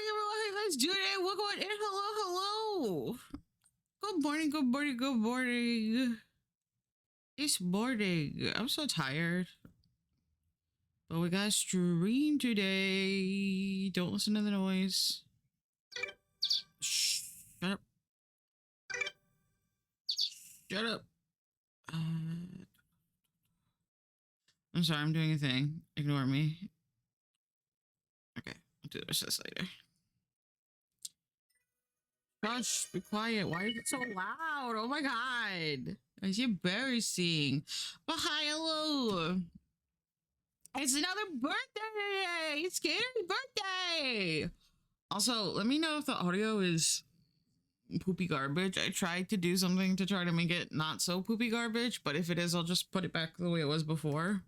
morning, everyone. Hey, let's do it. Welcome in. Hello. Good morning. It's morning. I'm so tired. But we got a stream today. Don't listen to the noise. Shut up. Shut up. I'm sorry, I'm doing a thing. Ignore me. Okay, I'll do the rest of this later. Gosh, be quiet. Why is it so loud? Oh my god. It's embarrassing. But hi, hello. It's another birthday! It's Kater's birthday! Also, let me know if the audio is poopy garbage. I tried to do something to try to make it not so poopy garbage, but if it is, I'll just put it back the way it was before.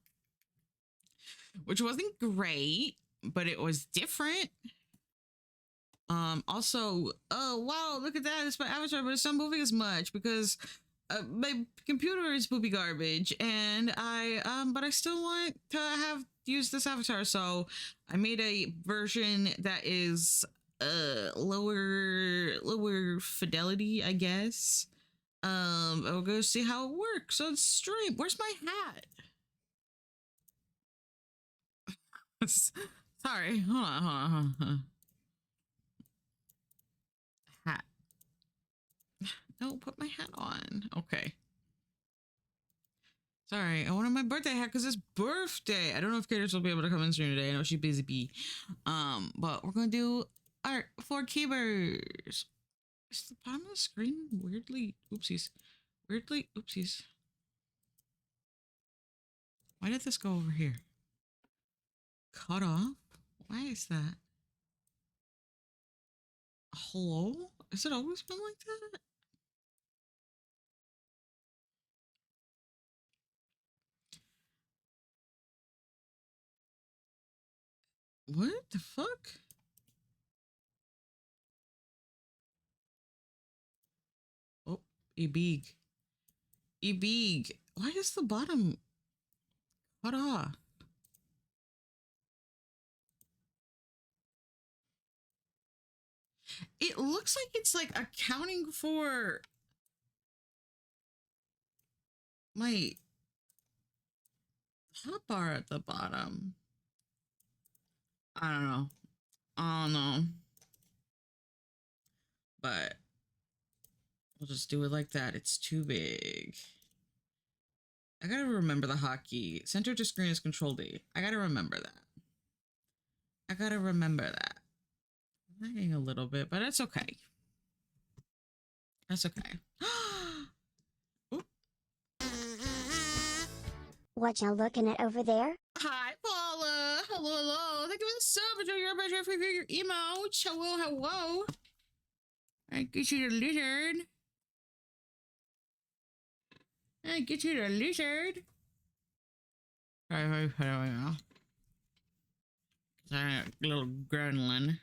Which wasn't great, but it was different. Also, oh wow, look at that, it's my avatar, but it's not moving as much because my computer is poopy garbage, and but I still want to use this avatar, so I made a version that is lower fidelity, I guess. I'll go see how it works on stream. Where's my hat? Sorry, hold on. Hat. No, put my hat on. Okay. Sorry, I wanted my birthday hat because it's birthday. I don't know if Kabers will be able to come in soon today. I know she's busy bee. But we're gonna do art for Kabers. Is the bottom of the screen weirdly oopsies? Why did this go over here? Cut off? Why is that? Hello? Has it always been like that? What the fuck? Oh, big. Why is the bottom cut off? It looks like it's like accounting for my top bar at the bottom. I don't know. But we'll just do it like that. It's too big. I gotta remember the hotkey. Center to screen is Control D. I gotta remember that. I'm lagging a little bit, but that's okay. What y'all looking at over there? Hi, Paula. Hello. Thank you for the sub. Enjoy your badge for your emotes. Hello. I get you the lizard. Sorry, I don't know. Sorry, a little gremlin.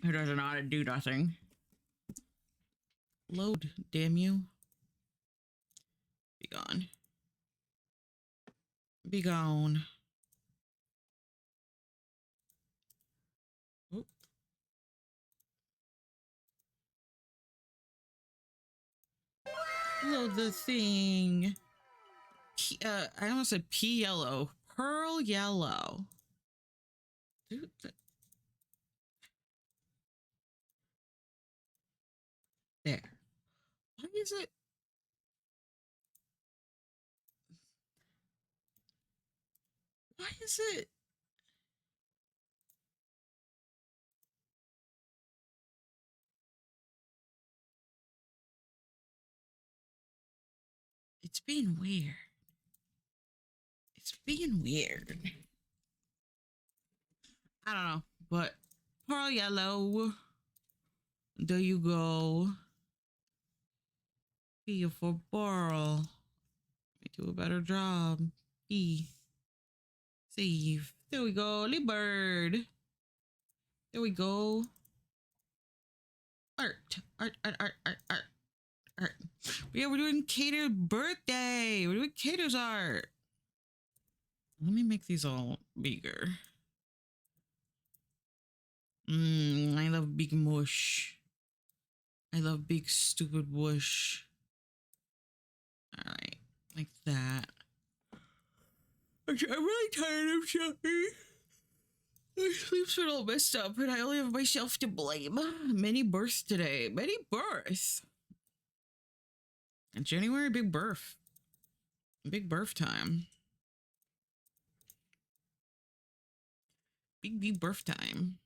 Who doesn't know how to do nothing. Load, damn you. Be gone. Oop. Load the thing. I almost said P yellow. Pearl yellow. Dude, there. Why is it? It's being weird. I don't know, but pearl yellow. There you go. Beautiful pearl. Let me do a better job. Save. There we go. Little bird. There we go. Art. But yeah, we're doing Kater's birthday. We're doing Kater's art. Let me make these all bigger. I love big mush. I love big stupid whoosh. All right, like that. Actually, I'm really tired of shopping. My sleep's been all messed up, and I only have myself to blame. Many births today. Many births. In January, big birth. Big birth time. Big birth time.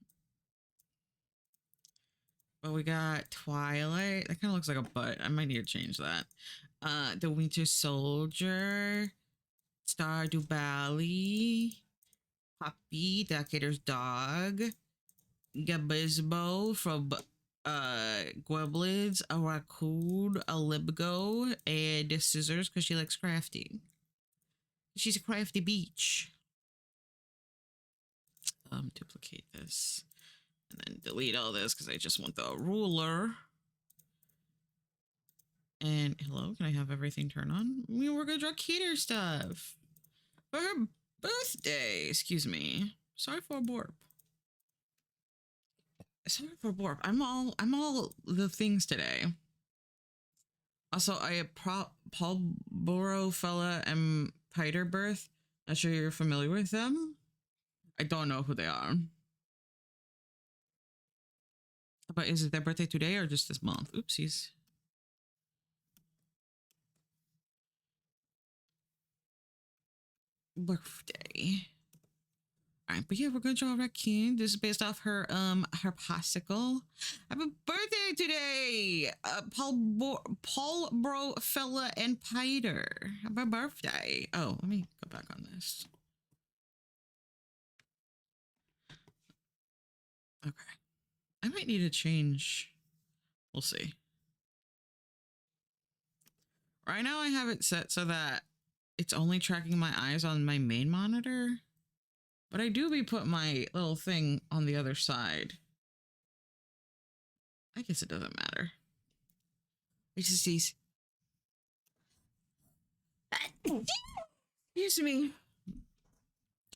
But we got Twilight. That kind of looks like a butt. I might need to change that. The Winter Soldier. Stardew Valley. Poppy, Duckator's dog. Gabizbo from Gweblin's, a raccoon, a libgo, and scissors because she likes crafting. She's a crafty beach. Duplicate this and then delete all this because I just want the ruler. And hello, can I have everything turned on? We're gonna draw Keter stuff for her birthday. Excuse me. Sorry for a burp. Sorry for a burp. I'm all the things today. Also, Paul Boro fella and Piter birth. Not sure you're familiar with them. I don't know who they are. But is it their birthday today or just this month? Oopsies. Birthday. All right, but yeah, we're gonna draw a raccoon. This is based off her popsicle. Happy birthday today, Paul Bro fella and Piter. Happy birthday. Oh, let me go back on this. Okay, I might need to change. We'll see. Right now, I have it set so that it's only tracking my eyes on my main monitor. But I do be put my little thing on the other side. I guess it doesn't matter. It just sees. Excuse me.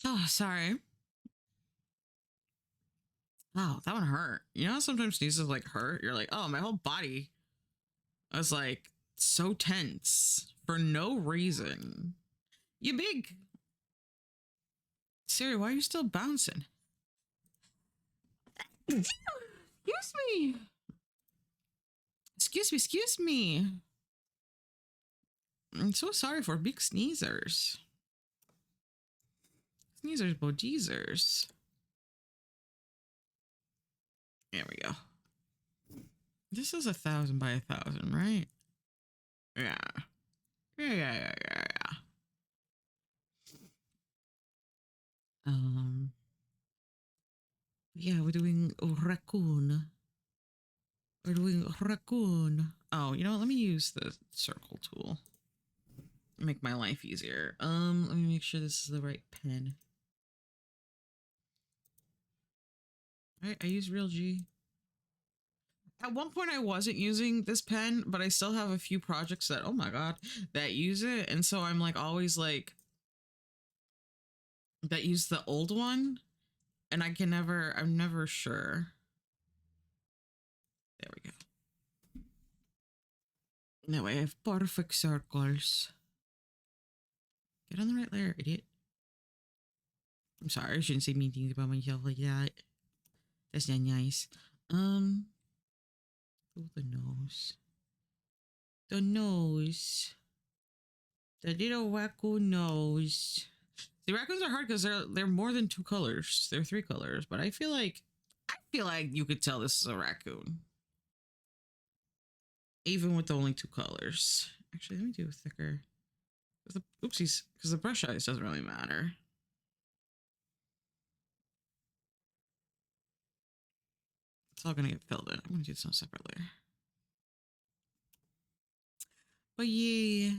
Oh, sorry. Wow, that one hurt. You know how sometimes sneezes like hurt? You're like, oh, my whole body. I was like so tense for no reason. You big. Siri, why are you still bouncing? Excuse me. Excuse me. I'm so sorry for big sneezers. Sneezers, bogeezers. There we go. This is 1,000 by 1,000, right? Yeah. Yeah. Yeah, we're doing raccoon. We're doing raccoon. Oh, you know what? Let me use the circle tool. Make my life easier. Let me make sure this is the right pen. Alright, I use Real G. At one point I wasn't using this pen, but I still have a few projects that, oh my god, that use it. And so I'm like always like, that use the old one. And I'm never sure. There we go. Now I have perfect circles. Get on the right layer, idiot. I'm sorry, I shouldn't say mean things about myself like that. That's not nice. Oh, the nose. The nose. The little raccoon nose. The raccoons are hard because they're more than 2 colors. They're 3 colors, but I feel like you could tell this is a raccoon. Even with only 2 colors. Actually, let me do a thicker. Oopsies, because the brush size doesn't really matter. It's all gonna get filled in. I'm gonna do this on a separate layer. But yeah.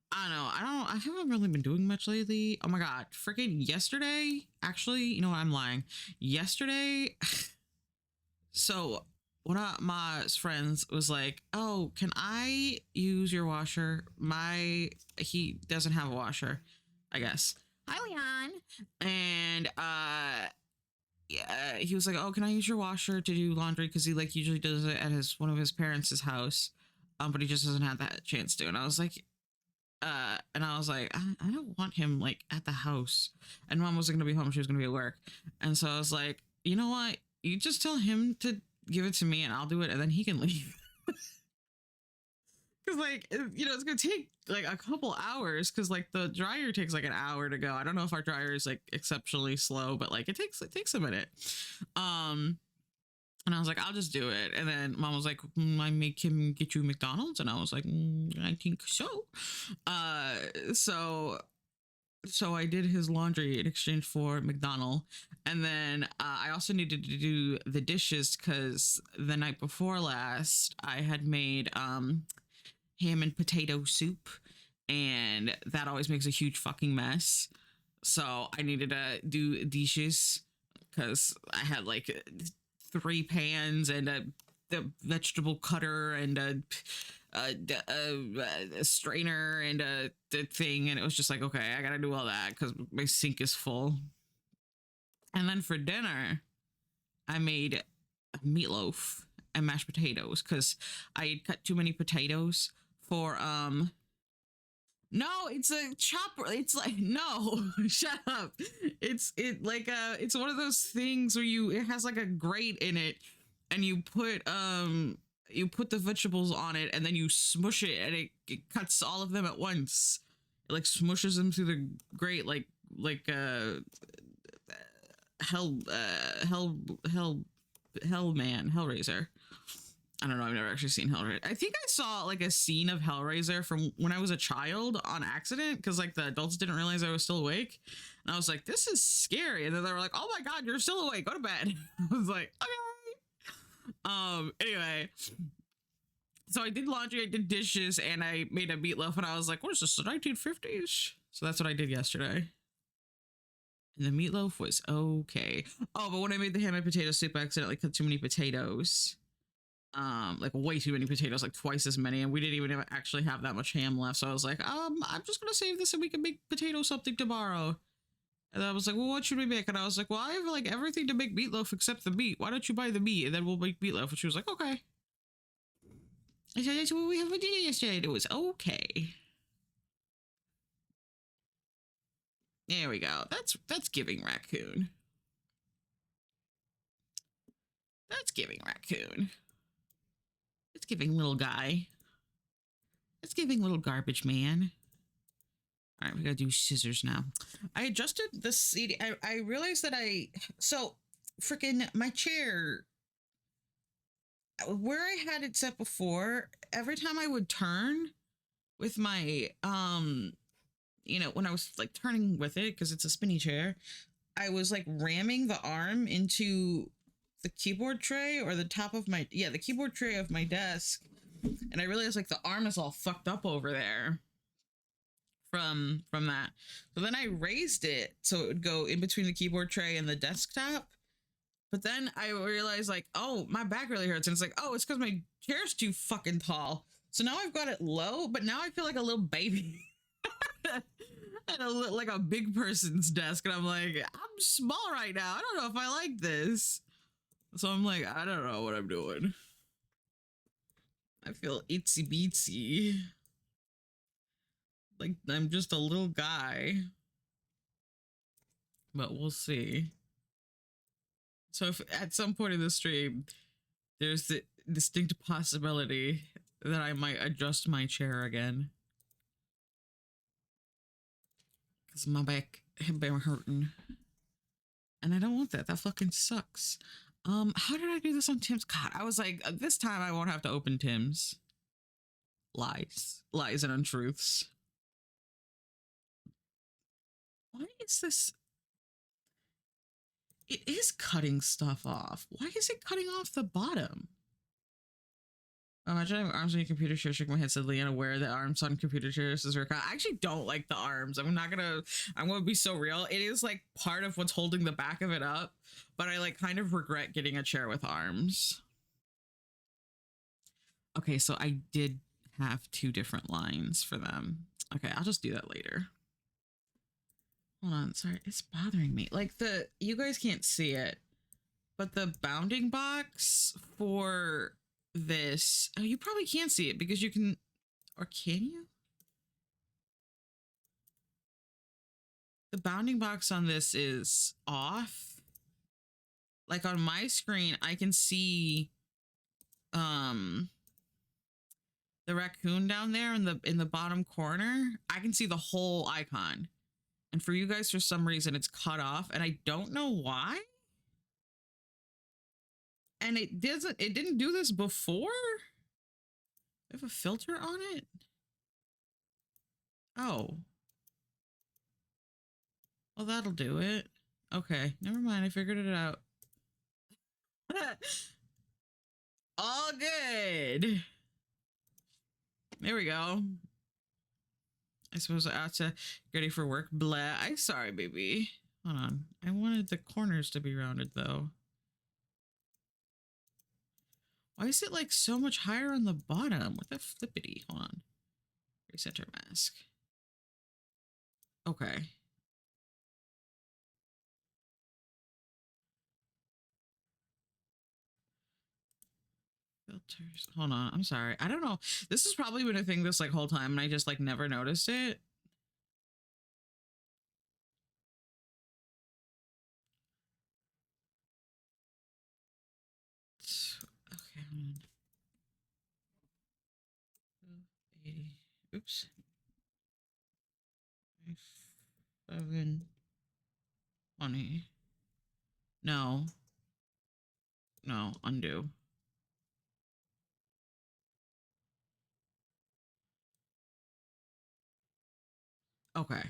I don't know. I haven't really been doing much lately. Oh my god. Freaking yesterday. Actually, you know what? I'm lying. Yesterday. So one of my friends was like, "Oh, can I use your washer? He doesn't have a washer, I guess." Hi, Leon. And yeah, he was like, "Oh, can I use your washer to do laundry? Because he like usually does it at his one of his parents' house, but he just doesn't have that chance to." And I was like, I don't want him like at the house. And mom wasn't gonna be home; she was gonna be at work. And so I was like, you know what? You just tell him to give it to me, and I'll do it, and then he can leave. Because like it's gonna take like a couple hours, because like the dryer takes like an hour to go. I don't know if our dryer is like exceptionally slow, but like it takes a minute. um and I was like, I'll just do it. And then mom was like, I make him get you McDonald's. And I was like, I think so. uh so so I did his laundry in exchange for McDonald. And then I also needed to do the dishes, because the night before last I had made ham and potato soup, and that always makes a huge fucking mess. So I needed to do dishes, because I had like 3 pans and the vegetable cutter and a strainer and the thing, and it was just like, okay, I gotta do all that because my sink is full. And then for dinner, I made meatloaf and mashed potatoes, because I had cut too many potatoes for no, it's a chopper. It's like, no, shut up. It's one of those things where it has like a grate in it, and you put the vegetables on it, and then you smush it, and it cuts all of them at once. It like smushes them through the grate like hell Hellraiser. I don't know. I've never actually seen Hellraiser. I think I saw like a scene of Hellraiser from when I was a child on accident, because like the adults didn't realize I was still awake, and I was like, "This is scary." And then they were like, "Oh my god, you're still awake. Go to bed." I was like, "Okay." Anyway, so I did laundry, I did dishes, and I made a meatloaf. And I was like, "What is this? The 1950s?" So that's what I did yesterday. And the meatloaf was okay. Oh, but when I made the ham and potato soup, I accidentally cut too many potatoes. Like way too many potatoes, like twice as many, and we didn't even actually have that much ham left. So I was like, I'm just gonna save this and we can make potato something tomorrow. And I was like, well, what should we make? And I was like, well, I have like everything to make meatloaf except the meat. Why don't you buy the meat and then we'll make meatloaf? And she was like, okay. I said, that's what we have for dinner yesterday. It was okay. There we go. That's giving raccoon. That's giving raccoon. It's giving little guy. It's giving little garbage man. All right, we gotta do scissors now. I adjusted the seat. I realized that freaking my chair, where I had it set before, every time I would turn with my, when I was like turning with it, because it's a spinny chair, I was like ramming the arm into the keyboard tray, or the top of the keyboard tray of my desk. And I realized like the arm is all fucked up over there from that. So then I raised it so it would go in between the keyboard tray and the desktop. But then I realized like, oh, my back really hurts. And it's like, oh, it's because my chair's too fucking tall. So now I've got it low, but now I feel like a little baby. And like a big person's desk. And I'm like, I'm small right now. I don't know if I like this. So I'm like, I don't know what I'm doing. I feel itsy bitsy. Like I'm just a little guy. But we'll see. So if at some point in the stream, there's the distinct possibility that I might adjust my chair again. Because my back had been hurting. And I don't want that. That fucking sucks. How did I do this on Tim's? God, I was like, this time I won't have to open Tim's. Lies and untruths. Why is this? It is cutting stuff off. Why is it cutting off the bottom? Imagine I have arms on your computer chair. Shake my head. Said Leanna, where the arms on computer chairs is work. I actually don't like the arms. I'm gonna be so real. It is like part of what's holding the back of it up, but I like kind of regret getting a chair with arms. Okay, so I did have two different lines for them. Okay, I'll just do that later. Hold on, sorry, it's bothering me. Like you guys can't see it, but the bounding box for this, oh, you probably can't see it because you can, or can you? The bounding box on this is off. Like on my screen, I can see the raccoon down there in the bottom corner. I can see the whole icon. And for you guys, for some reason, it's cut off, and I don't know why. And it didn't do this before? I have a filter on it? Oh. Well, that'll do it. Okay, never mind. I figured it out. All good. There we go. I suppose I ought to get ready for work. Blah. I'm sorry, baby. Hold on. I wanted the corners to be rounded, though. Why is it like so much higher on the bottom? What the flippity? Hold on. Recenter mask. Okay. Filters. Hold on. I'm sorry. I don't know. This has probably been a thing this like whole time and I just like never noticed it. Okay. Hold on. 80. Oops. 7. 20. No. No. Undo. Okay.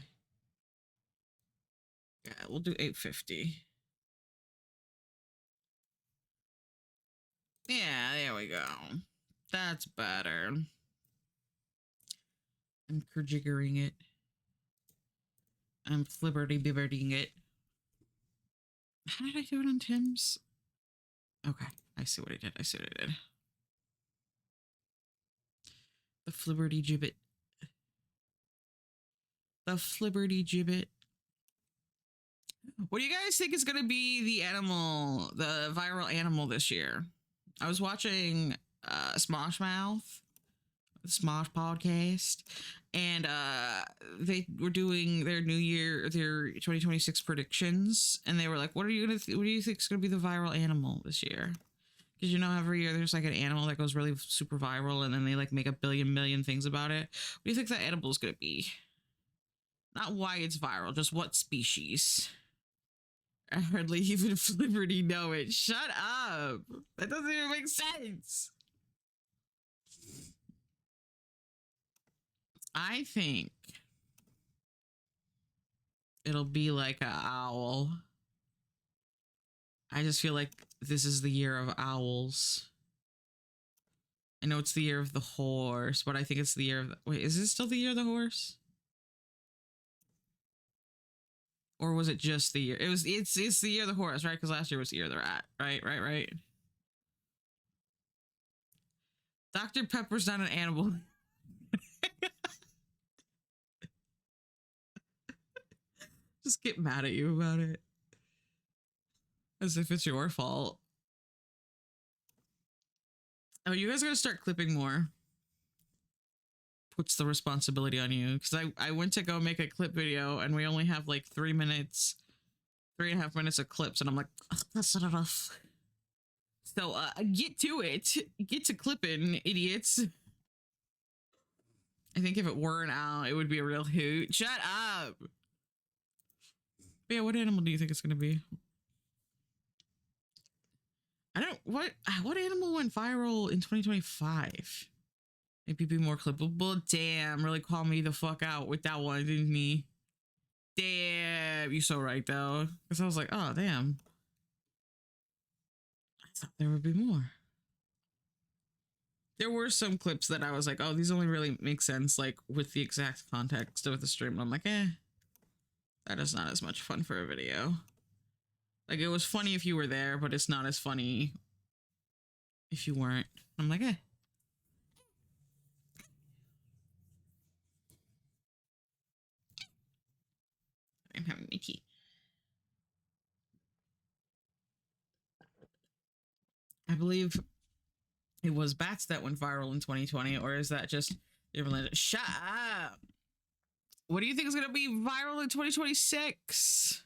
Yeah, we'll do 850. Yeah, there we go. That's better. I'm kerjiggering it. I'm flibberty-bibbertying it. How did I do it on Tim's? Okay, I see what I did. I see what I did. The flibberty gibbet. The flibberty gibbet. What do you guys think is going to be the animal, the viral animal this year? I was watching Smosh Mouth, the Smosh podcast, and they were doing their new year, their 2026 predictions, and they were like, what do you think is going to be the viral animal this year? Because you know, every year there's like an animal that goes really super viral, and then they like make a million things about it. What do you think that animal is going to be? Not why it's viral, just what species. I hardly even Liberty know it. Shut up. That doesn't even make sense. I think it'll be like an owl. I just feel like this is the year of owls. I know it's the year of the horse, but I think it's the year of wait, is it still the year of the horse? Or was it just the year? It's the year of the horse, right? Because last year was the year of the rat, right. Dr. Pepper's not an animal. Just get mad at you about it. As if it's your fault. Oh, you guys gotta start clipping more. Puts the responsibility on you. Because I went to go make a clip video and we only have like 3 minutes, 3.5 minutes of clips. And I'm like, that's not enough. So get to it. Get to clipping, idiots. I think if it were an owl, it would be a real hoot. Shut up. But yeah, what animal do you think it's gonna be? I don't what animal went viral in 2025? Maybe be more clippable. Damn, really called me the fuck out with that one, didn't he? Damn, you're so right though. Because I was like, oh damn. I thought there would be more. There were some clips that I was like, oh, these only really make sense like with the exact context of the stream. And I'm like, that is not as much fun for a video. Like, it was funny if you were there, but it's not as funny if you weren't. I'm like, I'm having my tea. I believe it was bats that went viral in 2020, or is that just shut up? What do you think is going to be viral in 2026?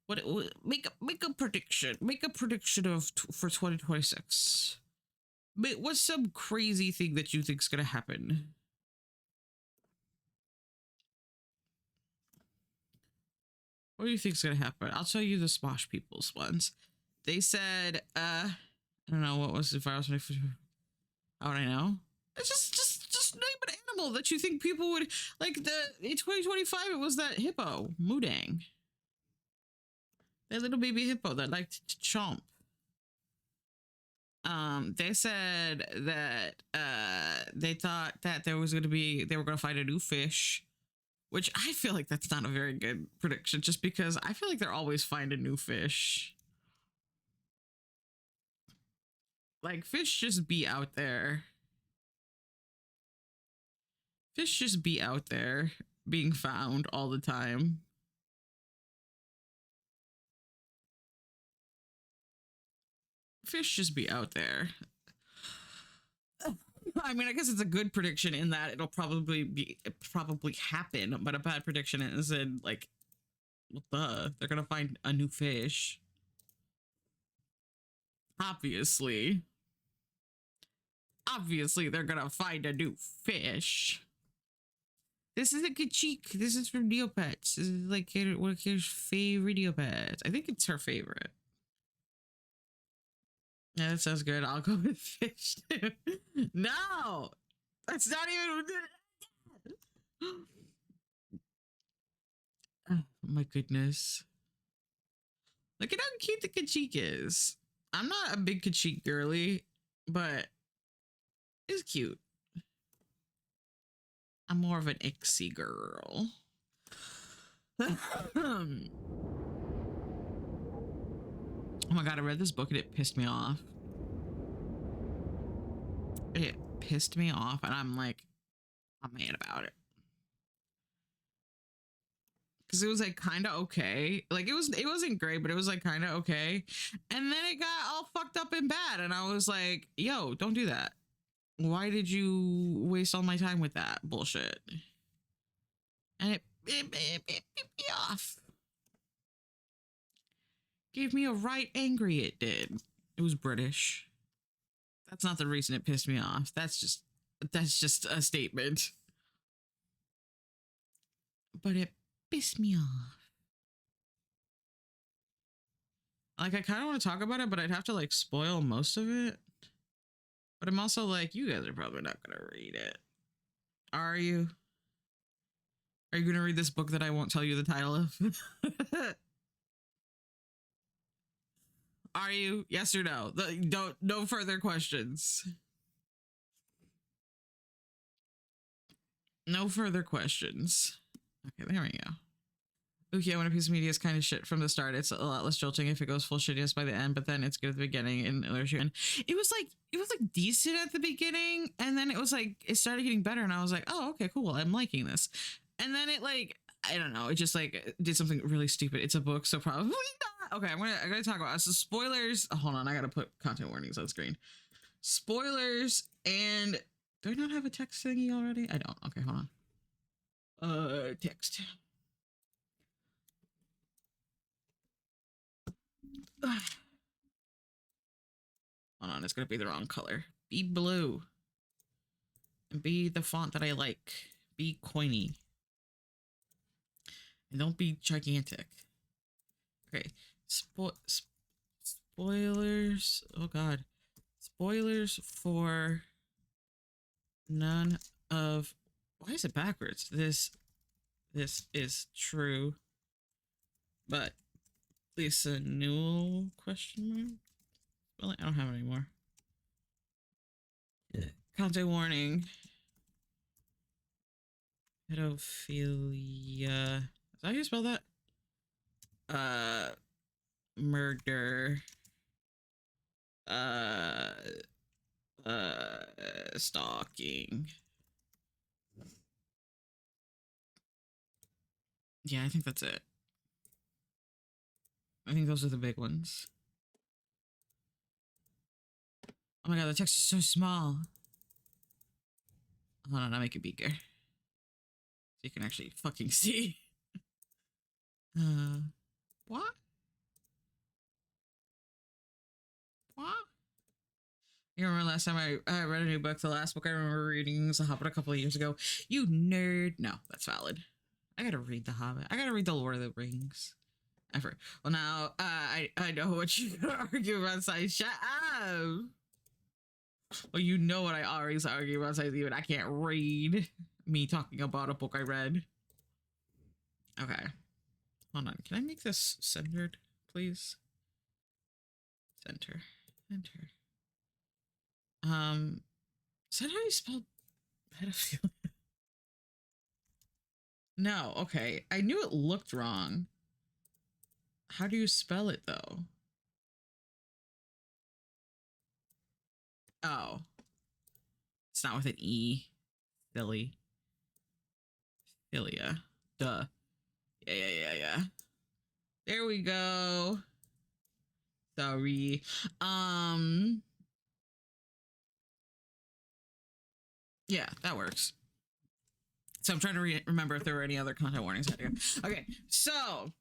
What make a prediction? Make a prediction of for 2026. What's some crazy thing that you think is going to happen? What do you think is going to happen? I'll tell you the Smosh People's ones. They said, I don't know, what was the viral? How would I know? It's just name an animal that you think people would like. In 2025, it was that hippo, Mudang. That little baby hippo that liked to chomp. They said that they thought that they were gonna find a new fish, which I feel like that's not a very good prediction, just because I feel like they're always finding new fish. Like, fish just be out there. Fish just be out there being found all the time. Fish just be out there. I mean, I guess it's a good prediction in that it'll probably happen, but a bad prediction is in like, they're gonna find a new fish. Obviously, they're gonna find a new fish. This is a good cheek. This is from Neopets. This is like one of Kira's favorite Neopets. I think it's her favorite. Yeah, that sounds good. I'll go with fish too. No, that's not even. Oh my goodness. Look at how cute the Kachik is. I'm not a big Kachik girly, but it's cute. I'm more of an Ixie girl. Oh my god, I read this book and it pissed me off. It pissed me off, and I'm like, I'm mad about it. Because it was like kind of okay. Like, it wasn't great, but it was like kind of okay. And then it got all fucked up and bad, and I was like, yo, don't do that. Why did you waste all my time with that bullshit? And it pissed me off. Gave me a right angry, it did. It was British. That's not the reason it pissed me off. That's just a statement. But it pissed me off. Like, I kind of want to talk about it, but I'd have to like spoil most of it. But I'm also like, you guys are probably not gonna read it. Are you? Are you gonna read this book that I won't tell you the title of? Are you? Yes or no? No further questions. No further questions. Okay, there we go. Okay, One Piece Media is kind of shit from the start. It's a lot less jolting if it goes full shittiness by the end, but then it's good at the beginning. And it was like decent at the beginning, and then it started getting better, and I was like, oh, okay, cool, I'm liking this. And then it like, I don't know, it just like did something really stupid. It's a book, so probably not. Okay, I'm gonna talk about it. So spoilers. Oh, hold on, I gotta put content warnings on screen. Spoilers. And do I not have a text thingy already? I don't. Okay, hold on. Text. Hold on, it's gonna be the wrong color. Be blue. And be the font that I like. Be coiny. And don't be gigantic. Okay. Spoilers. Oh god. Spoilers for none of. Why is it backwards? This is true. But Lisa Newell question mark? Well, I don't have it anymore. Yeah. Content warning. Pedophilia. Is that how you spell that? Murder. Stalking. Yeah, I think that's it. I think those are the big ones. Oh my god, the text is so small. Hold on, I'll make it bigger. So you can actually fucking see. What? What? You remember last time I read a new book? The last book I remember reading was The Hobbit a couple of years ago. You nerd. No, that's valid. I gotta read The Hobbit. I gotta read The Lord of the Rings. Ever. Well, now I know what you're gonna argue about. Size. Shut up. Well, you know what I always argue about. Size. Even I can't read. Me talking about a book I read. Okay. Hold on. Can I make this centered, please? Center. Center. Is that how you spell pedophilia? No, okay. I knew it looked wrong. How do you spell it though? Oh. It's not with an E. Silly. Philia. Duh. Yeah. There we go. Sorry. Yeah, that works. So I'm trying to remember if there were any other content warnings out here. Okay, so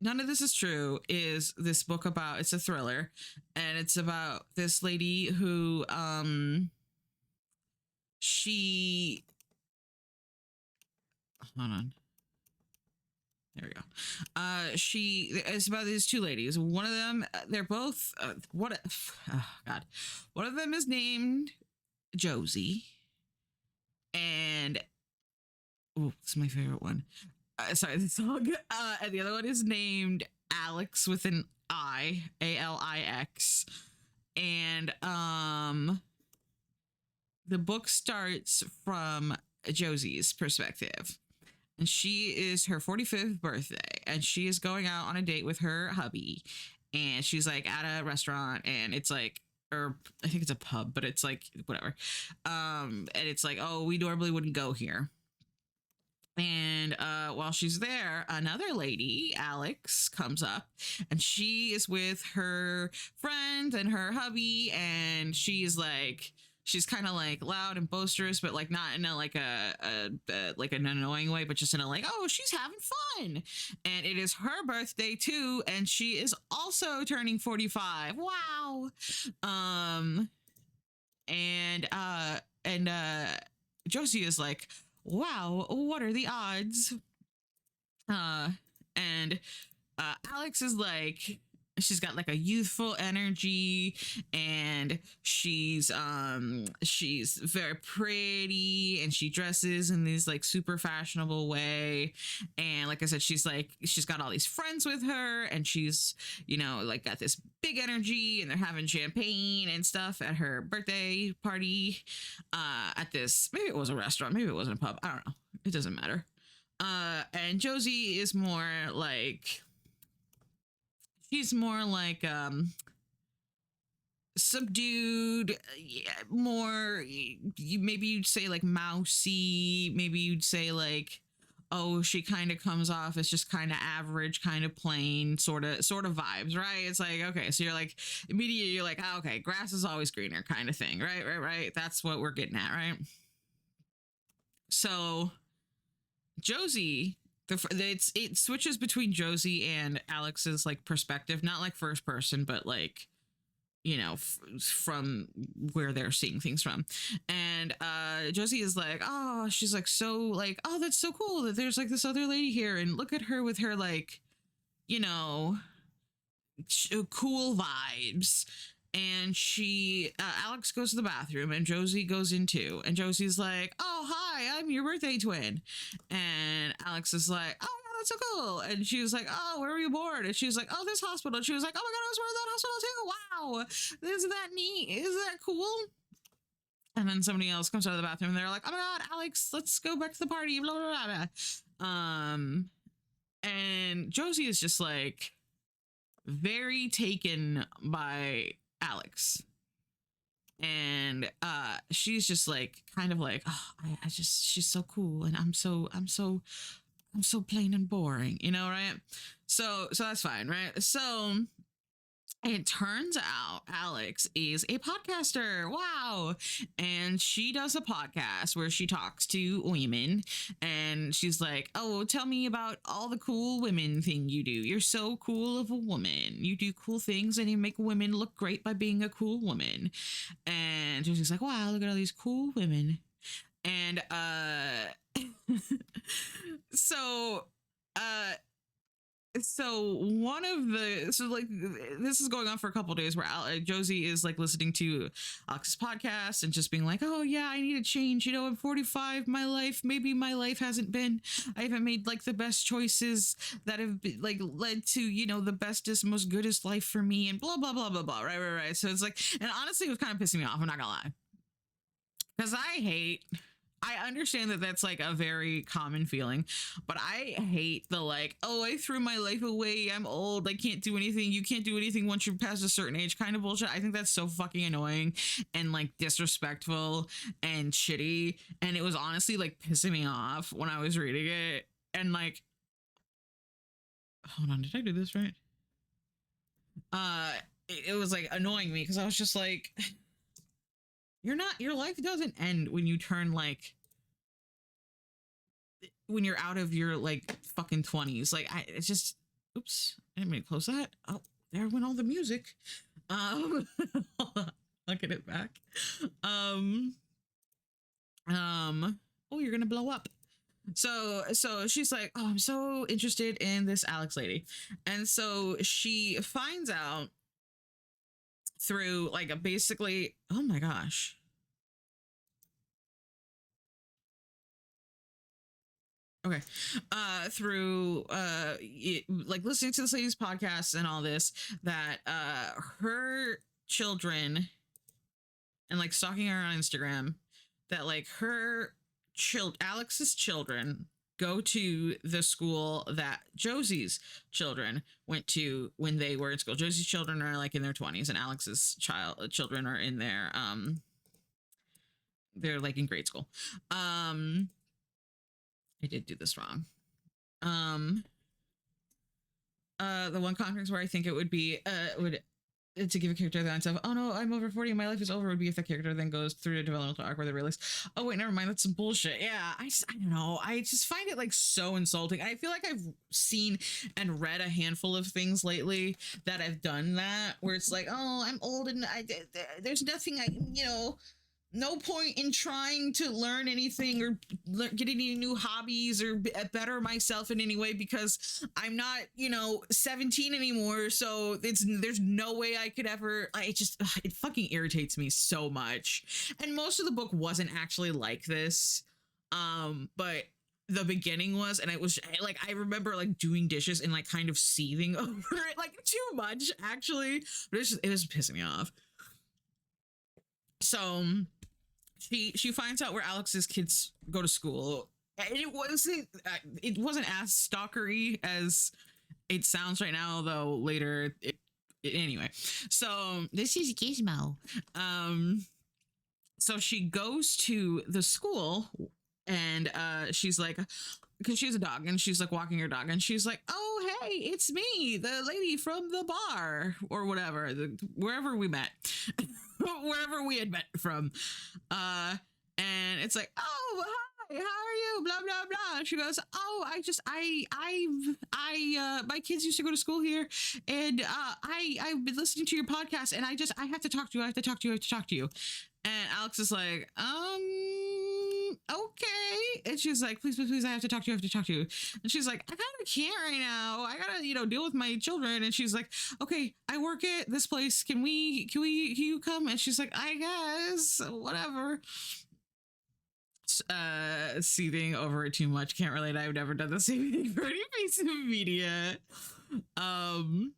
None of This Is True is this book about, it's a thriller, and it's about this lady who she, hold on, there we go. It's about these two ladies. One of them, they're both one of them is named Josie, and it's my favorite one. Sorry, the song. And the other one is named Alex with an I, Alix. And the book starts from Josie's perspective. And she is her 45th birthday, and she is going out on a date with her hubby. And she's like at a restaurant, and it's like, or I think it's a pub, but it's like whatever. And it's like, oh, we normally wouldn't go here. And while she's there, another lady, Alex, comes up, and she is with her friend and her hubby, and she's kind of like loud and boisterous, but like not in a like like an annoying way, but just in a like, oh, she's having fun. And it is her birthday too, and she is also turning 45. Wow. And Josie is like, wow, what are the odds? And Alex is like, she's got like a youthful energy, and she's very pretty, and she dresses in this like super fashionable way. And like I said, she's got all these friends with her, and she's, you know, like got this big energy, and they're having champagne and stuff at her birthday party at this, maybe it was a restaurant, maybe it wasn't a pub, I don't know, it doesn't matter. And Josie is more like, she's more like subdued, more, maybe you'd say like mousy, maybe you'd say like, oh, she kind of comes off as just kind of average, kind of plain, sort of vibes, right? It's like, okay, so you're like, immediately you're like, oh, okay, grass is always greener kind of thing, right? That's what we're getting at, right? So Josie, it switches between Josie and Alex's like perspective, not like first person, but like, you know, from where they're seeing things from. And Josie is like, oh, she's like, so like, oh, that's so cool that there's like this other lady here, and look at her with her like, you know, cool vibes. And Alex goes to the bathroom, and Josie goes in too. And Josie's like, oh, hi, I'm your birthday twin. And Alex is like, oh, yeah, that's so cool. And she was like, oh, where were you born? And she was like, oh, this hospital. And she was like, oh my God, I was born in that hospital too. Wow. Isn't that neat? Isn't that cool? And then somebody else comes out of the bathroom, and they're like, oh my God, Alex, let's go back to the party. Blah, blah, blah, blah. And Josie is just like very taken by Alex. and she's just like kind of like, oh, I just she's so cool, and I'm so plain and boring, right? So that's fine, right? So it turns out Alex is a podcaster. Wow. And she does a podcast where she talks to women, and she's like, oh, tell me about all the cool women thing you do. You're so cool of a woman. You do cool things and you make women look great by being a cool woman. And she's like, wow, look at all these cool women. And so uh one of the like this is going on for a couple days where Josie is like listening to Alex's podcast and just being like, oh yeah, I need to change, I'm 45, maybe my life I haven't made like the best choices that have been, like led to the bestest, most goodest life for me, and blah blah blah blah blah, right. So it's like, and honestly it was kind of pissing me off, I'm not gonna lie, because I understand that that's like a very common feeling, but I hate the like, oh, I threw my life away, I'm old, I can't do anything, you can't do anything once you're past a certain age kind of bullshit. I think that's so fucking annoying and like disrespectful and shitty. And it was honestly like pissing me off when I was reading it. And like, hold on, did I do this right? It was like annoying me because I was just like, your life doesn't end when you turn like, when you're out of your like fucking 20s. Like it's just, oops, I didn't mean to close that. Oh, there went all the music. I'll get it back. Oh, you're gonna blow up. So she's like, oh, I'm so interested in this Alex lady. And so she finds out through like a basically, oh my gosh. Okay. Through like listening to this lady's podcast and all this, that her children, and like stalking her on Instagram, that like Alex's children go to the school that Josie's children went to when they were in school. Josie's children are like in their 20s, and Alex's children are in their they're like in grade school. I did do this wrong. The one conference where I think it would be would to give a character that stuff. Oh no, I'm over 40 and my life is over would be if the character then goes through a developmental arc where they realize, oh wait, never mind, that's some bullshit. Yeah, I don't know. I just find it like so insulting. I feel like I've seen and read a handful of things lately that have done that, where it's like, oh, I'm old and there's nothing no point in trying to learn anything or get any new hobbies or better myself in any way because I'm not, 17 anymore. So there's no way I could ever, it fucking irritates me so much. And most of the book wasn't actually like this. But the beginning was, and it was like, I remember like doing dishes and like kind of seething over it, like too much actually, but it was pissing me off. So she finds out where Alex's kids go to school, and it wasn't as stalkery as it sounds right now, though later anyway. So this is Gizmo. So she goes to the school, and she's like, because she has a dog, and she's like walking her dog, and she's like, oh hey, it's me, the lady from the bar or whatever, wherever we met. Wherever we had met from, and it's like, oh hi, how are you, blah blah blah. And she goes, oh, my kids used to go to school here, and I've been listening to your podcast, and I have to talk to you, I have to talk to you. And Alex is like, okay. And she's like, please, I have to talk to you. And she's like, I kind of can't right now. I gotta, deal with my children. And she's like, okay, I work at this place. Can you come? And she's like, I guess, whatever. Seething over it too much. Can't relate. I've never done the same thing for any piece of media. And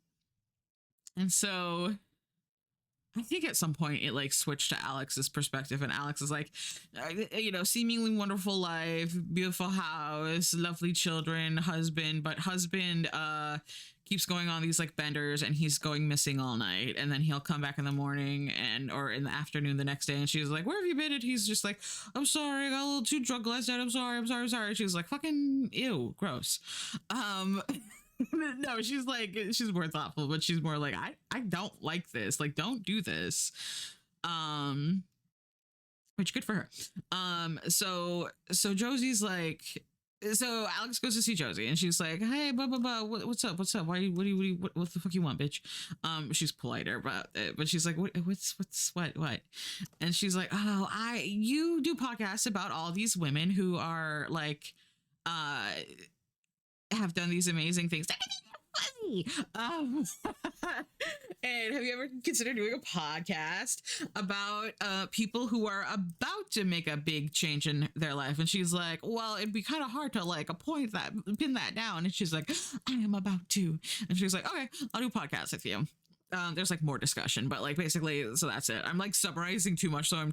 so I think at some point it like switched to Alex's perspective, and Alex is like, seemingly wonderful life, beautiful house, lovely children, husband, but husband keeps going on these like benders, and he's going missing all night, and then he'll come back in the morning or in the afternoon the next day, and she's like, where have you been? And he's just like, I'm sorry, I got a little too drunk last night, I'm sorry. She's like, fucking ew, gross. No, she's more thoughtful, but she's more like, I don't like this, like, don't do this. Which, good for her. So Josie's like, so Alex goes to see Josie, and she's like, hey, blah blah blah, what's up, why, what the fuck you want, bitch? She's politer, but she's like, what, and she's like, oh, you do podcasts about all these women who are like have done these amazing things. Funny. And have you ever considered doing a podcast about people who are about to make a big change in their life? And she's like, well, it'd be kind of hard to like pin that down. And she's like, I am about to. And she's like, okay, I'll do a podcast with you. There's like more discussion, but like basically, so that's it. I'm like summarizing too much, so I'm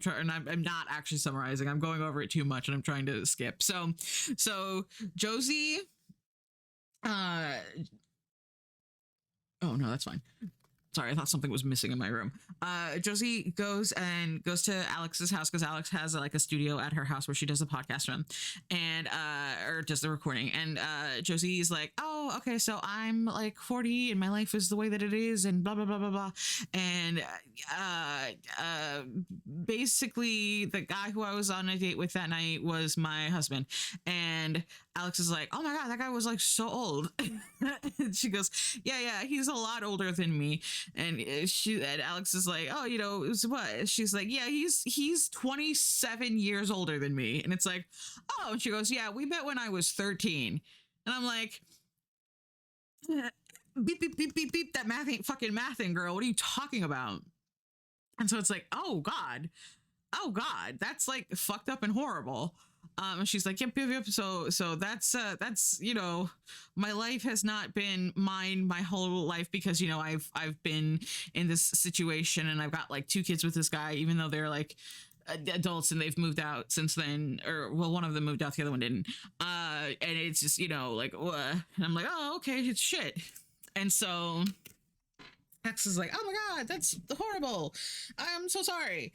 not actually summarizing. I'm going over it too much, and I'm trying to skip. So Josie. Oh no, that's fine. Sorry, I thought something was missing in my room. Josie goes to Alex's house, because Alex has like a studio at her house where she does a podcast from, and or does the recording. And Josie's like, oh, okay, so I'm like 40 and my life is the way that it is, and blah blah blah blah blah. And basically, the guy who I was on a date with that night was my husband. And Alex is like, oh my god, that guy was like so old. And she goes, yeah, he's a lot older than me. And Alex is like, oh, it was what? She's like, yeah, he's 27 years older than me. And it's like, oh, and she goes, yeah, we met when I was 13. And I'm like, beep, beep, beep, beep, beep, that math ain't fucking mathing, girl. What are you talking about? And so it's like, oh God, that's like fucked up and horrible. And she's like, yep. So that's my life has not been mine my whole life, because I've been in this situation, and I've got like 2 kids with this guy, even though they're like adults and they've moved out since then, or well, one of them moved out, the other one didn't. And it's just like, and I'm like, oh, okay, it's shit. And so X is like, oh my god, that's horrible, I'm so sorry.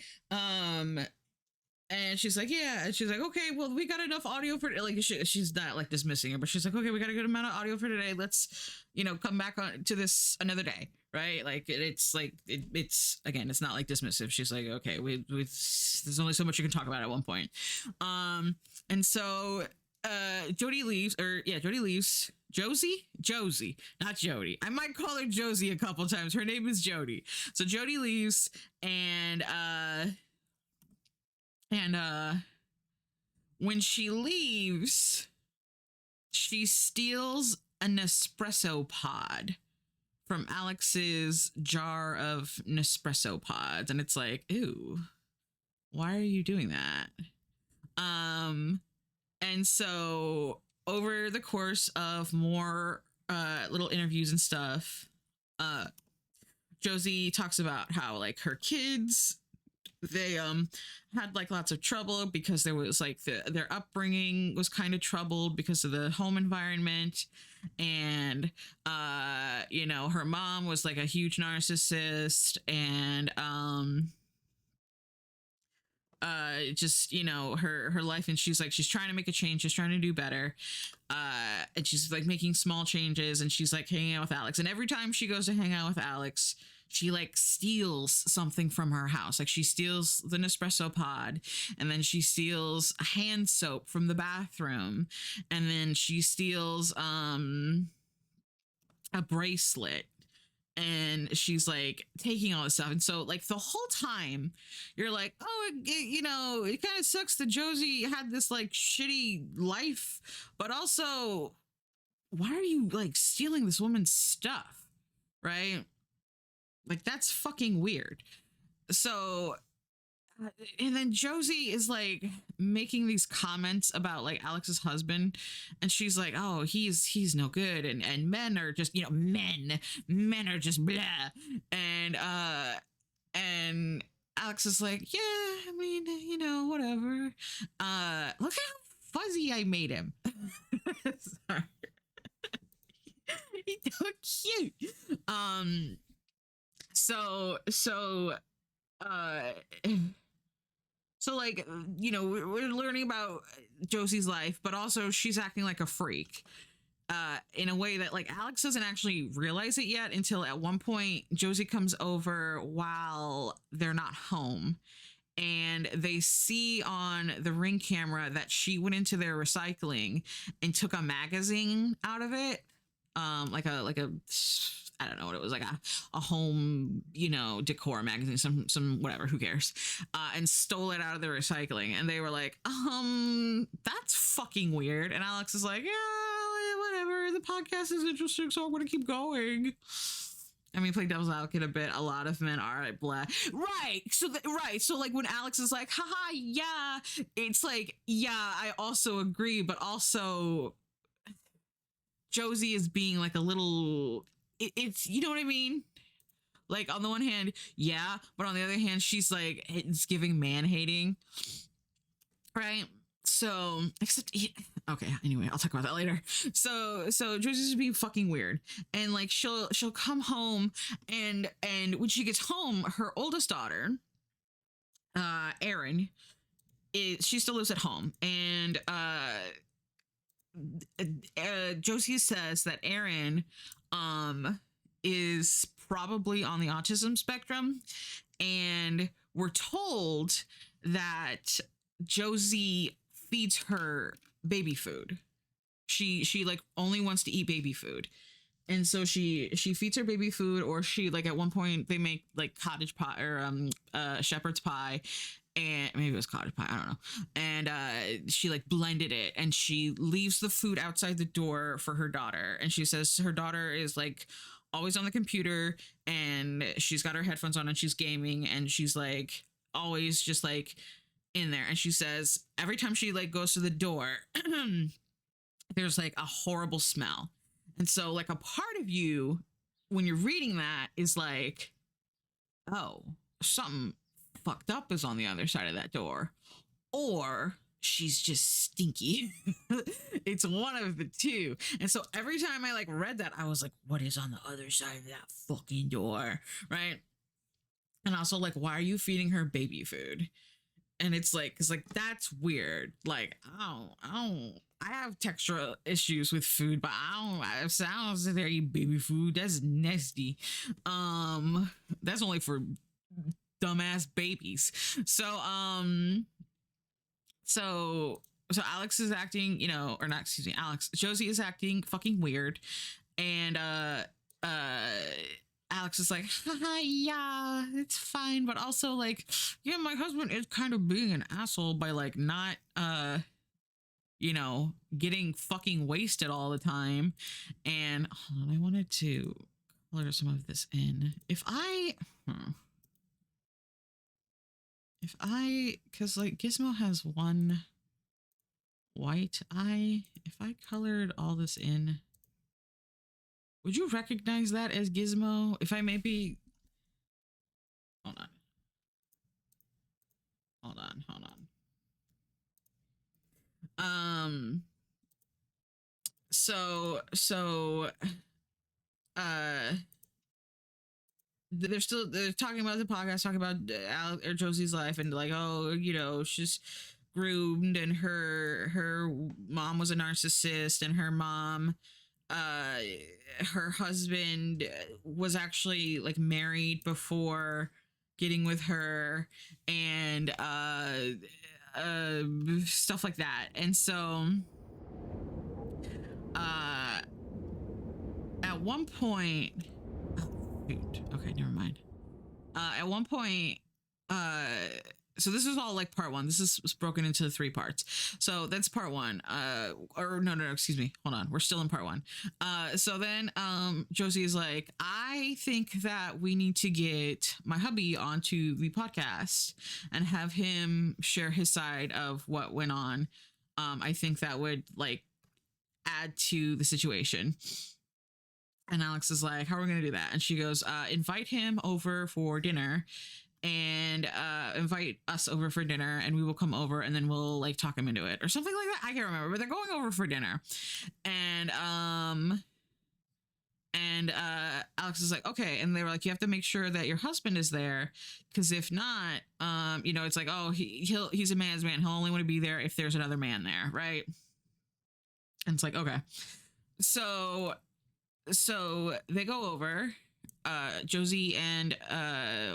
And she's like, yeah. And she's like, okay, well, we got enough audio for, like, she's not like dismissing it, but she's like, okay, we got a good amount of audio for today. Let's, come back on to this another day. Right. Like it's like, it's again, it's not like dismissive. She's like, okay, there's only so much you can talk about at one point. And so, Jody leaves. Josie, not Jody. I might call her Josie a couple times. Her name is Jody. So Jody leaves, and when she leaves, she steals a Nespresso pod from Alex's jar of Nespresso pods. And it's like, ew, why are you doing that? And so over the course of more little interviews and stuff, Josie talks about how like her kids, they had like lots of trouble because there was like their upbringing was kind of troubled because of the home environment, and her mom was like a huge narcissist, and just her life, and she's trying to make a change, she's trying to do better, and she's like making small changes, and she's like hanging out with Alex, and every time she goes to hang out with Alex, she like steals something from her house. Like she steals the Nespresso pod, and then she steals a hand soap from the bathroom, and then she steals a bracelet, and she's like taking all this stuff. And so like the whole time you're like, oh, it kind of sucks that Josie had this like shitty life, but also why are you like stealing this woman's stuff, right? Like, that's fucking weird. So, and then Josie is like making these comments about like Alex's husband, and she's like, oh, he's no good, and men are just, men are just blah. And Alex is like, yeah, I mean, you know, whatever. Look how fuzzy I made him. Sorry. He's so cute. So so uh so like, you know, we're learning about Josie's life, but also she's acting like a freak in a way that like Alex doesn't actually realize it yet until at one point Josie comes over while they're not home, and they see on the Ring camera that she went into their recycling and took a magazine out of it, like a I don't know what it was, like a home, you know, decor magazine, some whatever, who cares, and stole it out of the recycling. And they were like, that's fucking weird. And Alex is like, yeah, whatever, the podcast is interesting, so I'm gonna keep going. I mean, play devil's advocate a bit. A lot of men are like, blah. Right. So, right. So, like, when Alex is like, haha, yeah, it's like, yeah, I also agree, but also Josie is being like a little, it's, you know what I mean? Like, on the one hand, yeah, but on the other hand, she's like, it's giving man hating. Right. So, except, okay, anyway, I'll talk about that later. So Josie's being fucking weird, and like she'll come home, and when she gets home, her oldest daughter, Erin, she still lives at home, and Josie says that Erin is probably on the autism spectrum, and we're told that Josie feeds her baby food. She like only wants to eat baby food, and so she feeds her baby food, or she, like, at one point they make like cottage pie or shepherd's pie, and maybe it was cottage pie, I don't know, and she like blended it, and she leaves the food outside the door for her daughter, and she says her daughter is like always on the computer, and she's got her headphones on and she's gaming, and she's like always just like in there, and she says every time she like goes to the door there's like a horrible smell. And so like a part of you when you're reading that is like, oh, something fucked up is on the other side of that door, or she's just stinky. It's one of the two. And so every time I like read that, I was like, what is on the other side of that fucking door, right? And also, like, why are you feeding her baby food? And it's like, cause like that's weird. Like, I have textural issues with food, but it sounds like they eat baby food. That's nasty. That's only for dumbass babies. So Alex is acting, you know, or not, excuse me, Josie is acting fucking weird. And Alex is like, haha, yeah, it's fine, but also like, yeah, my husband is kind of being an asshole by like not you know, getting fucking wasted all the time. And hold on, I wanted to color some of this in. Because like Gizmo has one white eye. If I colored all this in, would you recognize that as Gizmo? If I maybe, hold on. So uh they're talking about the podcast, talking about or Josie's life, and like, oh, you know, she's groomed, and her mom was a narcissist, and her mom her husband was actually like married before getting with her, and stuff like that. And so at one point, oh shoot, okay, never mind. At one point, so this is all like part one. This is broken into 3 parts. So that's part one. Or no, excuse me. Hold on. We're still in part one. So then Josie is like, I think that we need to get my hubby onto the podcast and have him share his side of what went on. I think that would like add to the situation. And Alex is like, how are we going to do that? And she goes, invite him over for dinner and invite us over for dinner, and we will come over, and then we'll like talk him into it or something like that. I can't remember, but they're going over for dinner, and Alex is like, okay, and they were like, you have to make sure that your husband is there, because if not, it's like, oh, he's a man's man, he'll only want to be there if there's another man there, right? And it's like, okay, so they go over, Josie and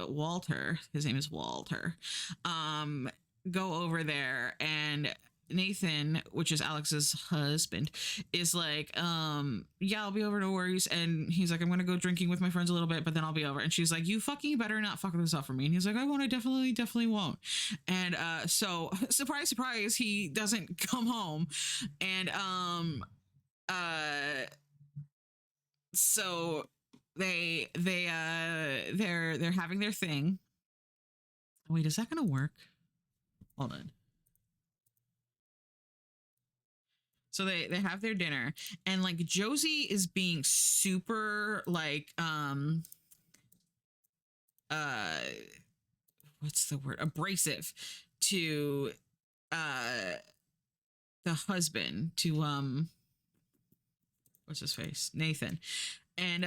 Walter, his name is Walter, go over there, and Nathan, which is Alex's husband, is like, yeah, I'll be over, no worries. And he's like, I'm gonna go drinking with my friends a little bit, but then I'll be over. And she's like, you fucking better not fuck this up for me. And he's like, I won't, I definitely won't. And so surprise, surprise, he doesn't come home. And so they're having their thing. Wait, is that gonna work? Hold on. So they have their dinner, and like Josie is being super like what's the word, abrasive to the husband, to what's his face, Nathan. And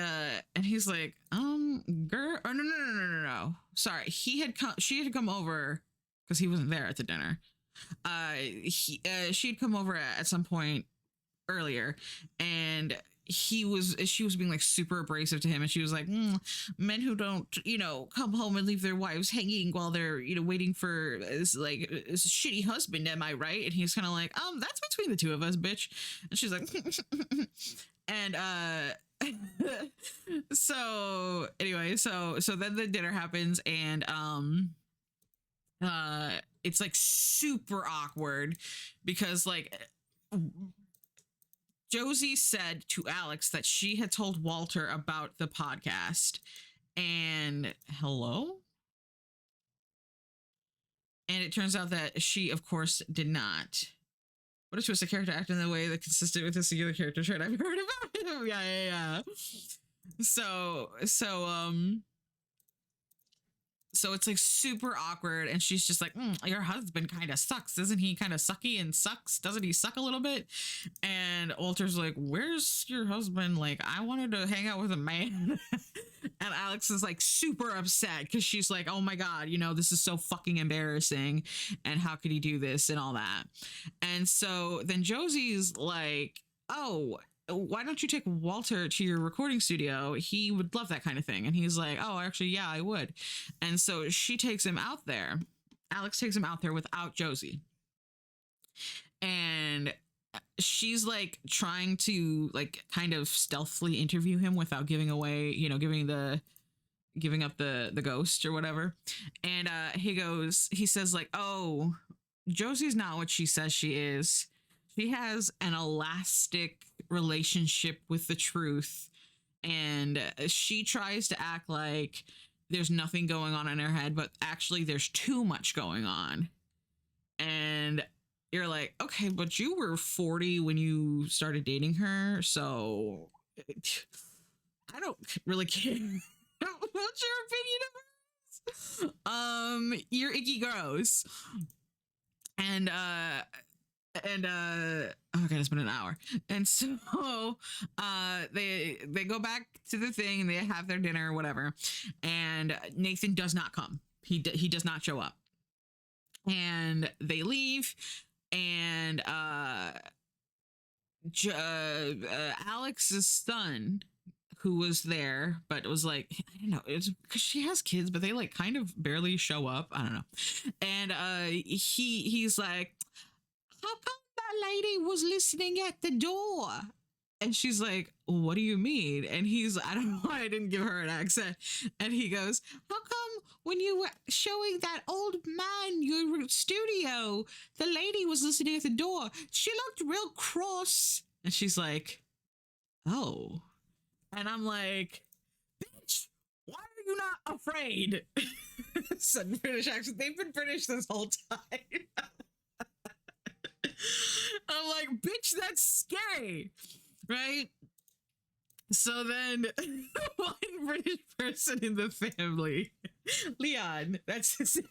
he's like, girl, oh, no, sorry, she had come over because he wasn't there at the dinner. She'd come over at some point earlier, and she was being like super abrasive to him, and she was like, men who don't come home and leave their wives hanging while they're waiting for this like this shitty husband, am I right? And he's kind of like, that's between the two of us, bitch. And she's like and so anyway, so then the dinner happens, and it's like super awkward because like Josie said to Alex that she had told Walter about the podcast, and hello? And it turns out that she, of course, did not. What a twist, a character acting in the way that consistent with a singular character trait I've heard about him. Yeah. So it's like super awkward, and she's just like, your husband kind of sucks. Isn't he kind of sucky and sucks? Doesn't he suck a little bit? And Walter's like, where's your husband? Like, I wanted to hang out with a man. And Alex is like super upset because she's like, oh my God, this is so fucking embarrassing. And how could he do this and all that? And so then Josie's like, oh, why don't you take Walter to your recording studio? He would love that kind of thing. And he's like, oh, actually, yeah, I would. And so she takes him out there. Alex takes him out there without Josie. And she's like trying to like kind of stealthily interview him without giving away, giving up the ghost or whatever. And he says like, oh, Josie's not what she says she is. She has an elastic relationship with the truth, and she tries to act like there's nothing going on in her head, but actually there's too much going on. And you're like, okay, but you were 40 when you started dating her, so I don't really care. What's your opinion of hers? You're icky gross. And oh god, it's been an hour. And so they go back to the thing, and they have their dinner or whatever, and Nathan does not come. He does not show up, and they leave. And Alex's son, who was there but it was like, I don't know, it's because she has kids, but they like kind of barely show up, I don't know. And he's like, how come that lady was listening at the door? And she's like, what do you mean? And he's, I don't know why I didn't give her an accent. And he goes, how come when you were showing that old man your studio, the lady was listening at the door? She looked real cross. And she's like, oh. And I'm like, bitch, why are you not afraid? Sudden British accent. They've been British this whole time. I'm like, bitch, that's scary, right? So then one British person in the family Leon, that's his name.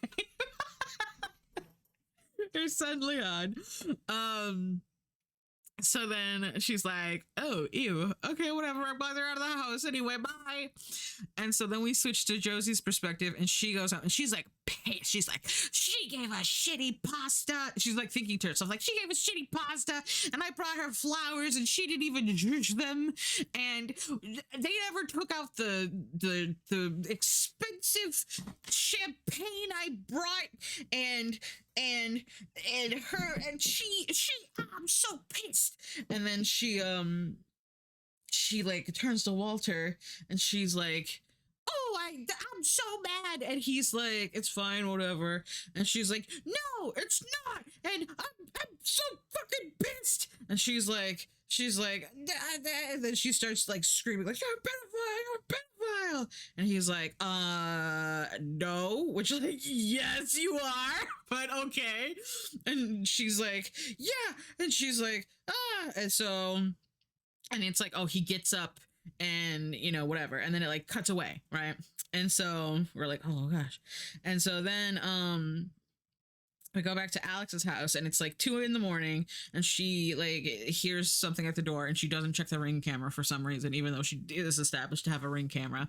Her son Leon. Um so then she's like, oh, ew, okay, whatever, I'm glad they're out of the house anyway, bye. And so then we switch to Josie's perspective, and she goes out and she's like pissed. She's like, she gave us shitty pasta. She's like thinking to herself, like, she gave us shitty pasta, and I brought her flowers, and she didn't even judge them, and they never took out the expensive champagne I brought, and her, and she I'm so pissed. And then she like turns to Walter, and she's like, oh, I'm so mad. And he's like, it's fine, whatever. And she's like, no, it's not, and I'm so fucking pissed. And she's like, and then she starts like screaming, like, you're a pedophile. And he's like, no, which, like, yes, you are, but okay. And she's like, yeah. And she's like, and so, and it's like, oh, he gets up and, you know, whatever. And then it like cuts away, right? And so we're like, oh gosh. And so then we go back to Alex's house, and it's like 2 a.m, and she like hears something at the door, and she doesn't check the Ring camera for some reason, even though she is established to have a Ring camera.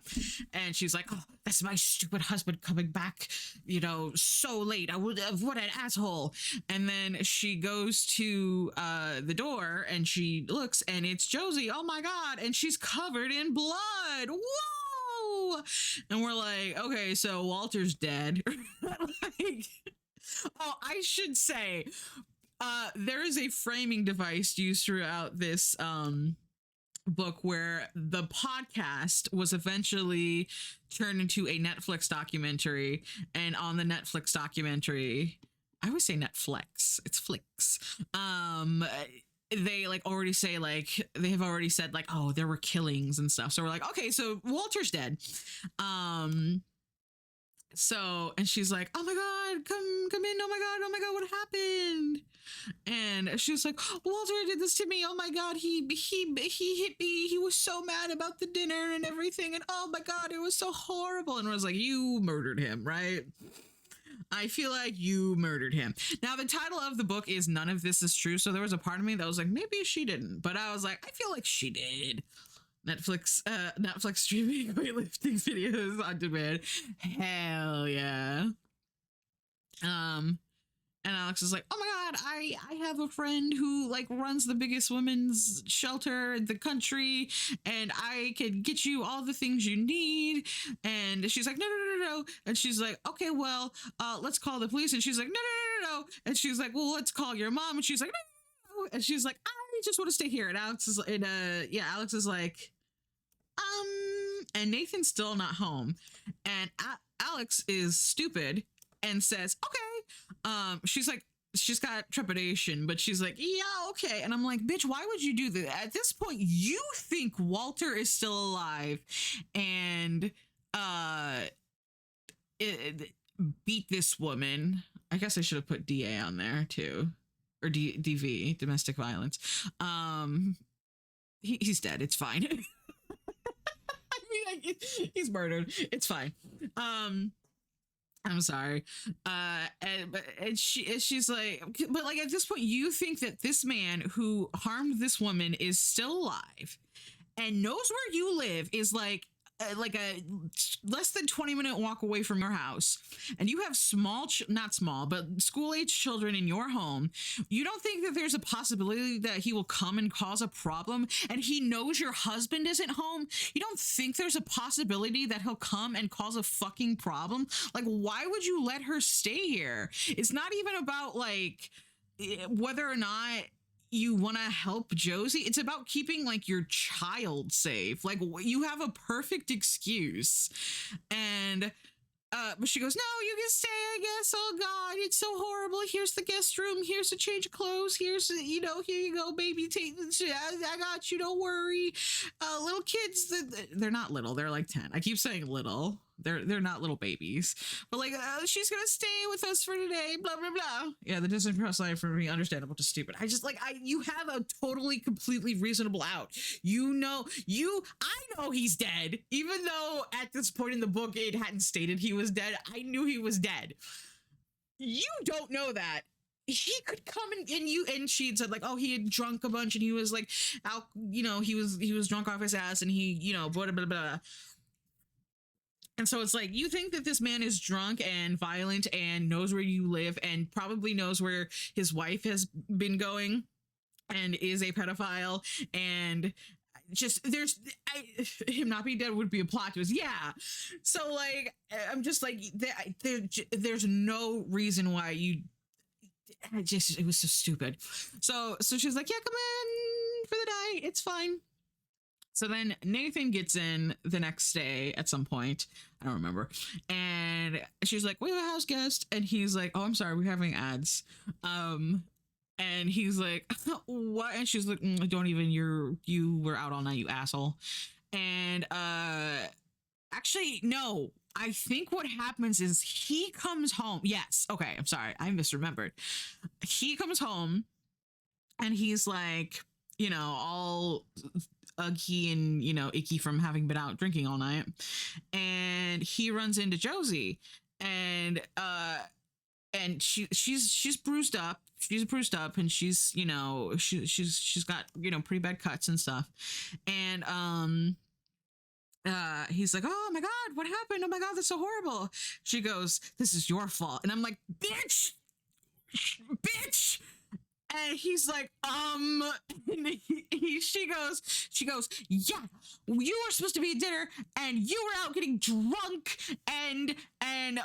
And she's like, oh, that's my stupid husband coming back, you know, so late. What an asshole. And then she goes to the door, and she looks, and it's Josie. Oh my God. And she's covered in blood. Whoa. And we're like, okay, so Walter's dead. Like, oh, I should say, there is a framing device used throughout this book where the podcast was eventually turned into a Netflix documentary, and on the Netflix documentary, I would say Netflix, it's Flix. They like already say, like, they have already said like, oh, there were killings and stuff. So we're like, okay, so Walter's dead. So, and she's like, oh my God, come in. Oh my God, what happened? And she was like, Walter did this to me. Oh my God, he hit me. He was so mad about the dinner and everything. And oh my God, it was so horrible. And I was like, you murdered him, right? I feel like you murdered him. Now, the title of the book is None of This Is True. So there was a part of me that was like, maybe she didn't. But I was like, I feel like she did. Netflix streaming weightlifting videos on demand. Hell yeah. And Alex is like, oh my God, I have a friend who like runs the biggest women's shelter in the country, and I can get you all the things you need. And she's like, no. And she's like, okay, well, let's call the police. And she's like, no. And she's like, well, let's call your mom. And she's like, no. And she's like, I just want to stay here. And Alex is like, and Nathan's still not home, and Alex is stupid and says, okay. She's got trepidation, but she's like, yeah, okay. And I'm like, bitch, why would you do that? At this point, you think Walter is still alive, and beat this woman. I guess I should have put DA on there too, or DV, domestic violence. He's dead. It's fine. Like, he's murdered. It's fine. I'm sorry. And she's like, but like at this point, you think that this man who harmed this woman is still alive and knows where you live, is like a less than 20-minute walk away from your house, and you have not small, but school-age children in your home. You don't think that there's a possibility that he will come and cause a problem, and he knows your husband isn't home? You don't think there's a possibility that he'll come and cause a fucking problem? Like, why would you let her stay here? It's not even about like whether or not you want to help Josie. It's about keeping like your child safe. Like, you have a perfect excuse. And but she goes, no, you can stay, I guess. Oh God, it's so horrible. Here's the guest room. Here's a change of clothes. Here's, you know, here you go, baby. I got you. Don't worry. Little kids, they're not little. They're like 10. I keep saying little. they're not little babies, but like she's gonna stay with us for today, blah blah blah. Yeah, the Disney Plus line for me understandable to stupid. I just like you have a totally completely reasonable out. I know he's dead, even though at this point in the book it hadn't stated he was dead. I knew he was dead. You don't know that. He could come and she'd said like, oh, he had drunk a bunch and he was like out, he was drunk off his ass and he, blah blah blah. And so it's like, you think that this man is drunk and violent and knows where you live and probably knows where his wife has been going and is a pedophile, and just him not being dead would be a plot twist. Yeah. So like, I'm just like, there's no reason why it was so stupid. So she's like, yeah, come in for the night. It's fine. So then Nathan gets in the next day at some point. I don't remember. And she's like, we have a house guest. And he's like, oh, I'm sorry, we're having ads. And he's like, what? And she's like, don't even, you were out all night, you asshole. And actually, no. I think what happens is he comes home. Yes. Okay. I'm sorry. I misremembered. He comes home and he's like, all uggy and, icky from having been out drinking all night. And he runs into Josie and she's bruised up. She's bruised up and she's got, pretty bad cuts and stuff. And, he's like, oh my God, what happened? Oh my God, that's so horrible. She goes, this is your fault. And I'm like, bitch. And he's like, and she goes, yeah, you were supposed to be at dinner and you were out getting drunk and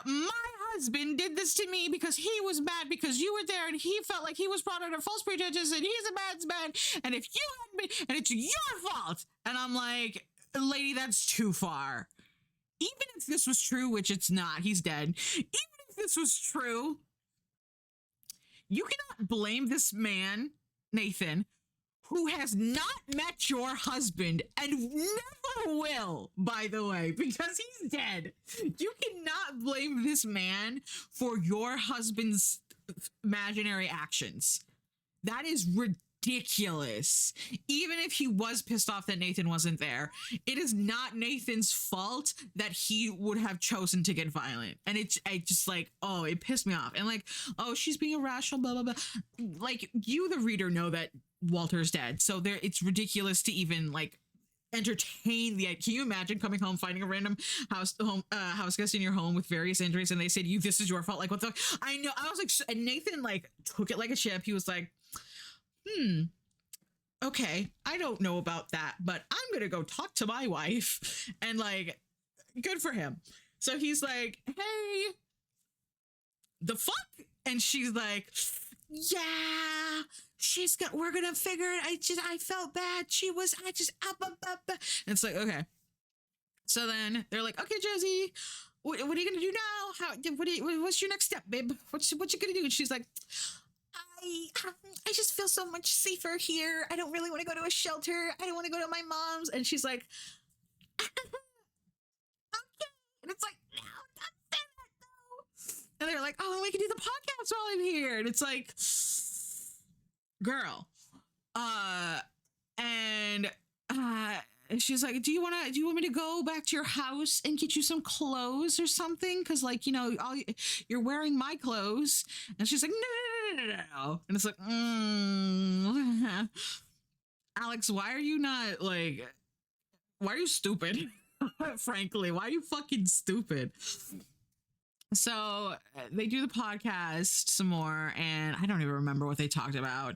my husband did this to me because he was mad because you were there and he felt like he was brought under false pretenses and he's a bad man. And if you hadn't been, and it's your fault. And I'm like, lady, that's too far. Even if this was true, which it's not, he's dead. Even if this was true, you cannot blame this man, Nathan, who has not met your husband and never will, by the way, because he's dead. You cannot blame this man for your husband's imaginary actions. That is ridiculous. Even if he was pissed off that Nathan wasn't there, it is not Nathan's fault that he would have chosen to get violent. And I just like, oh, it pissed me off. And like, oh, she's being irrational, blah, blah, blah. Like, you, the reader, know that Walter's dead. So it's ridiculous to even like entertain the idea. Can you imagine coming home, finding a random house guest in your home with various injuries and they say to you, this is your fault? Like, what the, I know. I was like, and Nathan like took it like a chip. He was like, okay, I don't know about that, but I'm gonna go talk to my wife. And like, good for him. So he's like, hey, the fuck? And she's like, yeah, we're gonna figure it. I felt bad. And it's like, okay. So then they're like, okay, Josie, what are you gonna do now? What's your next step, babe? What you gonna do? And she's like, I just feel so much safer here. I don't really want to go to a shelter. I don't want to go to my mom's. And she's like, okay. And it's like, no, don't say that though. And they're like, oh, we can do the podcast while I'm here. And it's like, girl. And she's like, do you want me to go back to your house and get you some clothes or something? Cause like, you're wearing my clothes. And she's like, no. And it's like, Alex, why are you stupid? Frankly, why are you fucking stupid? So they do the podcast some more and I don't even remember what they talked about.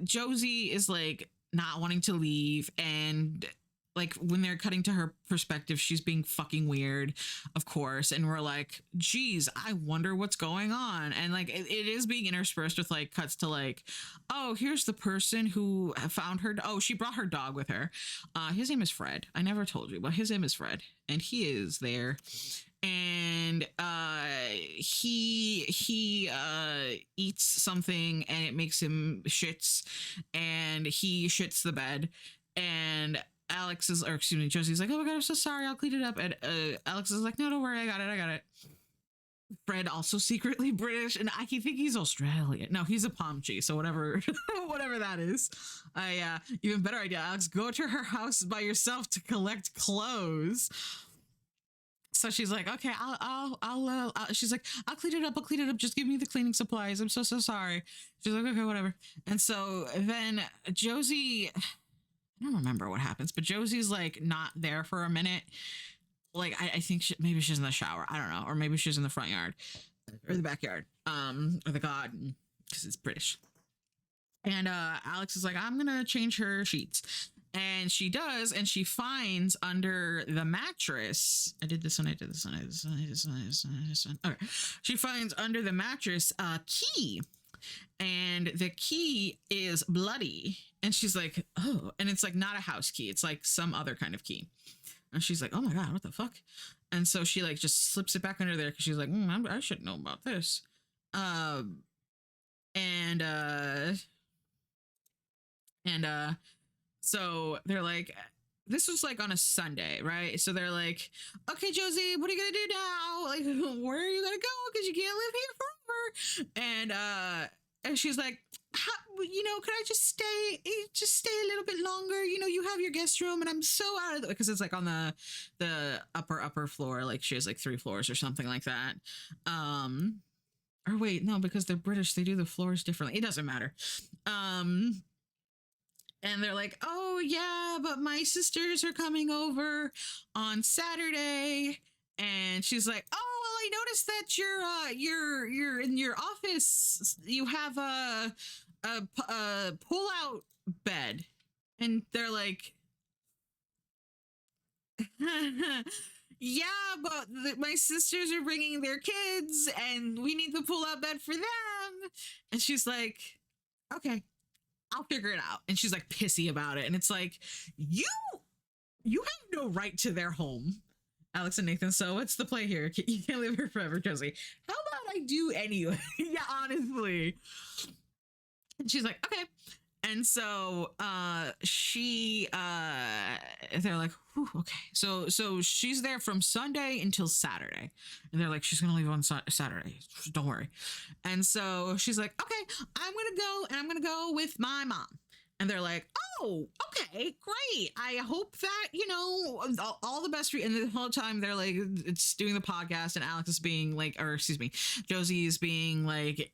Josie is like not wanting to leave, and like when they're cutting to her perspective, she's being fucking weird, of course. And we're like, geez, I wonder what's going on. And like it is being interspersed with like cuts to like, oh, here's the person who found her. Oh, she brought her dog with her. His name is Fred. I never told you, but his name is Fred, and he is there. and he eats something and it makes him shits, and he shits the bed, and Alex is, or excuse me, Josie's like, oh my god, I'm so sorry, I'll clean it up, and Alex is like, no, don't worry, I got it. Fred, also secretly British, and I think he's Australian. No, he's a Pomchi, so whatever, whatever that is. Even better idea, Alex. Go to her house by yourself to collect clothes. So she's like, okay, she's like, I'll clean it up. Just give me the cleaning supplies. I'm so sorry. She's like, okay, whatever. And so then Josie, I don't remember what happens, but Josie's like not there for a minute. Like I think maybe she's in the shower. I don't know, or maybe she's in the front yard or the backyard, or the garden, because it's British. And Alex is like, I'm gonna change her sheets, and she does, and she finds under the mattress. I did this one. Okay, she finds under the mattress a key, and the key is bloody, and she's like, oh, and it's like not a house key. It's like some other kind of key. And she's like, oh my god, what the fuck? And so she like just slips it back under there because she's like, I should know about this. So they're like, this was like on a Sunday, right? So they're like, okay, Josie, what are you gonna do now? Like, where are you gonna go? Because you can't live here forever. And she's like, can I just stay a little bit longer? You have your guest room, and I'm so out of the, because it's like on the upper floor. Like she has like 3 floors or something like that. Or wait, no, because they're British, they do the floors differently. It doesn't matter. And they're like, oh yeah, but my sisters are coming over on Saturday. And she's like, oh, well, I noticed that you're in your office. You have a pull-out bed. And they're like, yeah, but my sisters are bringing their kids, and we need the pull-out bed for them. And she's like, okay, I'll figure it out. And she's like pissy about it. And it's like, you have no right to their home. Alex and Nathan, so what's the play here? You can't live here forever, Josie. How about I do anyway? Yeah, honestly. And she's like, okay. And so they're like, okay. So she's there from Sunday until Saturday. And they're like, she's going to leave on Saturday. Don't worry. And so she's like, okay, I'm going to go, and I'm going to go with my mom. And they're like, oh, okay, great. I hope that, all the best for you. And the whole time they're like, it's doing the podcast, and Alex is being like, or excuse me, Josie is being like,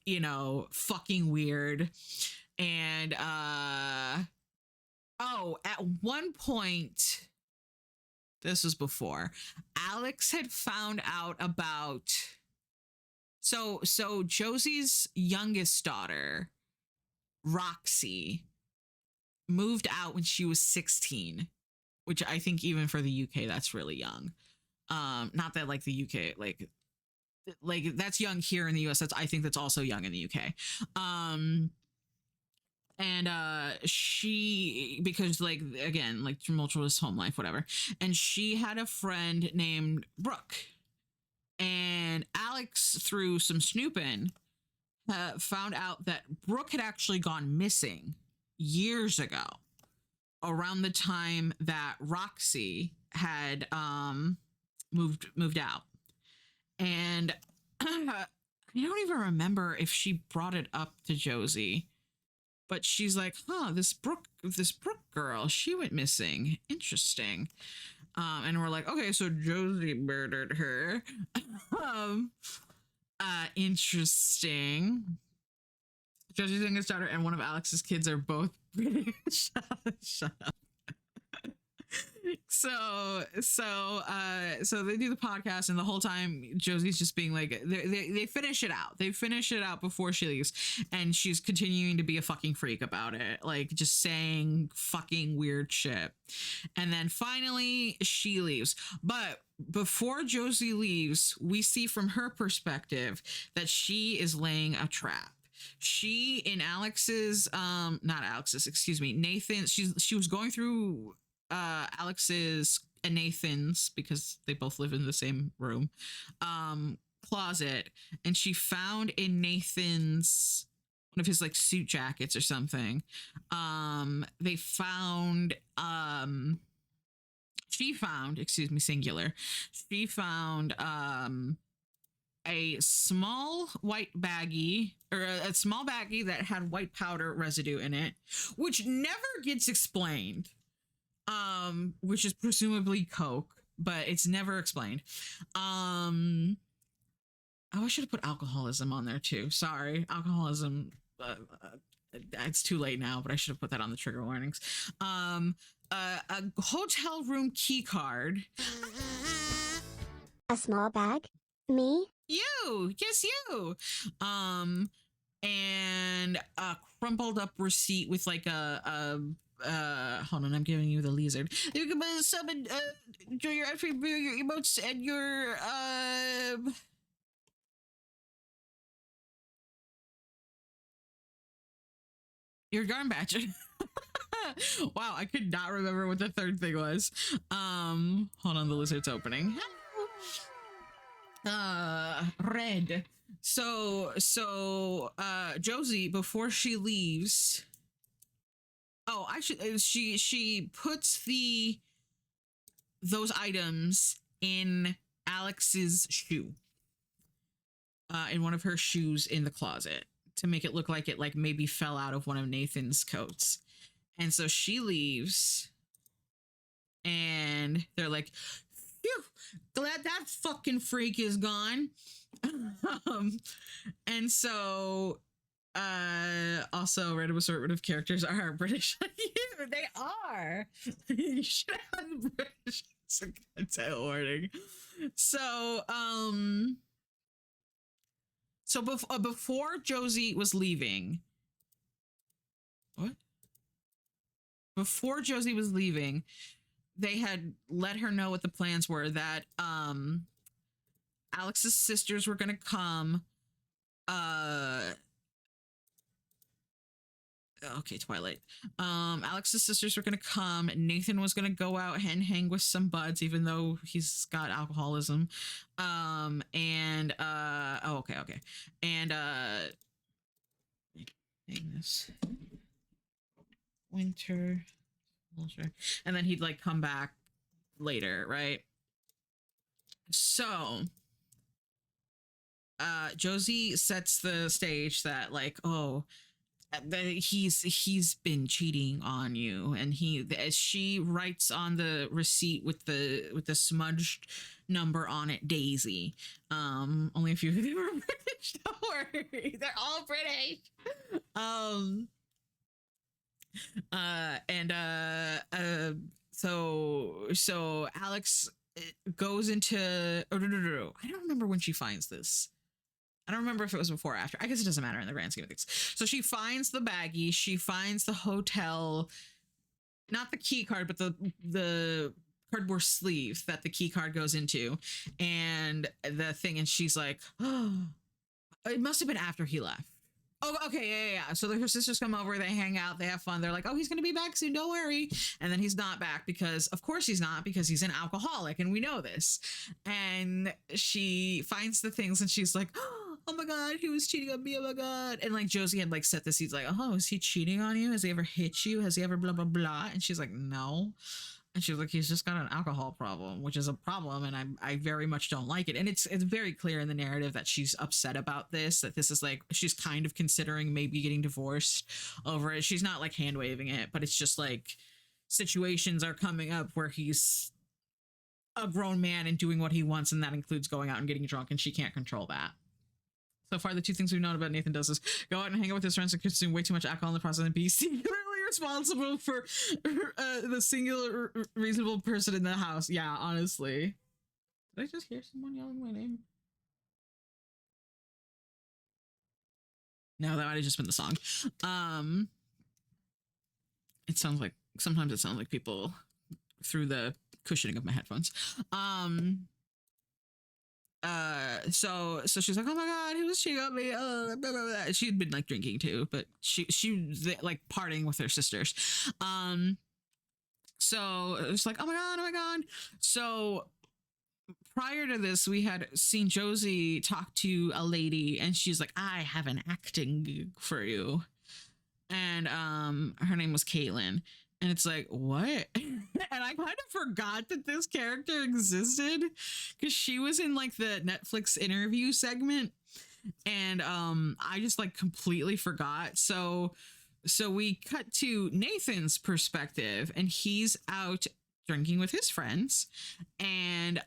fucking weird. And, at one point, this was before, Alex had found out about, so Josie's youngest daughter, Roxy, moved out when she was 16, which I think even for the UK, that's really young. Not that like the UK, like that's young here in the US. I think that's also young in the UK. And she, because like, again, like tumultuous home life, whatever. And she had a friend named Brooke, and Alex, through some snooping, found out that Brooke had actually gone missing years ago, around the time that Roxy had moved out. And I don't even remember if she brought it up to Josie, but she's like, this Brooke girl, she went missing. Interesting. And we're like, okay, so Josie murdered her. Interesting. Josie's youngest daughter and one of Alex's kids are both British. Shut up. So they do the podcast, and the whole time Josie's just being like, they finish it out. They finish it out before she leaves, and she's continuing to be a fucking freak about it, like just saying fucking weird shit. And then finally she leaves. But before Josie leaves, we see from her perspective that she is laying a trap. She, in Alex's, not Alex's, excuse me, Nathan, she was going through Alex's a Nathan's, because they both live in the same room, closet, and she found in Nathan's one of his like suit jackets or something. They found she found, excuse me, singular. She found a small white baggie, or a small baggie that had white powder residue in it, which never gets explained. Which is presumably coke, but it's never explained. Oh, I should have put alcoholism on there too. Sorry, alcoholism. It's too late now, but I should have put that on the trigger warnings. A hotel room key card. A small bag? Me? You, yes, you. And a crumpled up receipt with like a hold on, I'm giving you the lizard. You can summon enjoy your attribute, your emotes, and your yarn badge. Wow, I could not remember what the third thing was. Hold on, the lizard's opening. Red. So Josie, before she leaves, she puts those items in Alex's shoe, in one of her shoes in the closet, to make it look like it like maybe fell out of one of Nathan's coats. And so she leaves, and they're like, phew, glad that fucking freak is gone. And so also random assortment of characters are British. They are. You should have the British content warning. So before Josie was leaving, what? Before Josie was leaving, they had let her know what the plans were, that Alex's sisters were going to come. Okay, Twilight. Alex's sisters were going to come. Nathan was going to go out and hang with some buds, even though he's got alcoholism. Okay. And hang this. Winter. And then he'd like come back later, right? So Josie sets the stage that like, oh, he's been cheating on you, and she writes on the receipt with the smudged number on it, Daisy. Only a few of them are British, don't worry, they're all British. So Alex goes into, oh no, I don't remember when she finds this. I don't remember if it was before or after. I guess it doesn't matter in the grand scheme of things. So she finds the baggie, she finds the hotel, not the key card, but the cardboard sleeve that the key card goes into, and the thing, and she's like, oh, it must have been after he left. Oh, okay, yeah. So her sisters come over, they hang out, they have fun. They're like, oh, he's gonna be back soon, don't worry. And then he's not back, because of course he's not, because he's an alcoholic, and we know this. And she finds the things, and she's like, oh my god, he was cheating on me, oh my god. And like Josie had like set the seeds, like, oh, is he cheating on you? Has he ever hit you? Has he ever blah blah blah? And she's like, no. And she's like, he's just got an alcohol problem, which is a problem, and I very much don't like it. And it's very clear in the narrative that she's upset about this, that this is like, she's kind of considering maybe getting divorced over it. She's not like hand waving it, but it's just like situations are coming up where he's a grown man and doing what he wants, and that includes going out and getting drunk, and she can't control that. So far, the two things we've known about Nathan does is go out and hang out with his friends and consume way too much alcohol in the process, and be singularly responsible for the singular reasonable person in the house. Yeah, honestly. Did I just hear someone yelling my name? No, that might have just been the song. It sounds like, sometimes it sounds like people through the cushioning of my headphones. So she's like, oh my god, he was cheating on me. Blah, blah, blah. She'd been like drinking too, but she was like partying with her sisters. So it's like, oh my god. So prior to this, we had seen Josie talk to a lady, and she's like, I have an acting gig for you. And her name was Caitlin. And it's like, what? And I kind of forgot that this character existed because she was in like the Netflix interview segment. And I just like completely forgot. So we cut to Nathan's perspective, and he's out drinking with his friends, and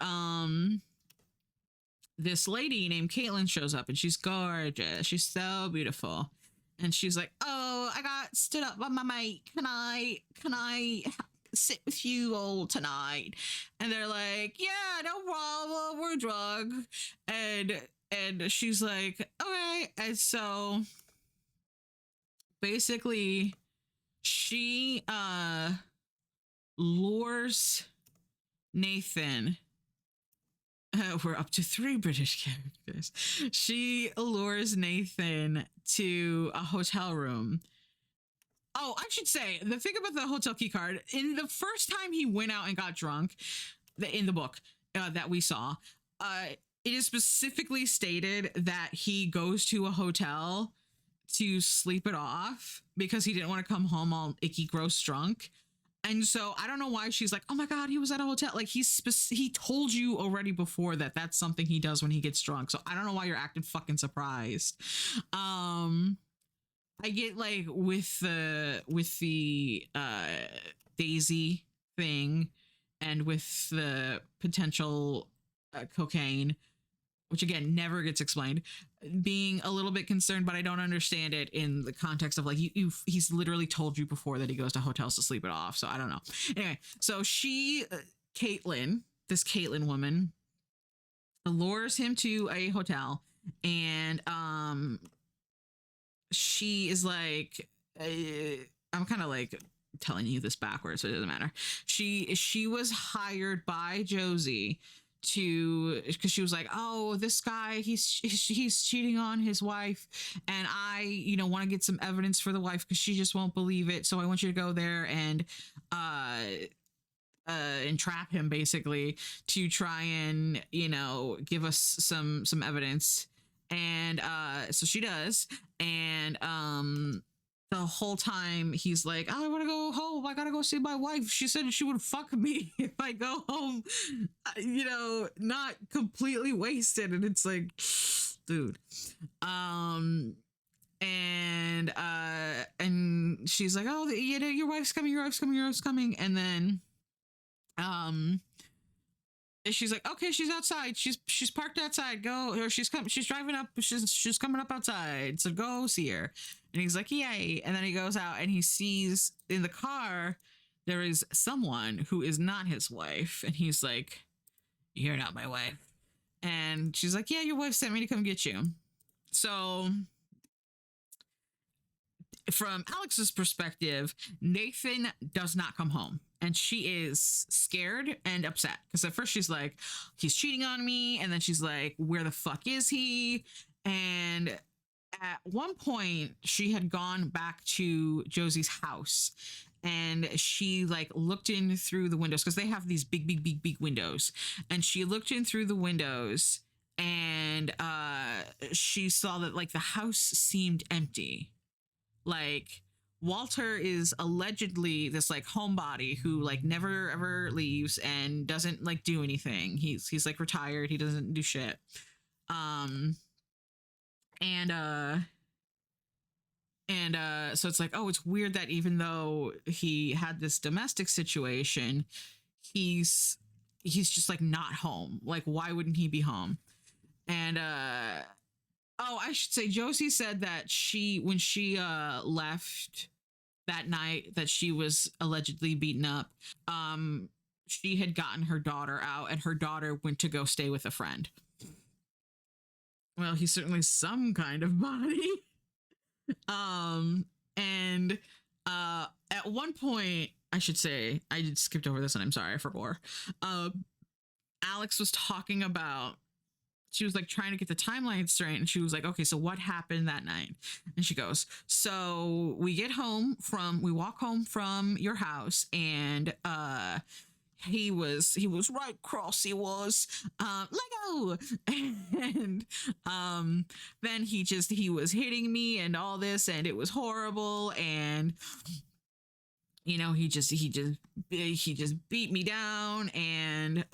this lady named Caitlin shows up, and she's gorgeous. She's so beautiful. And she's like, oh, I got stood up by my mate. Can I sit with you all tonight? And they're like, yeah, no problem. We're drunk. And she's like, okay. And so basically she lures Nathan. We're up to 3 British characters. She lures Nathan to a hotel room. Oh, I should say the thing about the hotel key card, in the first time he went out and got drunk, in the book that we saw, it is specifically stated that he goes to a hotel to sleep it off because he didn't want to come home all icky, gross, drunk. And so I don't know why she's like, oh my God, he was at a hotel. Like he told you already before that that's something he does when he gets drunk. So I don't know why you're acting fucking surprised. I get like with the Daisy thing and with the potential cocaine, which again never gets explained, being a little bit concerned, but I don't understand it in the context of like he's literally told you before that he goes to hotels to sleep it off. So I don't know. Anyway, so she, Caitlin, this Caitlin woman, lures him to a hotel, and she is like, I'm kind of like telling you this backwards, so it doesn't matter. She was hired by Josie to, because she was like, oh, this guy, he's cheating on his wife, and I want to get some evidence for the wife because she just won't believe it, so I want you to go there and entrap him basically to try and give us some evidence. And so she does, and the whole time he's like, oh, I want to go home. I gotta go see my wife. She said she would fuck me if I go home, not completely wasted. And it's like, dude. And she's like, oh, your wife's coming. And then, she's like, okay, she's outside. She's parked outside. Go, or she's driving up. She's coming up outside. So go see her. And he's like, yay. And then he goes out and he sees in the car there is someone who is not his wife. And he's like, you're not my wife. And she's like, yeah, your wife sent me to come get you. So from Alex's perspective, Nathan does not come home, and she is scared and upset because at first she's like, he's cheating on me, and then she's like, where the fuck is he? And at one point she had gone back to Josie's house, and she like looked in through the windows because they have these big windows, and she looked in through the windows, and she saw that like the house seemed empty. Like, Walter is allegedly this like homebody who like never ever leaves and doesn't like do anything. He's like retired. He doesn't do shit. So it's like, oh, it's weird that even though he had this domestic situation, he's just like not home. Like, why wouldn't he be home? And oh, I should say, Josie said that when she left that night that she was allegedly beaten up, she had gotten her daughter out, and her daughter went to go stay with a friend. Well, he's certainly some kind of body. And at one point, I should say, I just skipped over this and I'm sorry, I forgot. Alex was talking about she was like trying to get the timeline straight, and she was like, okay, so what happened that night? And she goes, so we walk home from your house, and he was right cross, he was Lego. And then he was hitting me and all this, and it was horrible. And he just beat me down. And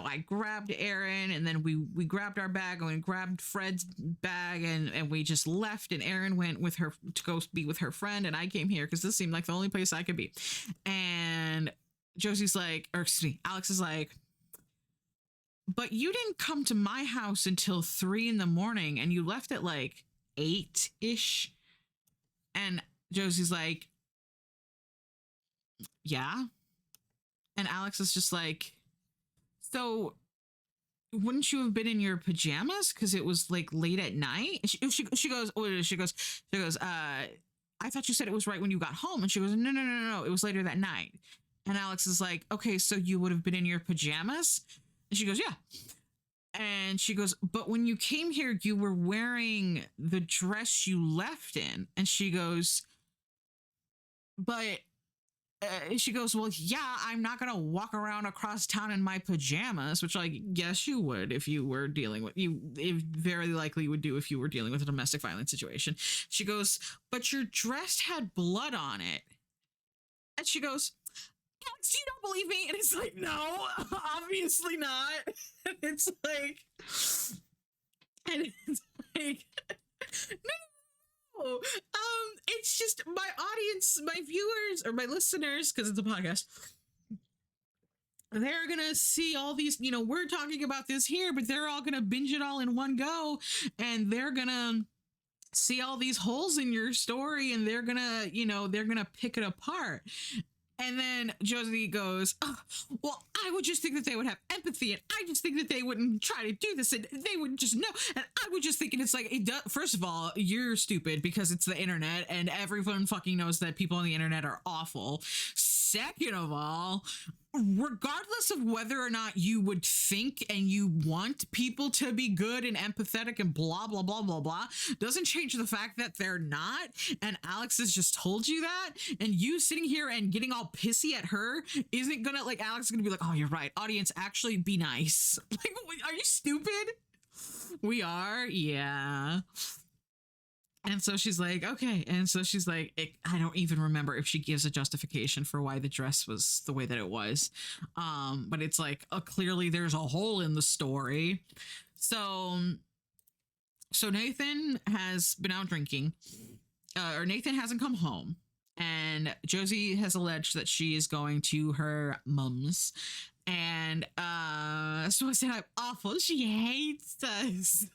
I grabbed Aaron, and then we grabbed our bag, and we grabbed Fred's bag, and we just left. And Aaron went with her to go be with her friend, and I came here because this seemed like the only place I could be. And Josie's like, or excuse me, Alex is like, but you didn't come to my house until 3 a.m, and you left at like 8-ish. And Josie's like, yeah. And Alex is just like, so wouldn't you have been in your pajamas? Because it was like late at night. She goes, I thought you said it was right when you got home. And she goes, no, it was later that night. And Alex is like, okay, so you would have been in your pajamas? And she goes, yeah. And she goes, but when you came here, you were wearing the dress you left in. And she goes, but she goes, well, yeah, I'm not gonna walk around across town in my pajamas, which, like, yes, you would if you were dealing with it very likely would do if you were dealing with a domestic violence situation. She goes, but your dress had blood on it. And she goes, Alex, you don't believe me? And it's like, no, obviously not. And it's like, no. It's just my audience, my viewers, or my listeners, because it's a podcast, they're gonna see all these, we're talking about this here, but they're all gonna binge it all in one go, and they're gonna see all these holes in your story, and they're gonna pick it apart. And then Josie goes, oh, well, I would just think that they would have empathy, and I just think that they wouldn't try to do this, and they would just know. And I would just think, and it's like, first of all, you're stupid because it's the internet, and everyone fucking knows that people on the internet are awful. Second of all, regardless of whether or not you would think and you want people to be good and empathetic and blah, blah, blah, blah, blah, doesn't change the fact that they're not. And Alex has just told you that. And you sitting here and getting all pissy at her isn't gonna, like, Alex is gonna be like, oh, you're right. Audience, actually be nice. Like, are you stupid? We are? Yeah. And so she's like, okay. And so she's like, I don't even remember if she gives a justification for why the dress was the way that it was. But it's like, clearly there's a hole in the story. So Nathan has been out drinking, or Nathan hasn't come home. And Josie has alleged that she is going to her mom's. And so I said, I'm awful. She hates us.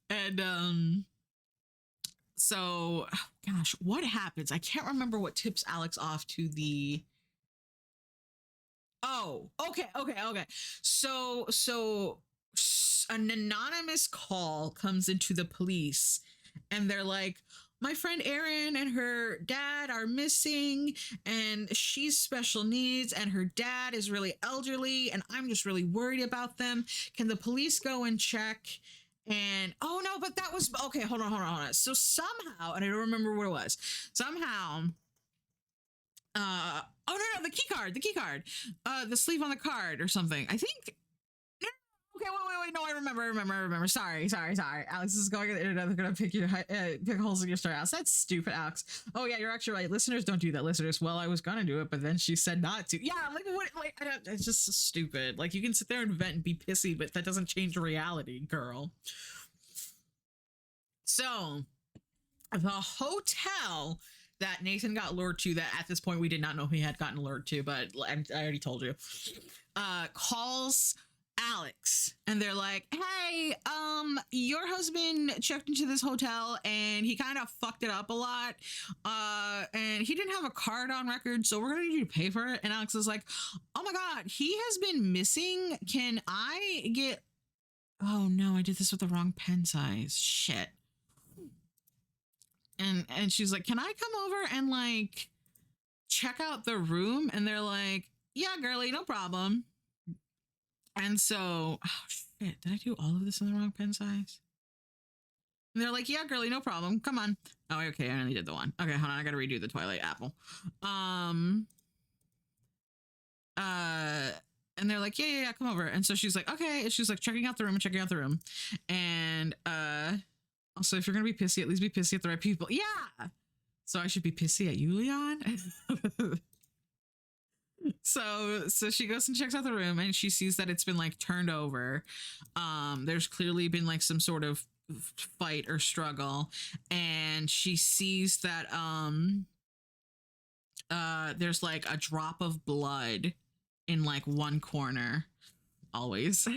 And so, gosh, what happens? I can't remember what tips Alex off to the. Oh, okay. So an anonymous call comes into the police, and they're like, my friend Erin and her dad are missing, and she's special needs, and her dad is really elderly, and I'm just really worried about them. Can the police go and check? And oh no, but that was okay. Hold on. So somehow, and I don't remember what it was. Somehow, oh no, the key card, the sleeve on the card or something. I think. Okay, wait. No, I remember. Sorry. Alex is going on the internet. They're gonna pick holes in your story. Alex, that's stupid, Alex. Oh yeah, you're actually right. Listeners, don't do that. Listeners, well, I was gonna do it, but then she said not to. Yeah, like what? Like it's just so stupid. Like you can sit there and vent and be pissy, but that doesn't change reality, girl. So, the hotel that Nathan got lured to, that at this point we did not know he had gotten lured to, but I already told you, calls Alex, and they're like, hey, your husband checked into this hotel and he kind of fucked it up a lot, and he didn't have a card on record, so we're gonna need you to pay for it. And Alex is like, oh my god, he has been missing. Can I get, oh no, I did this with the wrong pen size, shit. And she's like, can I come over and like check out the room? And they're like, yeah, girly, no problem. And so, oh shit, did I do all of this in the wrong pen size? And they're like, yeah, girly, no problem. Come on. Oh, okay, I only did the one. Okay, hold on, I gotta redo the Twilight Apple. Uh, and they're like, yeah, come over. And so she's like, okay. And she's like checking out the room and checking out the room. And also, if you're gonna be pissy, at least be pissy at the right people. Yeah. So I should be pissy at you, Leon. So she goes and checks out the room and she sees that it's been like turned over. There's clearly been like some sort of fight or struggle, and she sees that there's like a drop of blood in like one corner always.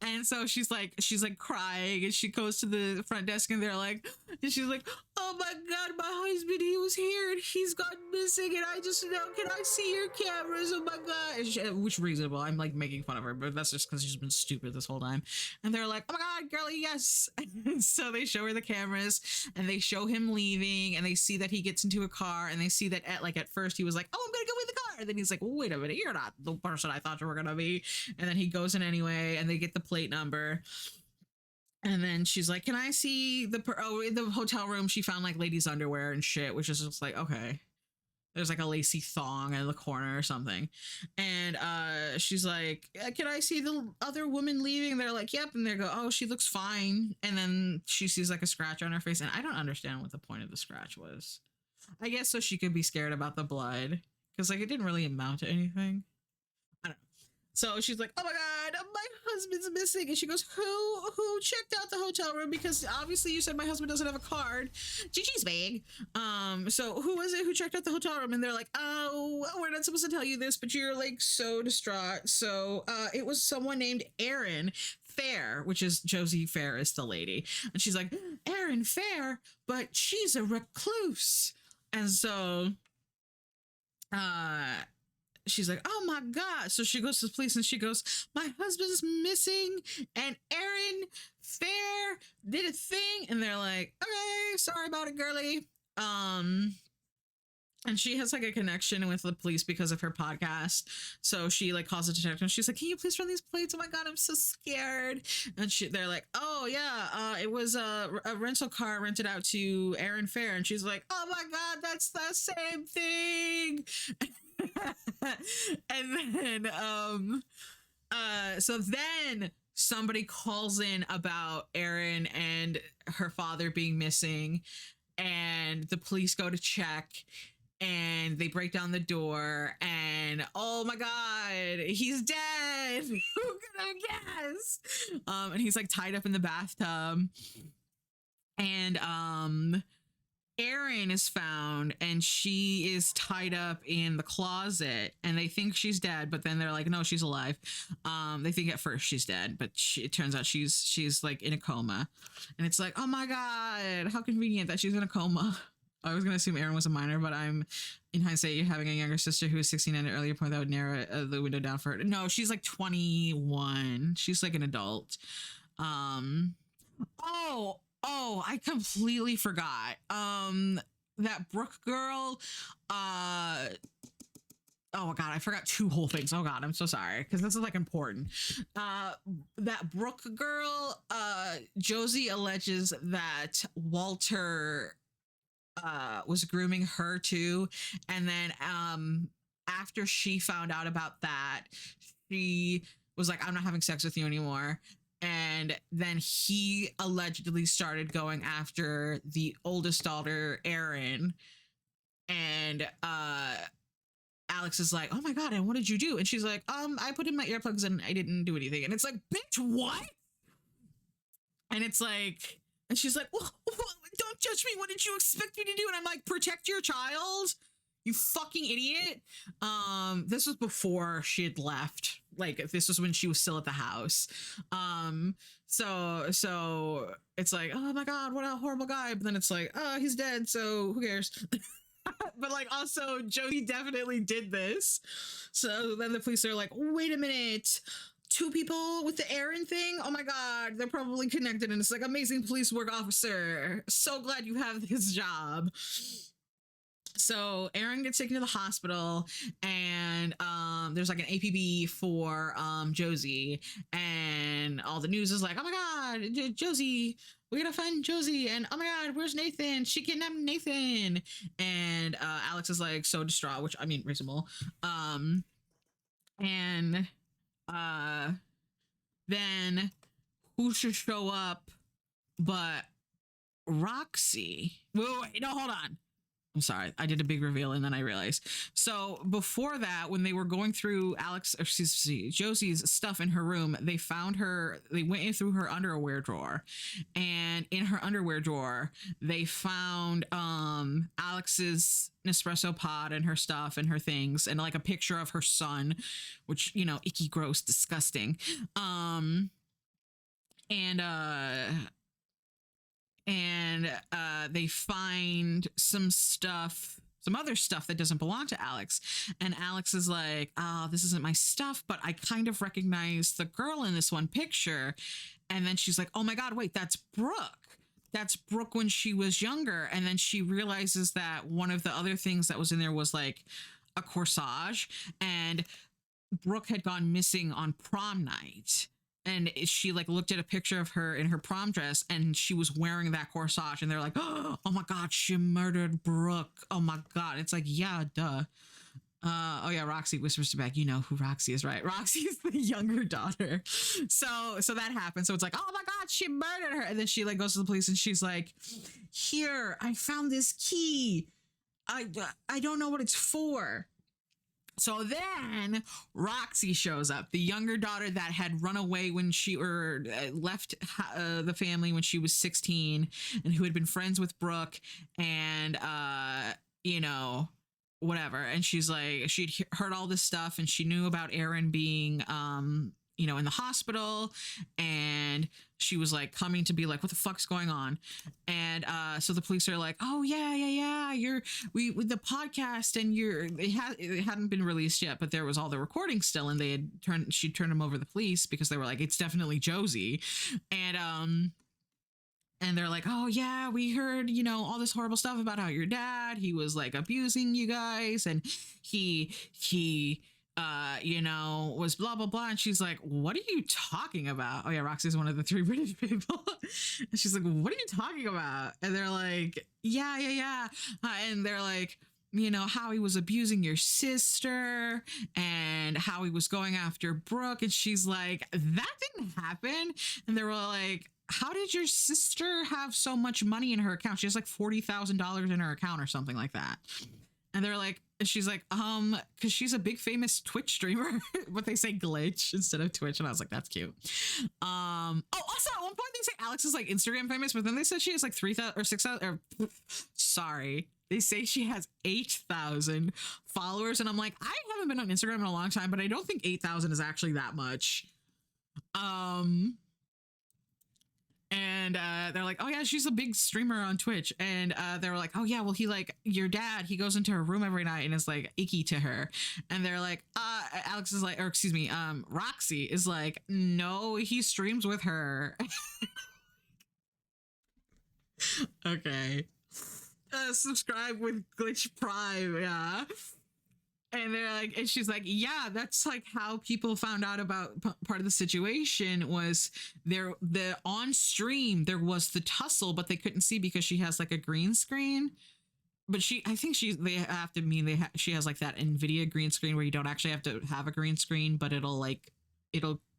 And so she's like crying, and she goes to the front desk and they're like, and she's like, oh my god, my husband, he was here and he's gone missing, and I just know, can I see your cameras? Oh my god. And which reasonable, I'm like making fun of her, but that's just because she's been stupid this whole time. And they're like, oh my god, girlie, yes. And so they show her the cameras and they show him leaving, and they see that he gets into a car, and they see that at first he was like, oh, I'm gonna go in the car, and then he's like, well, wait a minute, you're not the person I thought you were gonna be. And then he goes in anyway, and they get the plate number. And then she's like, can I see in the hotel room she found like ladies' underwear and shit, which is just like, okay. There's like a lacy thong in the corner or something. And she's like, can I see the other woman leaving? They're like, yep. And they go, oh, she looks fine. And then she sees like a scratch on her face. And I don't understand what the point of the scratch was. I guess so she could be scared about the blood, because like it didn't really amount to anything. I don't know. So she's like, oh my god, my husband's missing. And she goes, who checked out the hotel room? Because obviously you said my husband doesn't have a card. Gigi's bag. So who was it who checked out the hotel room? And they're like, oh, we're not supposed to tell you this, but you're like so distraught. So it was someone named Erin Fair, which is Josie Fair is the lady. And she's like, Erin Fair, but she's a recluse. And so she's like, oh my god. So she goes to the police and she goes, my husband's missing and Erin Fair did a thing. And they're like, okay, sorry about it, girly. And she has like a connection with the police because of her podcast. So she like calls a detective and she's like, can you please run these plates? Oh my god, I'm so scared. And they're like, oh yeah, it was a rental car rented out to Erin Fair. And she's like, oh my god, that's the same thing. And then so then somebody calls in about Erin and her father being missing, and the police go to check, and they break down the door, and oh my god, he's dead. Who could have guessed? And he's like tied up in the bathtub, and Erin is found, and she is tied up in the closet, and they think she's dead, but then they're like, no, she's alive. They think at first she's dead, but it turns out she's like in a coma. And it's like, oh my god, how convenient that she's in a coma. I was gonna assume Erin was a minor, but I'm in hindsight having a younger sister who is 16 at an earlier point that would narrow the window down for her. No, she's like 21. She's like an adult. Oh, I completely forgot. That Brooke girl, oh god, I forgot two whole things. Oh god, I'm so sorry, because this is like important. That Brooke girl, Josie alleges that Walter was grooming her too, and then after she found out about that, she was like, I'm not having sex with you anymore. And then he allegedly started going after the oldest daughter, Erin. And Alex is like, oh my god, and what did you do? And she's like, I put in my earplugs and I didn't do anything. And it's like, bitch, what? And it's like, and she's like, well, don't judge me. What did you expect me to do? And I'm like, protect your child, you fucking idiot. This was before she had left. Like, this was when she was still at the house. So it's like, oh my god, what a horrible guy. But then it's like, oh, he's dead, so who cares? But like, also, Josie definitely did this. So then the police are like, wait a minute, two people with the Erin thing? Oh my god, they're probably connected. And it's like, amazing police work, officer. So glad you have this job. So Aaron gets taken to the hospital, and there's like an APB for Josie, and all the news is like, oh my god, Josie, we gotta find Josie, and oh my god, where's Nathan? She kidnapped Nathan, and Alex is like so distraught, which I mean reasonable. And then who should show up but Roxy? Wait, no, hold on. I'm sorry, I did a big reveal and then I realized. So before that, when they were going through Josie's stuff in her room, they found her. They went in through her underwear drawer, and in her underwear drawer, they found Alex's Nespresso pod and her stuff and her things, and like a picture of her son, which icky, gross, disgusting. And they find some other stuff that doesn't belong to Alex, and Alex is like, oh, this isn't my stuff, but I kind of recognize the girl in this one picture. And then she's like, oh my god, wait, that's Brooke when she was younger. And then she realizes that one of the other things that was in there was like a corsage, and Brooke had gone missing on prom night. And she like looked at a picture of her in her prom dress, and she was wearing that corsage, and they're like, oh my god, she murdered Brooke. Oh my god. It's like, yeah, duh. Oh yeah, Roxy whispers to Beck, you know who Roxy is, right? Roxy is the younger daughter. So that happens. So it's like, oh my god, she murdered her. And then she like goes to the police, and she's like, here, I found this key. I don't know what it's for. So then Roxy shows up, the younger daughter that had run away when she left the family when she was 16, and who had been friends with Brooke, and whatever. And she's like, she'd heard all this stuff, and she knew about Aaron being in the hospital, and she was like coming to be like, what the fuck's going on? And so the police are like, oh yeah, you're with the podcast, and it hadn't been released yet, but there was all the recordings still, and she turned them over to the police because they were like, it's definitely Josie. And they're like, oh yeah, we heard all this horrible stuff about how your dad, he was like abusing you guys, and he was blah blah blah. And she's like, what are you talking about? Oh yeah, Roxy's one of the three British people. And she's like, what are you talking about? And they're like, yeah. And they're like, how he was abusing your sister, and how he was going after Brooke. And she's like, that didn't happen. And they were like, how did your sister have so much money in her account? She has like $40,000 in her account or something like that. And they're like, she's like, because she's a big famous Twitch streamer, but they say glitch instead of Twitch. And I was like, that's cute. Also at one point they say Alex is like Instagram famous, but then they said she has like 3,000 or 6,000 or sorry. They say she has 8,000 followers. And I'm like, I haven't been on Instagram in a long time, but I don't think 8,000 is actually that much. And they're like, oh yeah, she's a big streamer on Twitch. And they were like, oh yeah, well, he like your dad, he goes into her room every night and is like icky to her. And they're like, Alex is like, or excuse me, Roxy is like, no, he streams with her. Okay. Subscribe with Glitch Prime, yeah. And they're like, and she's like, yeah, that's like how people found out about part of the situation was the on stream, there was the tussle, but they couldn't see because she has like a green screen. But she has like that NVIDIA green screen where you don't actually have to have a green screen, but it'll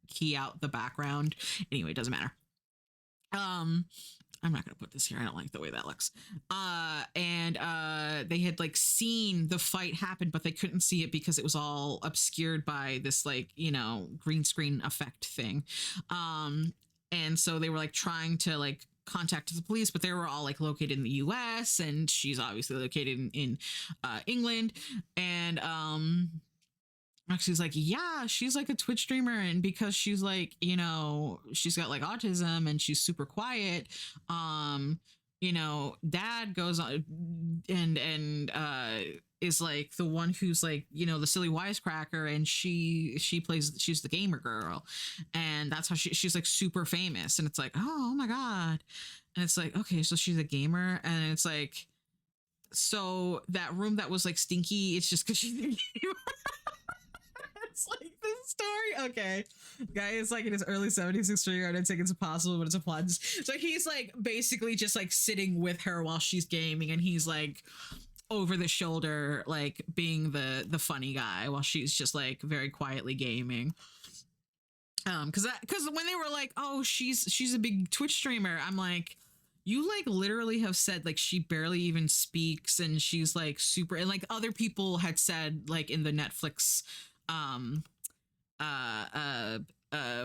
key out the background. Anyway, it doesn't matter. I'm not gonna put this here. I don't like the way that looks. And they had like seen the fight happen, but they couldn't see it because it was all obscured by this like, green screen effect thing. And so they were like trying to like contact the police, but they were all like located in the US, and she's obviously located in England. And Roxy's like, yeah, she's like a Twitch streamer, and because she's like, she's got like autism and she's super quiet, dad goes on and is like the one who's like, the silly wisecracker, and she's the gamer girl, and that's how she's like super famous. And it's like, oh my god. And it's like, okay, so she's a gamer. And it's like, so that room that was like stinky, it's just because she didn't. It's like this story. Okay. Guy is like in his early 70s extreme. I don't think it's impossible, but it's a plot. So he's like basically just like sitting with her while she's gaming, and he's like over the shoulder, like being the funny guy while she's just like very quietly gaming. Because when they were like, oh, she's a big Twitch streamer, I'm like, you like literally have said like she barely even speaks, and she's like super, and like other people had said like in the Netflix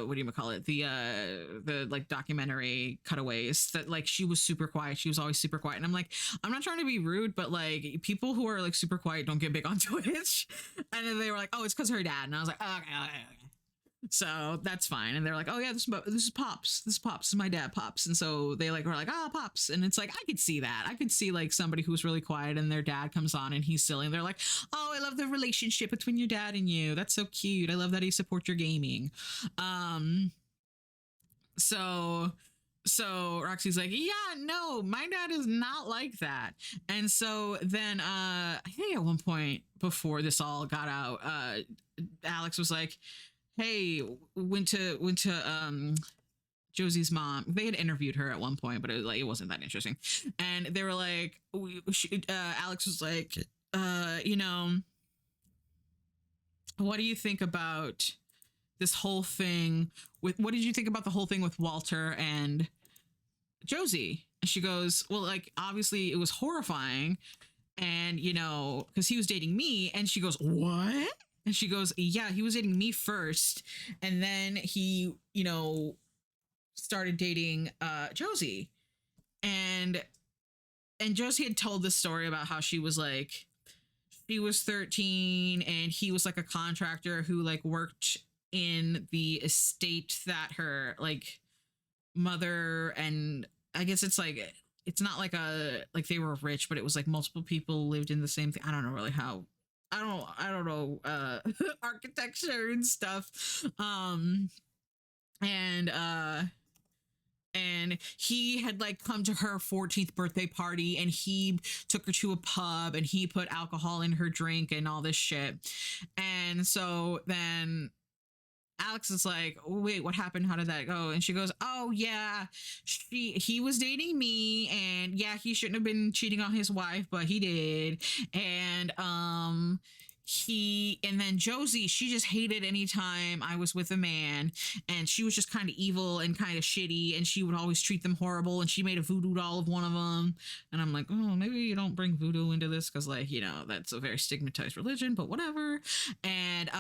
what do you call it, the like documentary cutaways, that like she was super quiet, she was always super quiet, and I'm like, I'm not trying to be rude, but like people who are like super quiet don't get big on Twitch. And then they were like, oh, it's because her dad, and I was like, oh, okay. So that's fine. And they're like, oh yeah, this is Pops. This is my dad, Pops. And so they like were like, oh, Pops. And it's like, I could see that. I could see like somebody who's really quiet and their dad comes on and he's silly. And they're like, oh, I love the relationship between your dad and you. That's so cute. I love that he supports your gaming. So Roxy's like, yeah, no, my dad is not like that. And so then I think at one point before this all got out, Alex was like, hey, went to Josie's mom. They had interviewed her at one point, but it wasn't that interesting. And they were like, Alex was like, you know, what do you think about this whole thing what did you think about the whole thing with Walter and Josie? And she goes, well, like obviously it was horrifying, and you know, because he was dating me. And she goes, what? And she goes, yeah, he was dating me first, and then he, you know, started dating Josie. And Josie had told this story about how she was 13 and he was like a contractor who like worked in the estate that her like mother, and I guess it's like, it's not like they were rich, but it was like multiple people lived in the same thing. I don't know really how, I don't know architecture and stuff. And he had like come to her 14th birthday party, and he took her to a pub, and he put alcohol in her drink and all this shit. And so then Alex is like, wait, what happened? How did that go? And she goes, oh yeah, he was dating me, and yeah, he shouldn't have been cheating on his wife, but he did. And and then Josie, she just hated any time I was with a man, and she was just kind of evil and kind of shitty, and she would always treat them horrible, and she made a voodoo doll of one of them. And I'm like, oh, maybe you don't bring voodoo into this, because like, you know, that's a very stigmatized religion, but whatever. And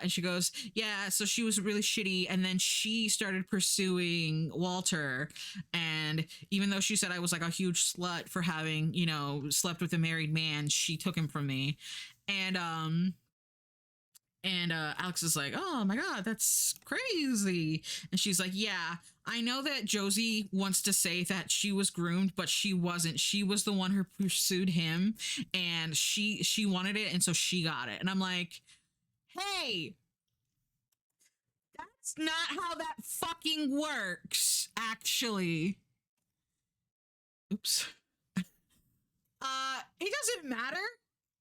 she goes, yeah, so she was really shitty, and then she started pursuing Walter, and even though she said I was like a huge slut for having, you know, slept with a married man, she took him from me. And Alex is like, oh my god, that's crazy. And she's like, yeah, I know that Josie wants to say that she was groomed, but she wasn't. She was the one who pursued him, and she wanted it, and so she got it. And I'm like, hey, that's not how that fucking works, actually. Oops. It doesn't matter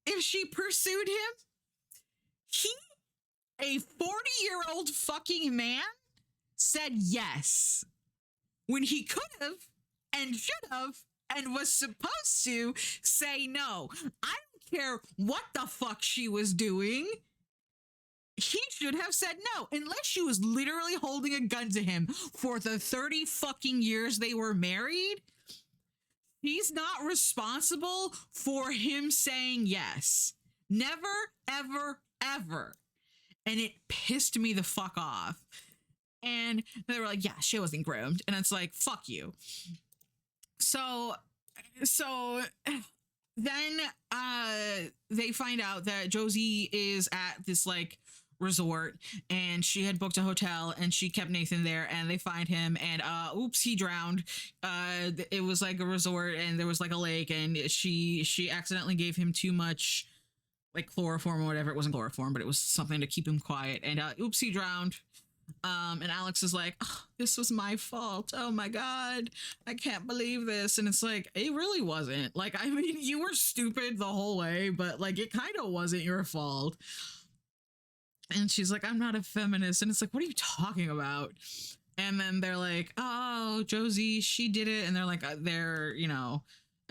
if she pursued him. He, a 40-year-old fucking man, said yes when he could have and should have and was supposed to say no. I don't care what the fuck she was doing. He should have said no, unless she was literally holding a gun to him for the 30 fucking years they were married. He's not responsible for him saying yes. Never, ever, ever. And it pissed me the fuck off. And they were like, yeah, she wasn't groomed. And it's like, fuck you. So then they find out that Josie is at this like resort, and she had booked a hotel, and she kept Nathan there, and they find him, and oops, he drowned. It was like a resort, and there was like a lake, and she accidentally gave him too much like chloroform or whatever. It wasn't chloroform, but it was something to keep him quiet, and oops, he drowned. And Alex is like, "Oh, this was my fault. Oh my God. I can't believe this." And it's like, it really wasn't. Like, I mean, you were stupid the whole way, but like, it kind of wasn't your fault. And she's like, "I'm not a feminist." And it's like, what are you talking about? And then they're like, "Oh, Josie, she did it." And they're like, they're,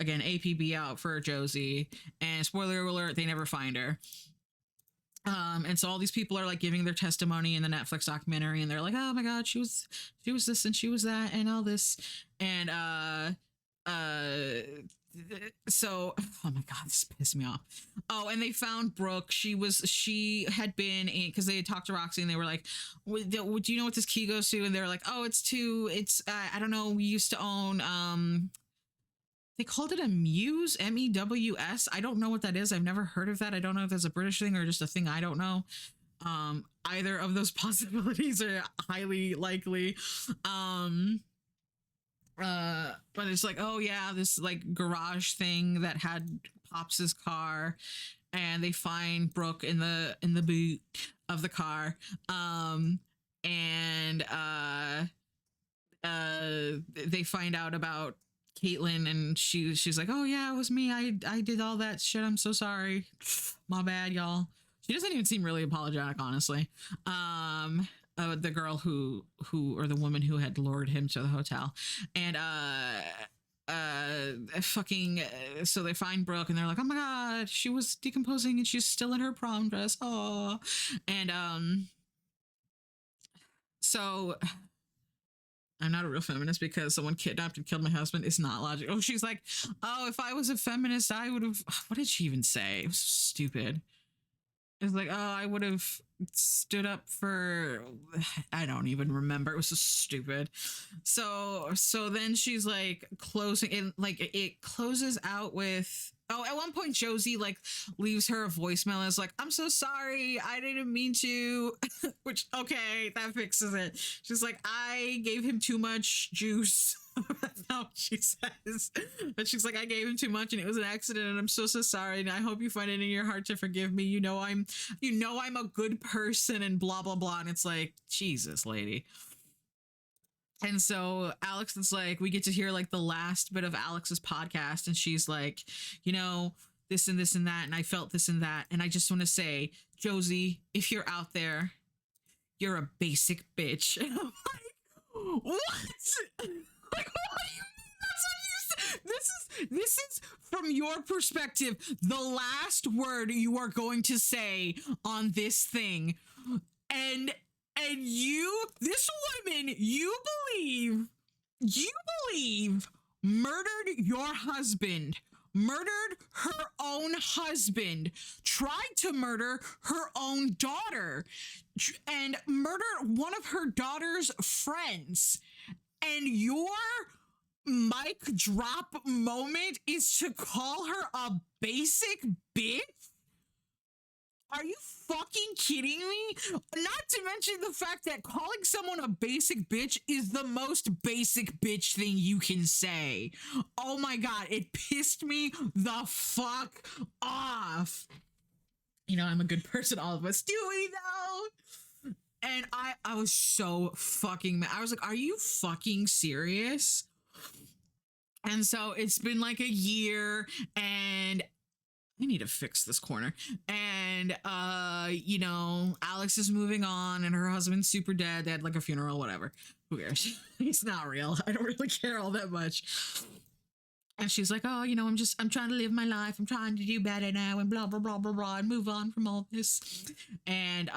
again, APB out for Josie. And spoiler alert, they never find her. And so all these people are like giving their testimony in the Netflix documentary, and they're like, "Oh my God, she was this and she was that and all this." And uh so oh my God, this pissed me off. Oh, and they found Brooke. She had been in, because they had talked to Roxy, and they were like, "Do you know what this key goes to?" And they're like, "Oh, it's I don't know, we used to own they called it a Muse, MEWS. I don't know what that is. I've never heard of that. I don't know if that's a British thing or just a thing I don't know. Either of those possibilities are highly likely. But it's like, oh yeah, this like garage thing that had Pops's car, and they find Brooke in the boot of the car. And they find out about Caitlin, and she's like, "Oh yeah, it was me. I did all that shit. I'm so sorry. My bad, y'all." She doesn't even seem really apologetic, honestly. The girl who or the woman who had lured him to the hotel, and fucking so they find Brooke, and they're like, "Oh my God, she was decomposing and she's still in her prom dress." Oh, and so I'm not a real feminist because someone kidnapped and killed my husband is not logical. Oh, she's like, "Oh, if I was a feminist, I would have." What did she even say? It was so stupid. It was like, "Oh, I would have stood up for." I don't even remember. It was so stupid. So then she's like closing it, like it closes out with. Oh, at one point Josie like leaves her a voicemail and is like, "I'm so sorry, I didn't mean to." Which, okay, that fixes it. She's like, "I gave him too much juice." That's not what she says. But she's like, "I gave him too much and it was an accident, and I'm so sorry, and I hope you find it in your heart to forgive me. I'm a good person," and blah blah blah. And it's like, Jesus, lady. And so Alex is like, we get to hear like the last bit of Alex's podcast, and she's like, "This and this and that, and I felt this and that, and I just want to say, Josie, if you're out there, you're a basic bitch." And I'm like, what? Like, what do you mean? That's what you said. This is from your perspective the last word you are going to say on this thing, and this woman, you believe murdered your husband, murdered her own husband, tried to murder her own daughter, and murdered one of her daughter's friends. And your mic drop moment is to call her a basic bitch? Are you fucking kidding me? Not to mention the fact that calling someone a basic bitch is the most basic bitch thing you can say. Oh my God, it pissed me the fuck off. I'm a good person, all of us do, we though. And I was so fucking mad. I was like, are you fucking serious? And so it's been like a year, and I need to fix this corner. And Alex is moving on, and her husband's super dead. They had like a funeral, whatever. Who cares? He's not real. I don't really care all that much. And she's like, "Oh, I'm trying to live my life. I'm trying to do better now, and blah blah blah blah blah, and move on from all this." And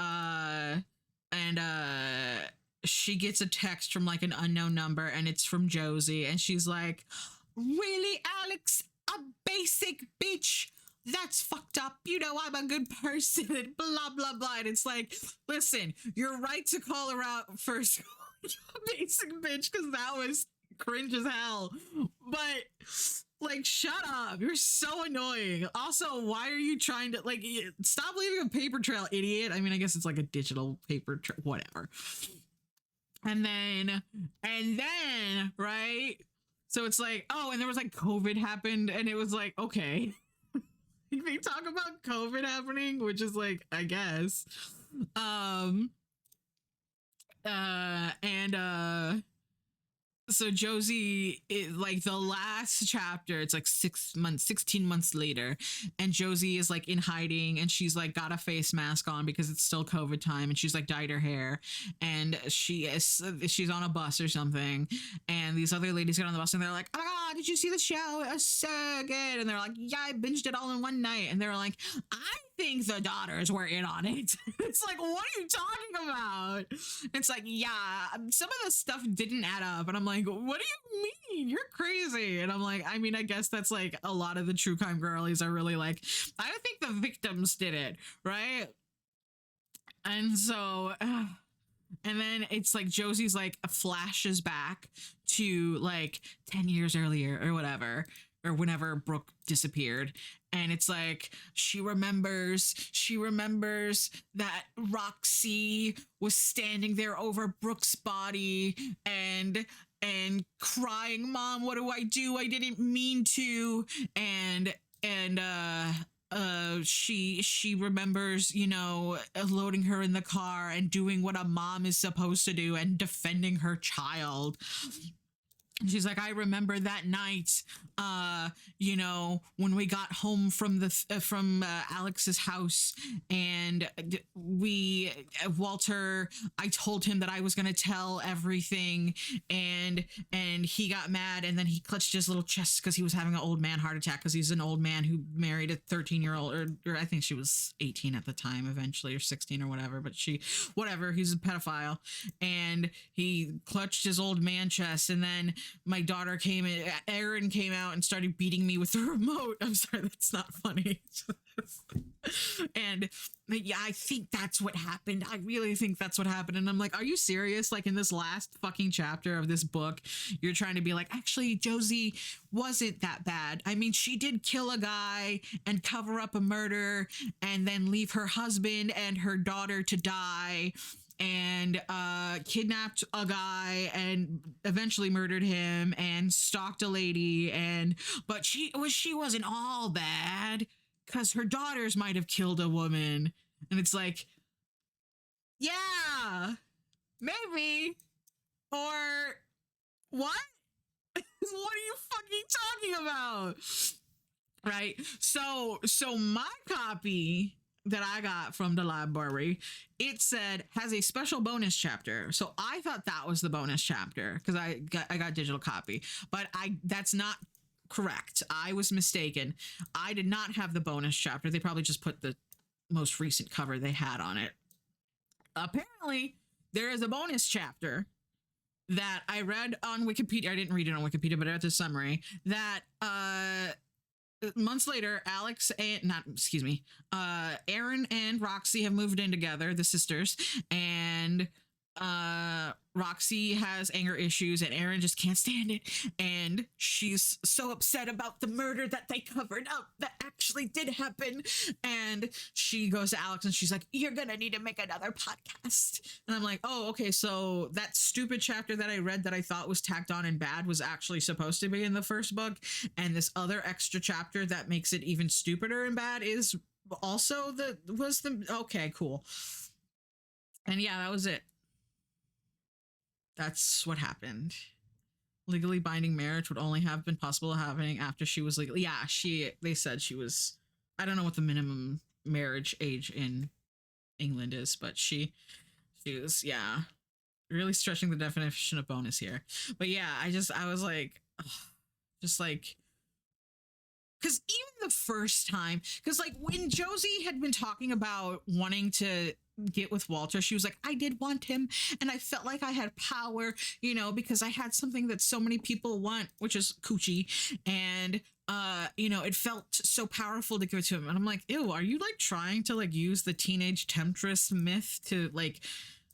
she gets a text from like an unknown number, and it's from Josie, and she's like, "Really, Alex? A basic bitch? That's fucked up. I'm a good person," and blah blah blah. And it's like, listen, you're right to call her out first. Basic bitch, because that was cringe as hell. But like, shut up. You're so annoying. Also, why are you trying to like stop leaving a paper trail, idiot? I mean, I guess it's like a digital paper trail, whatever. And then right, so it's like, oh, and there was like COVID happened, and it was like, okay. They talk about COVID happening, which is like, I guess. And so Josie, like the last chapter, it's like 16 months later, and Josie is like in hiding, and she's like got a face mask on because it's still COVID time, and she's like dyed her hair, and she's on a bus or something, and these other ladies get on the bus and they're like, oh my god, did you see the show? It was so good. And they're like, yeah, I binged it all in one night. And they're like, I think the daughters were in on it. It's like, what are you talking about? It's like, yeah, some of the stuff didn't add up. And I'm like, what do you mean? You're crazy. And I'm like, I mean, I guess that's like a lot of the true crime girlies are really like, I don't think the victims did it, right? And so, and then it's like Josie's like flashes back to like 10 years earlier or whatever, or whenever Brooke disappeared. And it's like she remembers that Roxy was standing there over Brooke's body and crying, Mom, what do? I didn't mean to. And she remembers, you know, loading her in the car and doing what a mom is supposed to do and defending her child. She's like, I remember that night, you know, when we got home from Alex's house, and Walter, I told him that I was going to tell everything, and he got mad, and then he clutched his little chest because he was having an old man heart attack because he's an old man who married a 13-year-old, or I think she was 18 at the time eventually, or 16 or whatever, but he's a pedophile, and he clutched his old man chest, and then my daughter Erin came out and started beating me with the remote. I'm sorry, that's not funny. And yeah, I think that's what happened. I really think that's what happened. And I'm like, are you serious? Like in this last fucking chapter of this book, you're trying to be like, actually, Josie wasn't that bad. I mean, she did kill a guy and cover up a murder and then leave her husband and her daughter to die, and kidnapped a guy and eventually murdered him and stalked a lady, but she wasn't all bad because her daughters might have killed a woman. And it's like, yeah, maybe, or what? What are you fucking talking about? Right? So my copy that I got from the library, it said has a special bonus chapter. So I thought that was the bonus chapter because I got digital copy, but that's not correct. I was mistaken. I did not have the bonus chapter. They probably just put the most recent cover they had on it. Apparently, there is a bonus chapter that I read on Wikipedia. I didn't read it on Wikipedia, but I read the summary that months later, Erin and Roxy have moved in together, the sisters, and Roxy has anger issues and Erin just can't stand it, and she's so upset about the murder that they covered up that actually did happen, and she goes to Alex and she's like, you're gonna need to make another podcast. And I'm like, oh, okay, so that stupid chapter that I read that I thought was tacked on and bad was actually supposed to be in the first book, and this other extra chapter that makes it even stupider and bad is also okay, cool. And yeah, that was it. That's what happened. Legally binding marriage would only have been possible happening after she was legally. Yeah, they said she was. I don't know what the minimum marriage age in England is, but she was, yeah, really stretching the definition of bonus here. But yeah, I was like, ugh, just like, because even the first time, because like when Josie had been talking about wanting to get with Walter, she was like, I did want him and I felt like I had power, you know, because I had something that so many people want, which is coochie, and you know, it felt so powerful to give it to him. And I'm like, ew, are you like trying to like use the teenage temptress myth to like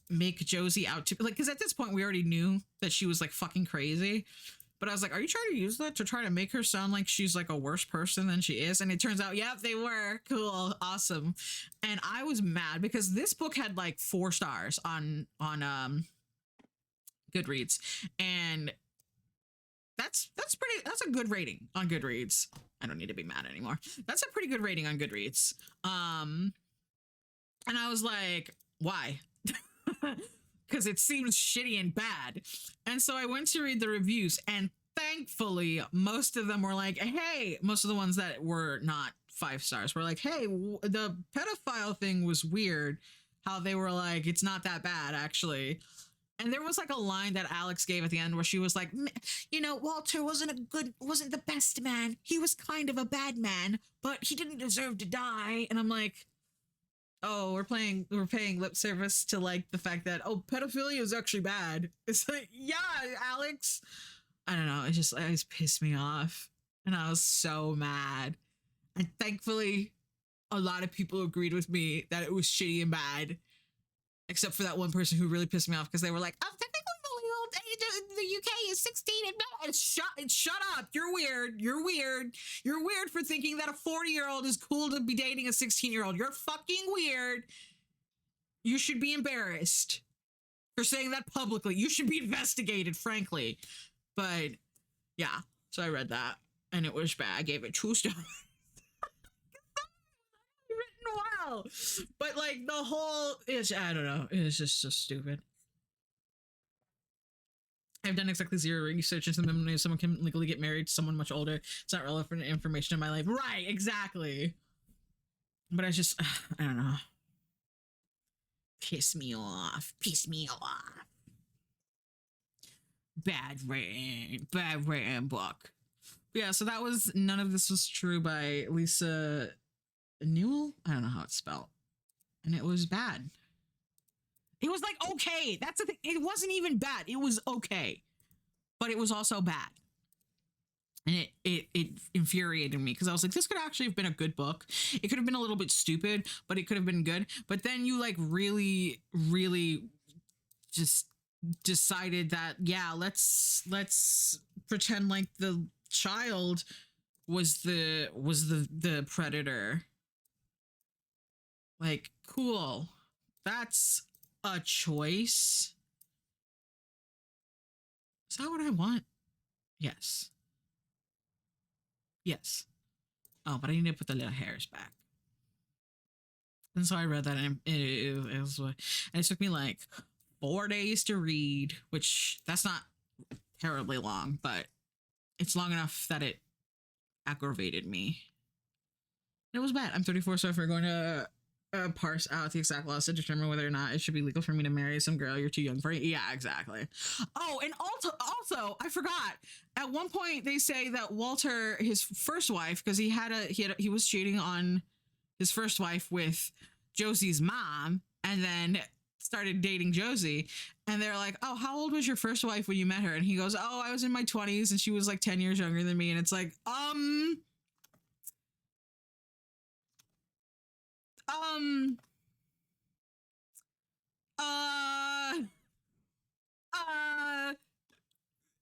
make Josie out to, like, because at this point we already knew that she was like fucking crazy. But I was like, are you trying to use that to try to make her sound like she's like a worse person than she is? And it turns out, yep, they were. Cool. Awesome. And I was mad because this book had like 4 stars on Goodreads. And that's a good rating on Goodreads. I don't need to be mad anymore. That's a pretty good rating on Goodreads. And I was like, why? because it seems shitty and bad. And so I went to read the reviews, and thankfully, most of them were like, hey, most of the ones that were not 5 stars were like, hey, the pedophile thing was weird. How they were like, it's not that bad, actually. And there was like a line that Alex gave at the end where she was like, you know, Walter wasn't the best man. He was kind of a bad man, but he didn't deserve to die. And I'm like, oh, we're paying lip service to like the fact that, oh, pedophilia is actually bad. It's like, yeah, Alex. I don't know. It just pissed me off. And I was so mad. And thankfully, a lot of people agreed with me that it was shitty and bad. Except for that one person who really pissed me off because they were like, oh, technically the legal age in the UK is 16 and no, shut up. You're weird. You're weird. You're weird for thinking that a 40-year-old is cool to be dating a 16-year-old. You're fucking weird. You should be embarrassed for saying that publicly. You should be investigated, frankly. But yeah, so I read that and it was bad. I gave it 2 stars. Wow, but like the whole is, I don't know, it's just so stupid. I've done exactly 0 research into them. If someone can legally get married to someone much older, it's not relevant information in my life. Right, exactly. But I just, I don't know. Piss me off. Bad rain book. Yeah, so that was None of This Was True by Lisa Newell? I don't know how it's spelled. And it was bad. It was like okay. That's the thing. It wasn't even bad. It was okay. But it was also bad. And it infuriated me because I was like, this could actually have been a good book. It could have been a little bit stupid, but it could have been good. But then you like really, really just decided that, yeah, let's pretend like the child was the predator. Like, cool. That's a choice. Is that what I want? Yes. Yes. Oh, but I need to put the little hairs back. And so I read that, and it was, and it took me like 4 days to read, which that's not terribly long, but it's long enough that it aggravated me. It was bad. I'm 34, so if we're going to parse out the exact laws to determine whether or not it should be legal for me to marry some girl you're too young for. Yeah, exactly. Oh, and also I forgot. At one point they say that Walter, his first wife, because he was cheating on his first wife with Josie's mom, and then started dating Josie, and they're like, oh, how old was your first wife when you met her? And he goes, oh, I was in my 20s and she was like 10 years younger than me. And it's like,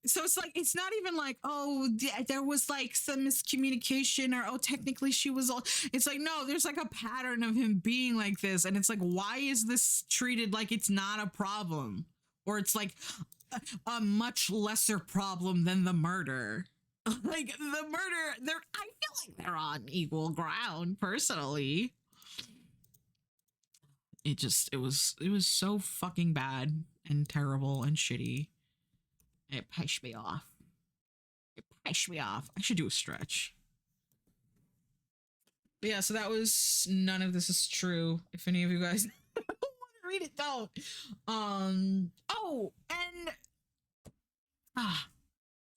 so it's like, it's not even like, oh, there was like some miscommunication, or oh, technically she was all, it's like, no, there's like a pattern of him being like this, and it's like, why is this treated like it's not a problem, or it's like a much lesser problem than the murder? Like the murder, I feel like they're on equal ground personally. It was so fucking bad and terrible and shitty. It pissed me off. I should do a stretch. But yeah, so that was None of This Is True. If any of you guys want to read it, don't. Oh, and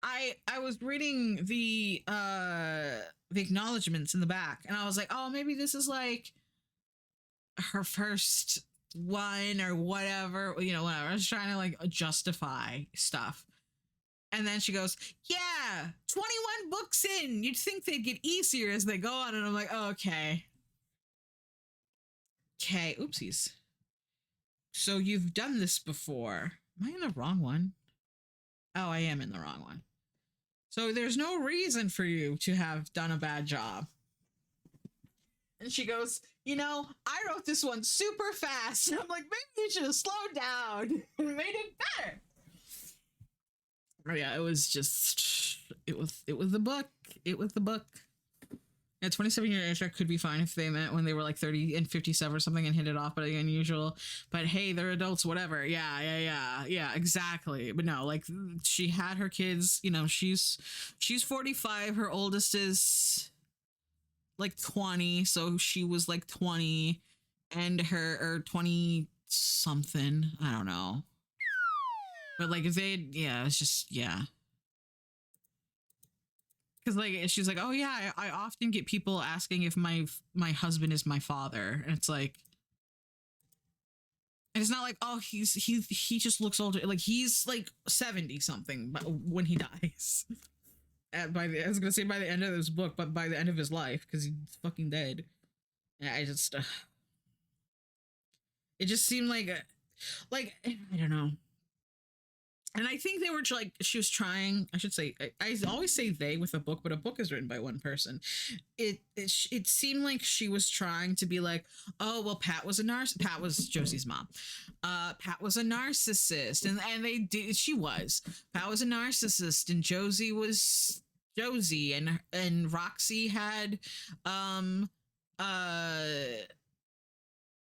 I was reading the acknowledgements in the back, and I was like, oh, maybe this is like her first one or whatever, you know, whatever. I was trying to like justify stuff. And then she goes, yeah, 21 books in. You'd think they'd get easier as they go on. And I'm like, oh, okay. Okay, oopsies. So you've done this before. Am I in the wrong one? Oh, I am in the wrong one. So there's no reason for you to have done a bad job. And she goes, you know, I wrote this one super fast. And I'm like, maybe you should have slowed down and made it better. Oh yeah, it was just, it was the book. It was the book. Yeah, 27-year age track could be fine if they met when they were like 30 and 57 or something and hit it off, but unusual. But hey, they're adults, whatever. Yeah, exactly. But no, like she had her kids, you know, she's 45, her oldest is like 20, so she was like 20 and her or 20 something, I don't know. But like if they, yeah, it's just, yeah. Because like she's like, oh yeah, I often get people asking if my husband is my father, and it's like, and it's not like, oh, he just looks older, like he's like 70 something when he dies. I was gonna say by the end of this book, but by the end of his life, because he's fucking dead. Yeah, I just it just seemed like I don't know. And I think they were like, she was trying, I should say, I always say they with a book, but a book is written by one person. It seemed like she was trying to be like, oh, well, Pat was Pat was Josie's mom. Pat was a narcissist. And they did, she was. Pat was a narcissist and Josie was Josie, and Roxy had,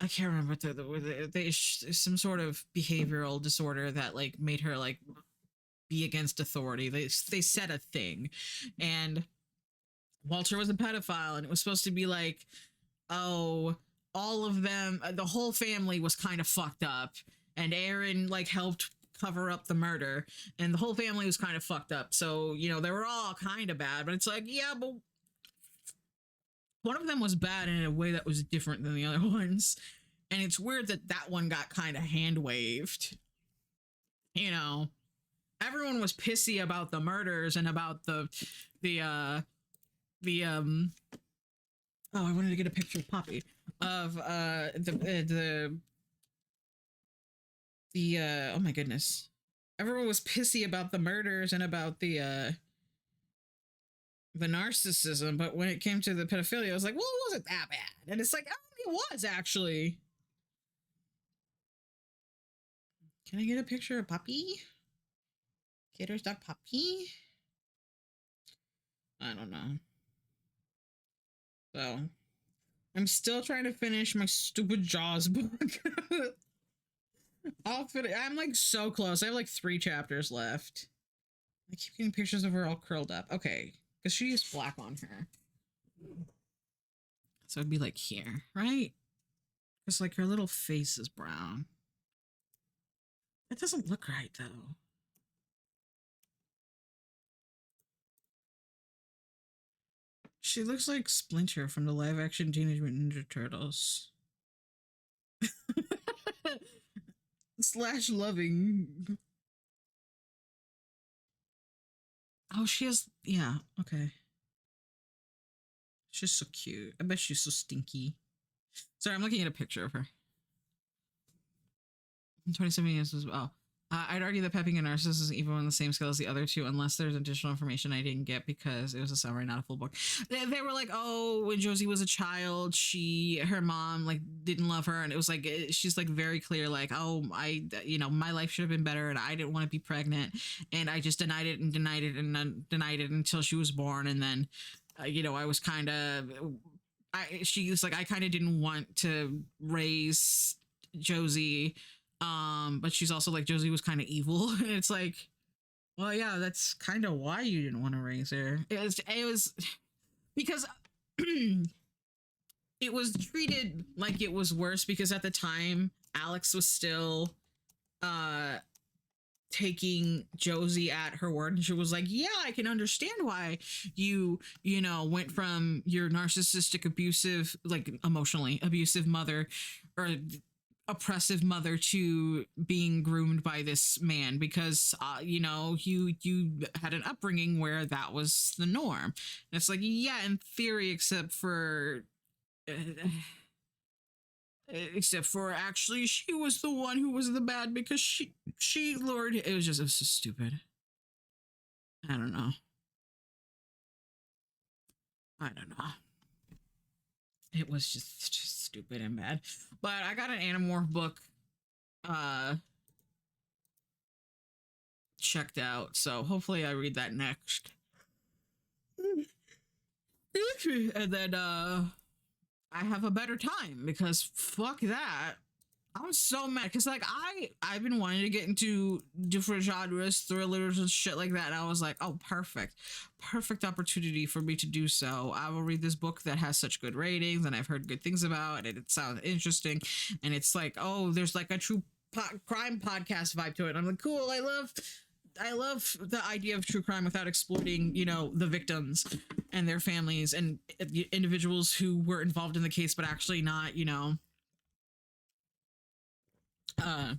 I can't remember some sort of behavioral disorder that like made her like be against authority. They said a thing, and Walter was a pedophile, and it was supposed to be like, oh, all of them, the whole family was kind of fucked up, and Aaron like helped cover up the murder, and the whole family was kind of fucked up. So you know they were all kind of bad, but it's like, yeah, but one of them was bad in a way that was different than the other ones. And it's weird that that one got kind of hand waved. You know, everyone was pissy about the murders and about the oh, I wanted to get a picture of Poppy of the oh my goodness. Everyone was pissy about the murders and about the narcissism, but when it came to the pedophilia, I was like, well, it wasn't that bad. And it's like, oh, it was actually. Can I get a picture of Puppy? Cater's dog Puppy? I don't know. So, I'm still trying to finish my stupid Jaws book. I'm like so close. I have like 3 chapters left. I keep getting pictures of her all curled up. Okay, because she is black on her. So it'd be like here, right? Because like her little face is brown. It doesn't look right though. She looks like Splinter from the live action Teenage Mutant Ninja Turtles. Slash loving. Oh, she has, yeah, okay. She's so cute. I bet she's so stinky. Sorry, I'm looking at a picture of her. 27 years as well. I'd argue that Pepping and Narcissus is even on the same scale as the other two, unless there's additional information I didn't get because it was a summary, not a full book. They were like, oh, when Josie was a child, her mom like didn't love her, and it was like she's like very clear, like, oh, my life should have been better, and I didn't want to be pregnant, and I just denied it and denied it and denied it until she was born, and then, I was kind of, she was like, I kind of didn't want to raise Josie. But she's also like, Josie was kind of evil. And it's like, well, yeah, that's kind of why you didn't want to raise her. It was because it was treated like it was worse because at the time Alex was still taking Josie at her word, and she was like, yeah, I can understand why you went from your narcissistic, abusive, like emotionally abusive mother or oppressive mother to being groomed by this man because you had an upbringing where that was the norm. And it's like, yeah, in theory, except for actually she was the one who was the bad because she lured. It was so stupid. I don't know. It was just stupid and bad. But I got an Animorph book checked out, so hopefully I read that next. And then I have a better time because fuck that. I'm so mad because like I've been wanting to get into different genres, thrillers and shit like that. And I was like, oh, perfect opportunity for me to do so. I will read this book that has such good ratings and I've heard good things about it. It sounds interesting, and it's like, oh, there's like a true crime podcast vibe to it. And I'm like, cool. I love the idea of true crime without exploiting, you know, the victims and their families and individuals who were involved in the case, but actually not, you know, uh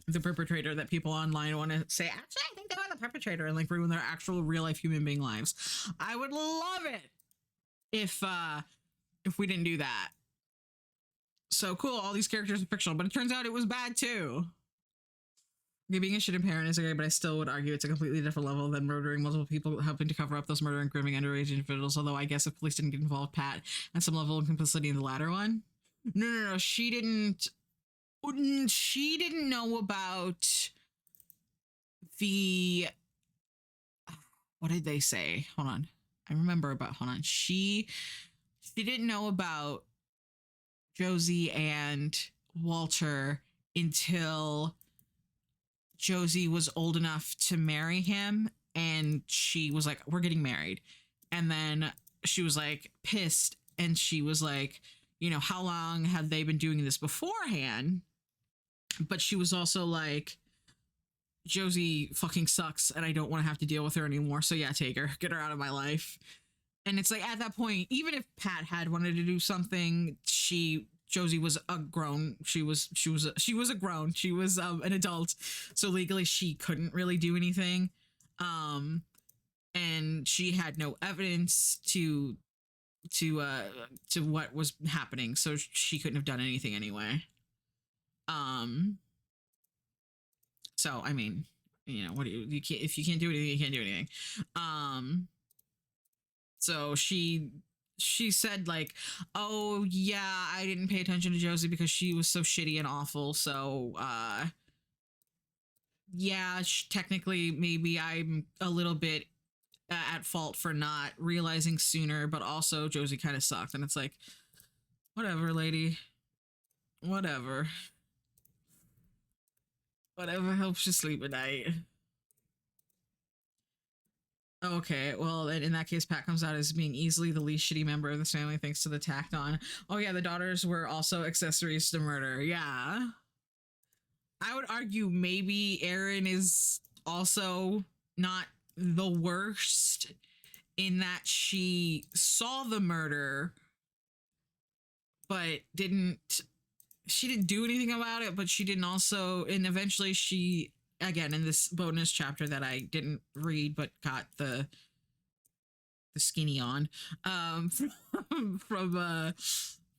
the perpetrator that people online want to say, actually I think they were the perpetrator, and like ruin their actual real life human being lives. I would love it if we didn't do that. So cool, all these characters are fictional, but it turns out it was bad too. Being a shitty parent is okay, but I still would argue it's a completely different level than murdering multiple people, helping to cover up those murder and grooming underage individuals. Although I guess if police didn't get involved, Pat had some level of complicity in the latter one. No, she didn't know about the, what did they say? Hold on. I remember about, hold on. She didn't know about Josie and Walter until Josie was old enough to marry him, and she was like, we're getting married. And then she was like pissed, and she was like, you know, how long have they been doing this beforehand? But she was also like, Josie fucking sucks and I don't want to have to deal with her anymore. So yeah, take her, get her out of my life. And it's like, at that point, even if Pat had wanted to do something, Josie was a grown, she was a grown, she was an adult. So legally she couldn't really do anything. And she had no evidence to what was happening. So she couldn't have done anything anyway. So I mean, you know, what do you can't, if you can't do anything, you can't do anything. So she said like, oh yeah, I didn't pay attention to Josie because she was so shitty and awful. So yeah, technically maybe I'm a little bit at fault for not realizing sooner, but also Josie kind of sucked. And it's like, whatever, lady, whatever helps you sleep at night. Okay, well, in that case, Pat comes out as being easily the least shitty member of this family thanks to the tacked on. Oh yeah, the daughters were also accessories to murder. Yeah. I would argue maybe Erin is also not the worst in that she saw the murder, but she didn't do anything about it, but she didn't also, and eventually she, again, in this bonus chapter that I didn't read but got the skinny on from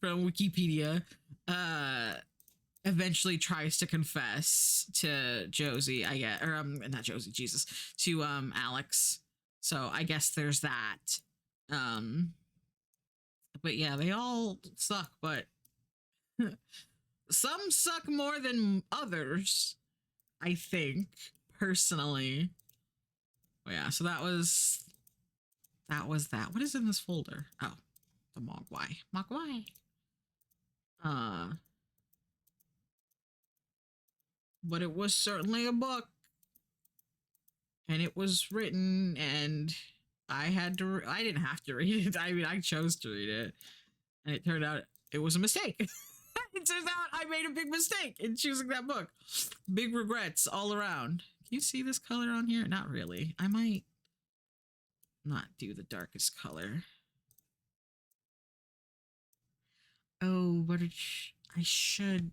Wikipedia, eventually tries to confess to Josie, I guess, or not Josie, Jesus, to Alex. So I guess there's that. But yeah, they all suck, but some suck more than others, I think, personally. But yeah, so that was that. What is in this folder? Oh, the Mogwai. But it was certainly a book, and it was written, and I didn't have to read it. I mean, I chose to read it, and it turned out it was a mistake. It turns out I made a big mistake in choosing that book. Big regrets all around. Can you see this color on here? Not really. I might not do the darkest color. Oh, but I should.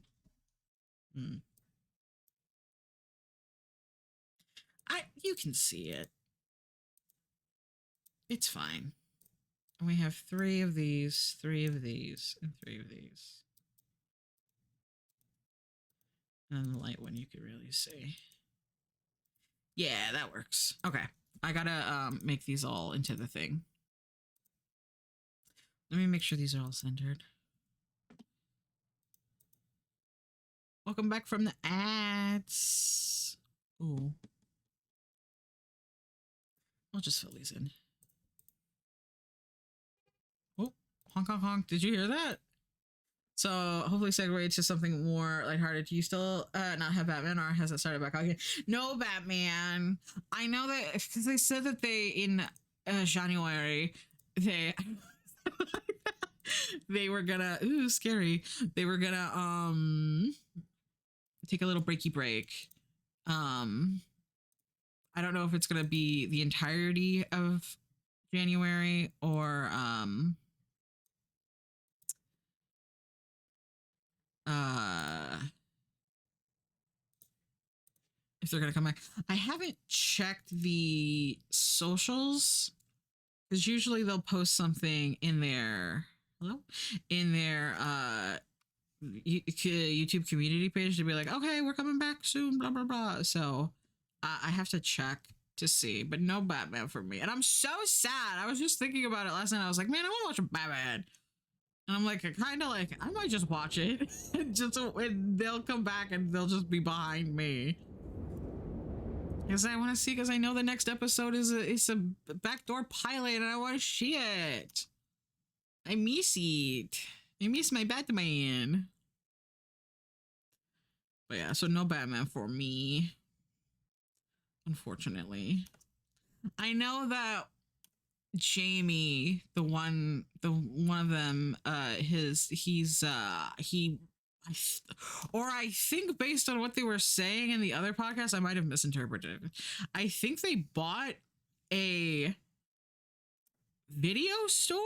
You can see it. It's fine. We have 3 of these, 3 of these, and 3 of these. And the light one you can really see. Yeah, that works. Okay. I gotta make these all into the thing. Let me make sure these are all centered. Welcome back from the ads. Ooh. I'll just fill these in. Honk honk honk. Did you hear that? So hopefully segue to something more lighthearted. Do you still not have Batman, or has it started back again? No Batman. I know that because they said that they in January they they were gonna scary. They were gonna take a little breaky break. I don't know if it's gonna be the entirety of January or if they're gonna come back. I haven't checked the socials because usually they'll post something in their YouTube community page to be like, okay, we're coming back soon, blah blah blah. So I have to check to see, but no Batman for me, and I'm so sad. I was just thinking about it last night. I was like, man, I want to watch Batman. And I'm like, kind of like, I might just watch it. Just and they'll come back and they'll just be behind me. Because I want to see, because I know the next episode is a backdoor pilot and I want to see it. I miss it. I miss my Batman. But yeah, so no Batman for me. Unfortunately. I know that Jamie, the one of them, I think based on what they were saying in the other podcast, I might have misinterpreted. I think they bought a video store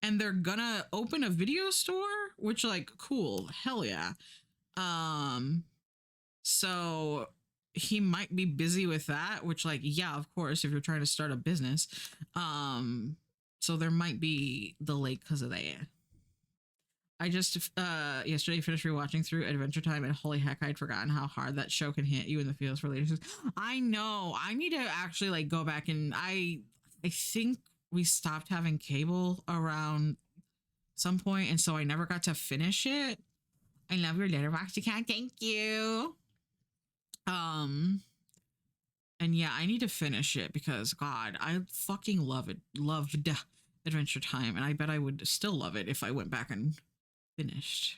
and they're gonna open a video store, which, like, cool, hell yeah. So he might be busy with that, which, like, yeah, of course, if you're trying to start a business. So there might be delay because of that. I just yesterday finished rewatching through Adventure Time, and holy heck, I'd forgotten how hard that show can hit you in the feels for later. I know. I need to actually, like, go back, and I think we stopped having cable around some point, and so I never got to finish it. I love your letterbox account. Thank you. And yeah, I need to finish it because, God, I fucking loved Adventure Time, and I bet I would still love it if I went back and finished.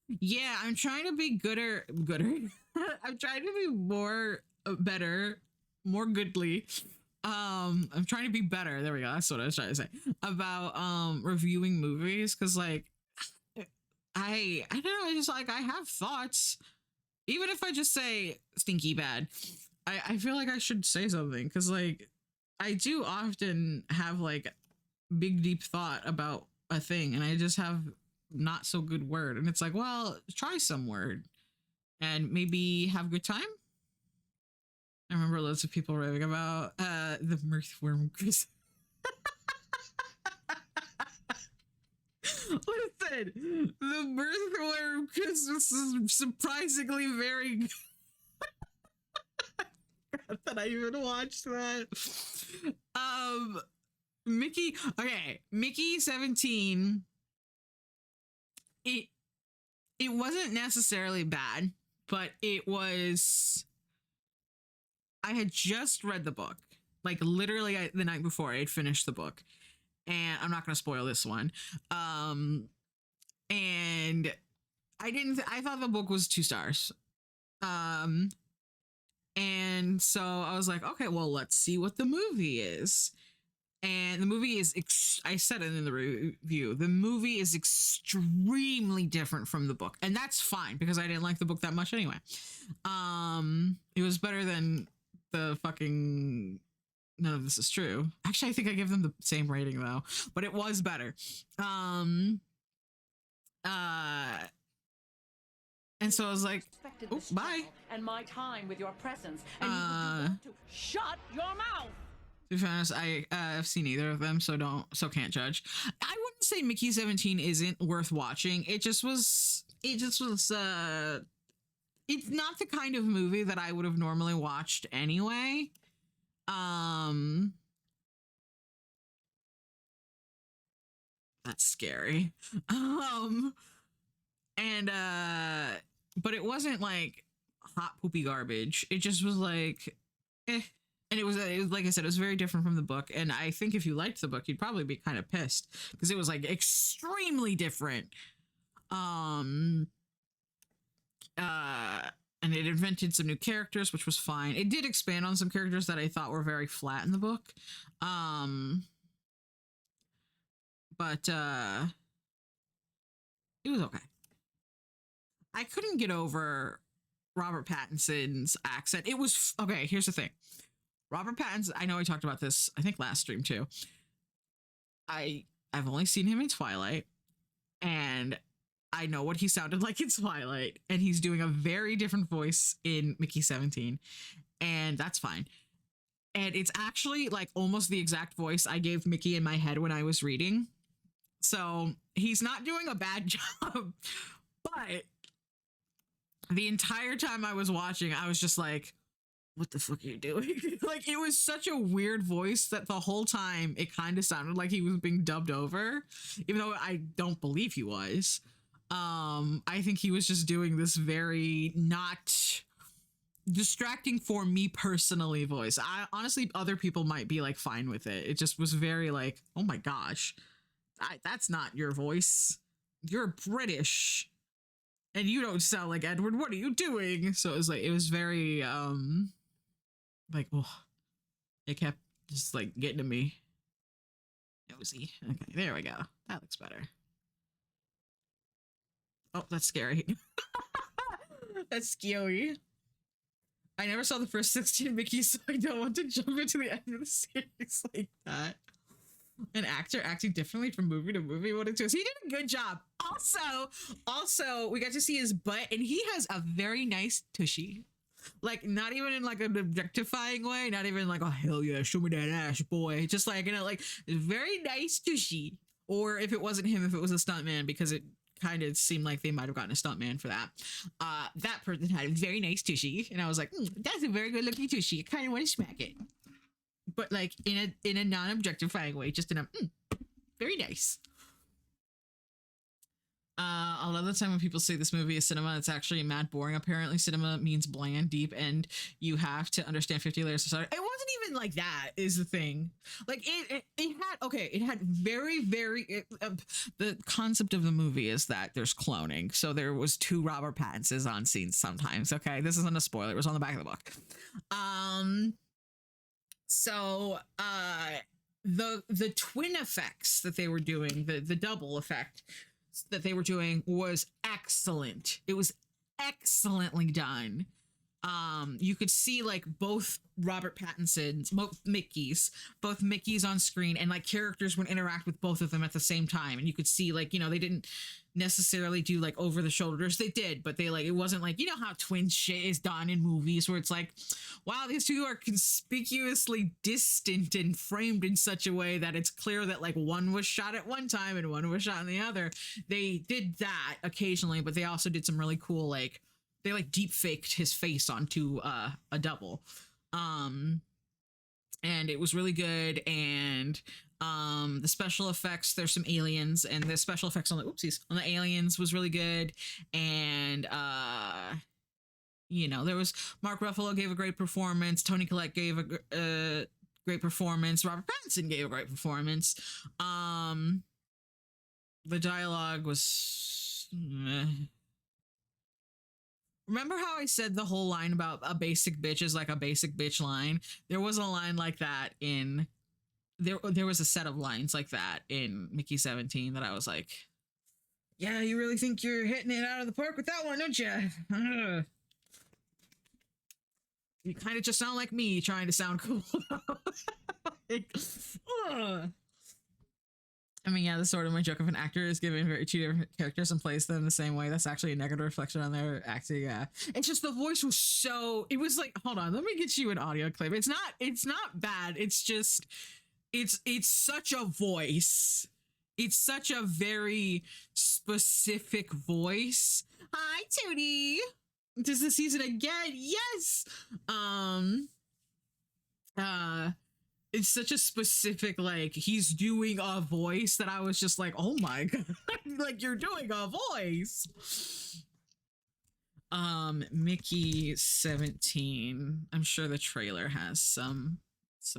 Yeah, I'm trying to be gooder. I'm trying to be better, more goodly. I'm trying to be better. There we go. That's what I was trying to say about reviewing movies, because, like, I don't know. I just, like, I have thoughts. Even if I just say stinky bad, I feel like I should say something, because, like, I do often have, like, big deep thought about a thing, and I just have not so good word, and it's like, well, try some word and maybe have a good time. I remember loads of people raving about the Mirthworm Christmas. Listen, the Mirthworm Christmas is surprisingly very good. That I even watched that. Mickey 17. It wasn't necessarily bad, but it was. I had just read the book, like, literally the night before I had finished the book, and I'm not going to spoil this one. And I thought the book was 2 stars. And so I was like, okay, well, let's see what the movie is. And the movie is, I said it in the review, the movie is extremely different from the book. And that's fine, because I didn't like the book that much anyway. It was better than the fucking, none of this is true. Actually, I think I give them the same rating, though. But it was better. And so I was like, oh, bye. And my time with your presence, and you want to shut your mouth. To be honest, I've seen either of them, so can't judge. I wouldn't say Mickey 17 isn't worth watching. It just was it's not the kind of movie that I would have normally watched anyway. That's scary. But it wasn't like hot poopy garbage. It just was like, And it was like I said, it was very different from the book. And I think if you liked the book, you'd probably be kind of pissed because it was like extremely different. And it invented some new characters, which was fine. It did expand on some characters that I thought were very flat in the book. But it was okay. I couldn't get over Robert Pattinson's accent. It was okay. Here's the thing. Robert Pattinson, I know I talked about this, I think last stream too. I've only seen him in Twilight, and I know what he sounded like in Twilight, and he's doing a very different voice in Mickey 17, and that's fine. And it's actually like almost the exact voice I gave Mickey in my head when I was reading. So he's not doing a bad job, but the entire time I was watching, I was just like, what the fuck are you doing? Like, it was such a weird voice that the whole time it kind of sounded like he was being dubbed over, even though I don't believe he was. I think he was just doing this very not distracting for me personally voice. I honestly, other people might be like fine with it. It just was very like, oh my gosh, that's not your voice. You're British and you don't sound like Edward. What are you doing? So it was like, it was very like, oh, it kept just like getting to me. Nosy. Okay, there we go. That looks better. Oh, that's scary. That's scary. I never saw the first 16 Mickey, so I don't want to jump into the end of the series like that. An actor acting differently from movie to movie. What it was. He did a good job. Also, we got to see his butt, and he has a very nice tushy. Like, not even in like an objectifying way, not even like, oh hell yeah, show me that ass, boy. Just like, you know, like very nice tushy. Or if it wasn't him, if it was a stuntman, because it kind of seemed like they might have gotten a stuntman for that. That person had a very nice tushy, and I was like, that's a very good looking tushy. I kind of want to smack it, but like in a non-objectifying way, just in a very nice. A lot of the time when people say this movie is cinema, it's actually mad boring. Apparently cinema means bland, deep, and you have to understand 50 layers of sorry. It wasn't even like that is the thing. Like it had very, the concept of the movie is that there's cloning. So there was 2 Robert Pattinsons on scenes sometimes. Okay, this isn't a spoiler. It was on the back of the book. The twin effects that they were doing, the double effect that they were doing was excellent. It was excellently done. You could see like both Robert Pattinson's, both Mickeys on screen, and like characters would interact with both of them at the same time. And you could see like, you know, they didn't necessarily do like over the shoulders. They did, but they like, it wasn't like, you know how twin shit is done in movies where it's like, wow, these 2 are conspicuously distant and framed in such a way that it's clear that like one was shot at one time and one was shot in the other. They did that occasionally, but they also did some really cool, like, they like deep faked his face onto a double. And it was really good. And the special effects, there's some aliens, and the special effects on the aliens was really good. And you know, there was Mark Ruffalo gave a great performance, Toni Collette gave a great performance, Robert Pattinson gave a great performance. The dialogue was remember how I said the whole line about a basic bitch is like a basic bitch line? There was a line like that in there was a set of lines like that in Mickey 17 that I was like, yeah, you really think you're hitting it out of the park with that one, don't you? You kind of just sound like me trying to sound cool. Like, I mean, yeah, that's sort of my joke. If an actor is given 2 different characters and plays them in the same way, that's actually a negative reflection on their acting. Yeah, it's just the voice was so. It was like, hold on, let me get you an audio clip. It's not bad. It's just, it's such a voice. It's such a very specific voice. Hi, Tootie. Does the season again? Yes. It's such a specific, like, he's doing a voice that I was just like, oh my god, like, you're doing a voice. Mickey 17. I'm sure the trailer has some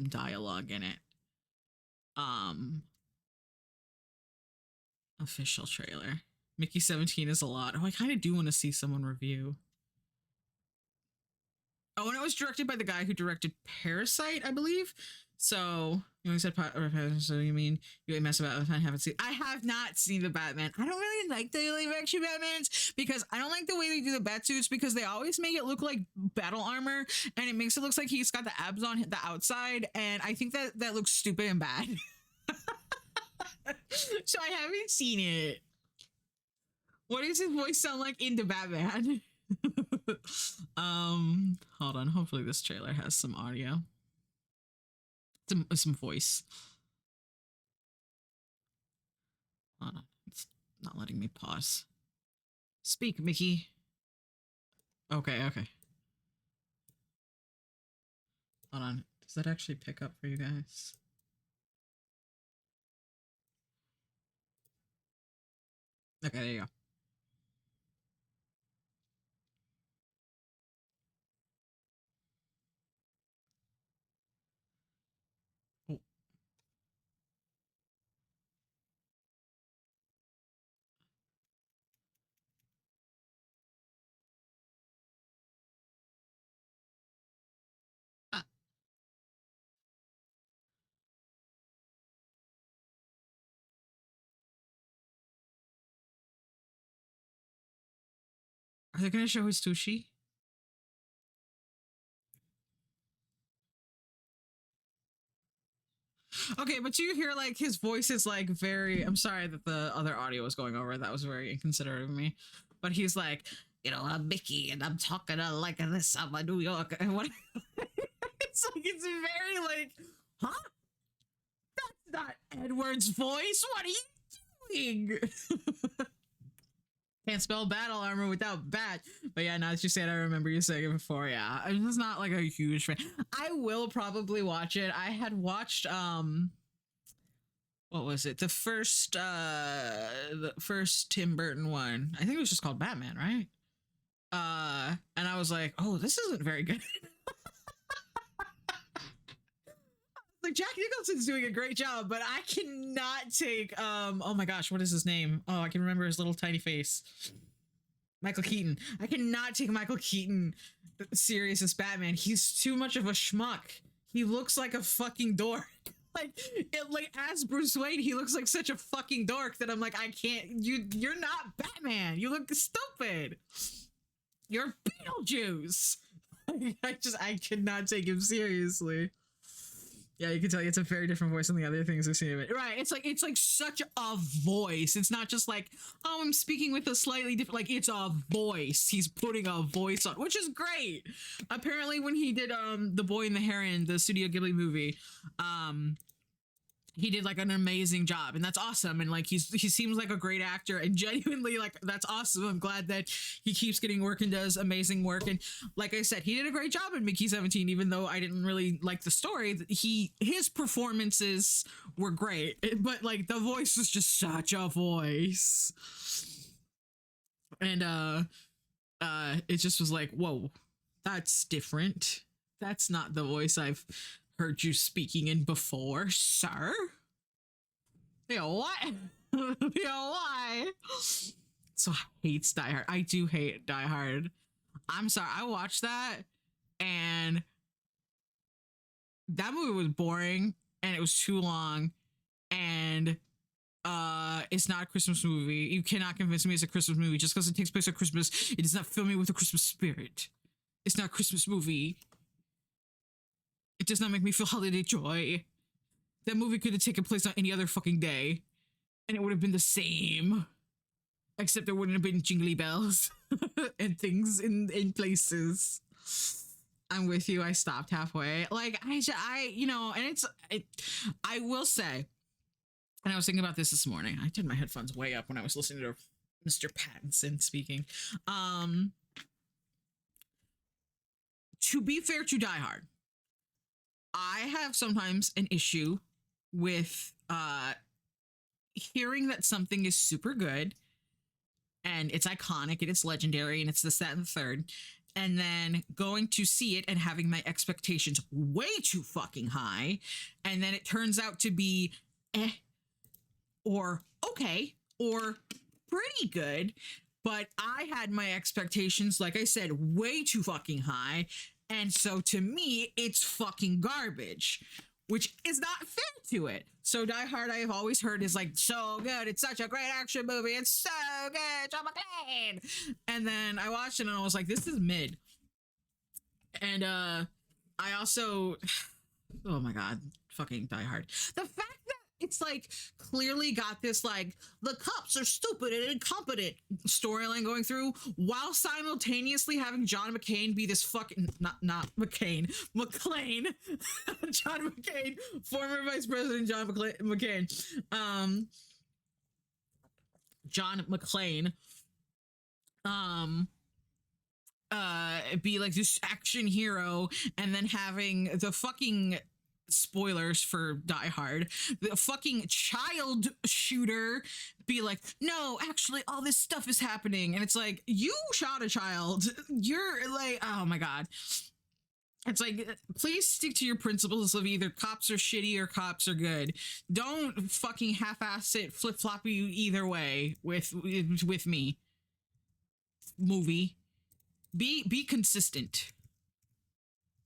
dialogue in it. Official trailer. Mickey 17 is a lot. Oh, I kind of do want to see someone review. Oh, and it was directed by the guy who directed Parasite, I believe. So you only said so you mean you ain't mess about if I haven't seen. I have not seen the Batman. I don't really like the live action Batmans because I don't like the way they do the bat suits because they always make it look like battle armor and it makes it look like he's got the abs on the outside, and I think that looks stupid and bad. So I haven't seen it. What does his voice sound like in the Batman? Hold on. Hopefully this trailer has some audio. Some voice. Hold on. It's not letting me pause. Speak, Mickey. Okay. Hold on. Does that actually pick up for you guys? Okay, there you go. Oh. Ah. Are they gonna show his sushi? Okay, but you hear like his voice is like very. I'm sorry that the other audio was going over. That was very inconsiderate of me. But he's like, you know, I'm Mickey and I'm talking like this. I'm a New York. And what? It's like it's very like, huh? That's not Edward's voice. What are you doing? Can't spell battle armor without bat. But yeah, now that you say it, I remember you saying it before. Yeah, I'm just not like a huge fan. I will probably watch it. I had watched what was it? The first Tim Burton one. I think it was just called Batman, right? And I was like, oh, this isn't very good. Like Jack Nicholson's doing a great job, but I cannot take oh my gosh, what is his name? Oh, I can remember his little tiny face. Michael Keaton. I cannot take Michael Keaton serious as Batman. He's too much of a schmuck. He looks like a fucking dork. Like as Bruce Wayne, he looks like such a fucking dork that I'm like, I can't. You're not Batman. You look stupid. You're Beetlejuice. I cannot take him seriously. Yeah, you can tell it's a very different voice than the other things I've seen of it. Right, it's like such a voice. It's not just like, oh, I'm speaking with a slightly different, like it's a voice. He's putting a voice on, which is great. Apparently when he did The Boy and the Heron, the Studio Ghibli movie, he did like an amazing job, and that's awesome. And like he seems like a great actor, and genuinely like that's awesome. I'm glad that he keeps getting work and does amazing work. And like I said, he did a great job in Mickey 17, even though I didn't really like the story. His performances were great, but like the voice was just such a voice. And it just was like, whoa, that's different. That's not the voice I've heard you speaking in before, sir. Yeah, what? Yeah, why? So hates Die Hard. I do hate Die Hard. I'm sorry. I watched that and that movie was boring and it was too long and it's not a Christmas movie. You cannot convince me it's a Christmas movie just because it takes place at Christmas. It does not fill me with a Christmas spirit. It's not a Christmas movie. It does not make me feel holiday joy. That movie could have taken place on any other fucking day, and it would have been the same. Except there wouldn't have been jingly bells and things in places. I'm with you. I stopped halfway. Like I you know, and I will say, and I was thinking about this morning. I turned my headphones way up when I was listening to Mr. Pattinson speaking. To be fair to Die Hard, I have sometimes an issue with hearing that something is super good and it's iconic and it's legendary and it's this, that, and the third. And then going to see it and having my expectations way too fucking high. And then it turns out to be or okay or pretty good. But I had my expectations, like I said, way too fucking high. And so to me, it's fucking garbage, which is not fair to it. So Die Hard, I have always heard, is like so good. It's such a great action movie. It's so good. John McClane. And then I watched it and I was like, this is mid. And I also, oh my God, fucking Die Hard. The fact that it's like clearly got this like the cops are stupid and incompetent storyline going through while simultaneously having John McCain be this fucking not McCain, McClane, John McCain, former Vice President John McCain, John McClane, be like this action hero, and then having the fucking spoilers for Die Hard, the fucking child shooter be like, no, actually all this stuff is happening, and it's like, you shot a child. You're like, oh my God. It's like, please stick to your principles of either cops are shitty or cops are good. Don't fucking half-ass it, flip-flop you either way with me. Movie. Be consistent.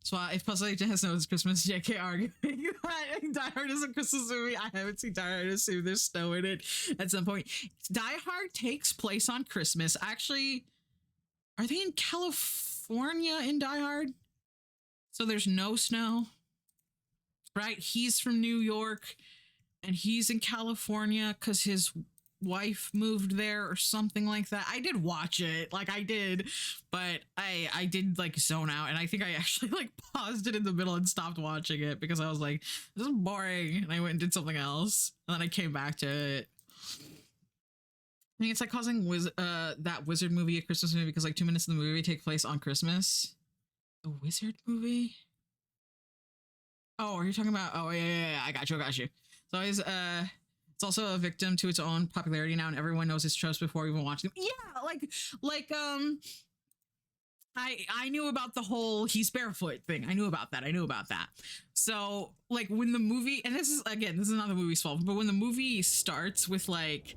So if Puzzle Agent has known it's Christmas, JK arguing Die Hard is a Christmas movie. I haven't seen Die Hard. I assume there's snow in it at some point. Die Hard takes place on Christmas. Actually, are they in California in Die Hard? So there's no snow, right? He's from New York and he's in California because his wife moved there or something like that. I did watch it, like I did, but I did like zone out, and I think I actually like paused it in the middle and stopped watching it because I was like, this is boring, and I went and did something else, and then I came back to it. I think it's like causing that Wizard movie a Christmas movie because like 2 minutes of the movie take place on Christmas. A Wizard movie? Oh, are you talking about? Oh yeah, I got you. So it's also a victim to its own popularity now, and everyone knows its tropes before even watching them. Yeah, I knew about the whole he's barefoot thing. I knew about that. So like when the movie, and this is not the movie's fault, but when the movie starts with like,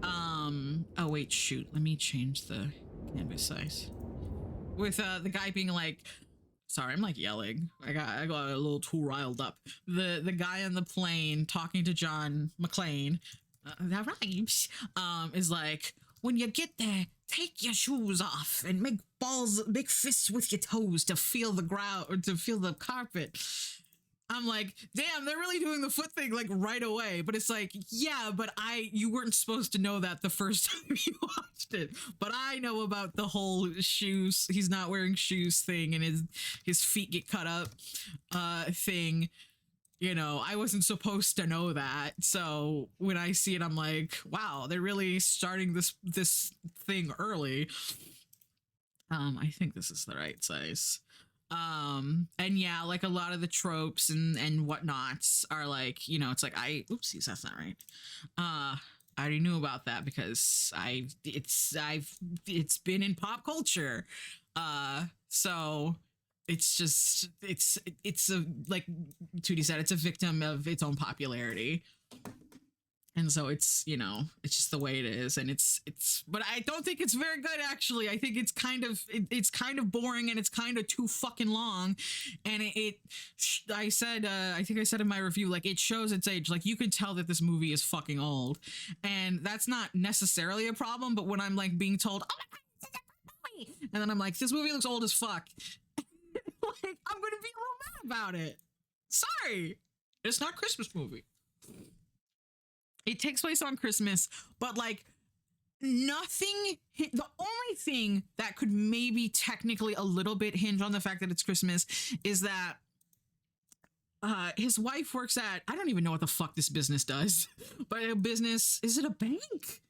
oh wait, shoot, let me change the canvas size. With the guy being like, sorry, I'm like yelling. I got a little too riled up. The guy on the plane talking to John McClane, that rhymes, is like, when you get there, take your shoes off and make big fists with your toes to feel the ground or to feel the carpet. I'm like, damn, they're really doing the foot thing like right away. But it's like, yeah, but you weren't supposed to know that the first time you watched it. But I know about the whole shoes, he's not wearing shoes thing, and his feet get cut up thing. You know, I wasn't supposed to know that. So when I see it, I'm like, wow, they're really starting this thing early. I think this is the right size. And yeah, like a lot of the tropes and whatnots are like, you know, it's like oopsies, that's not right. I already knew about that because it's been in pop culture. So it's just it's a, like Tootie said, it's a victim of its own popularity. And so it's, you know, it's just the way it is, and it's but I don't think it's very good, actually. I think it's kind of boring, and it's kind of too fucking long, and I think I said in my review, like, it shows its age. Like, you could tell that this movie is fucking old, and that's not necessarily a problem, but when I'm like being told, oh my God, it's a good movie, and then I'm like, this movie looks old as fuck, like, I'm gonna be a little mad about it. Sorry, it's not a Christmas movie. It takes place on Christmas, but like nothing, the only thing that could maybe technically a little bit hinge on the fact that it's Christmas is that his wife works at, I don't even know what the fuck this business does, but a business, is it a bank?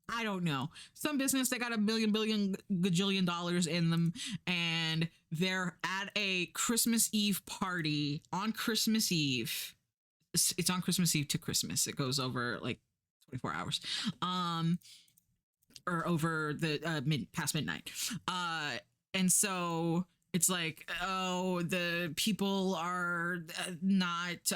I don't know. Some business, they got $1 billion gajillion dollars in them, and they're at a Christmas Eve party on Christmas Eve. It's on Christmas Eve to Christmas. It goes over like 24 hours. or over the past midnight. And so it's like, oh, the people are not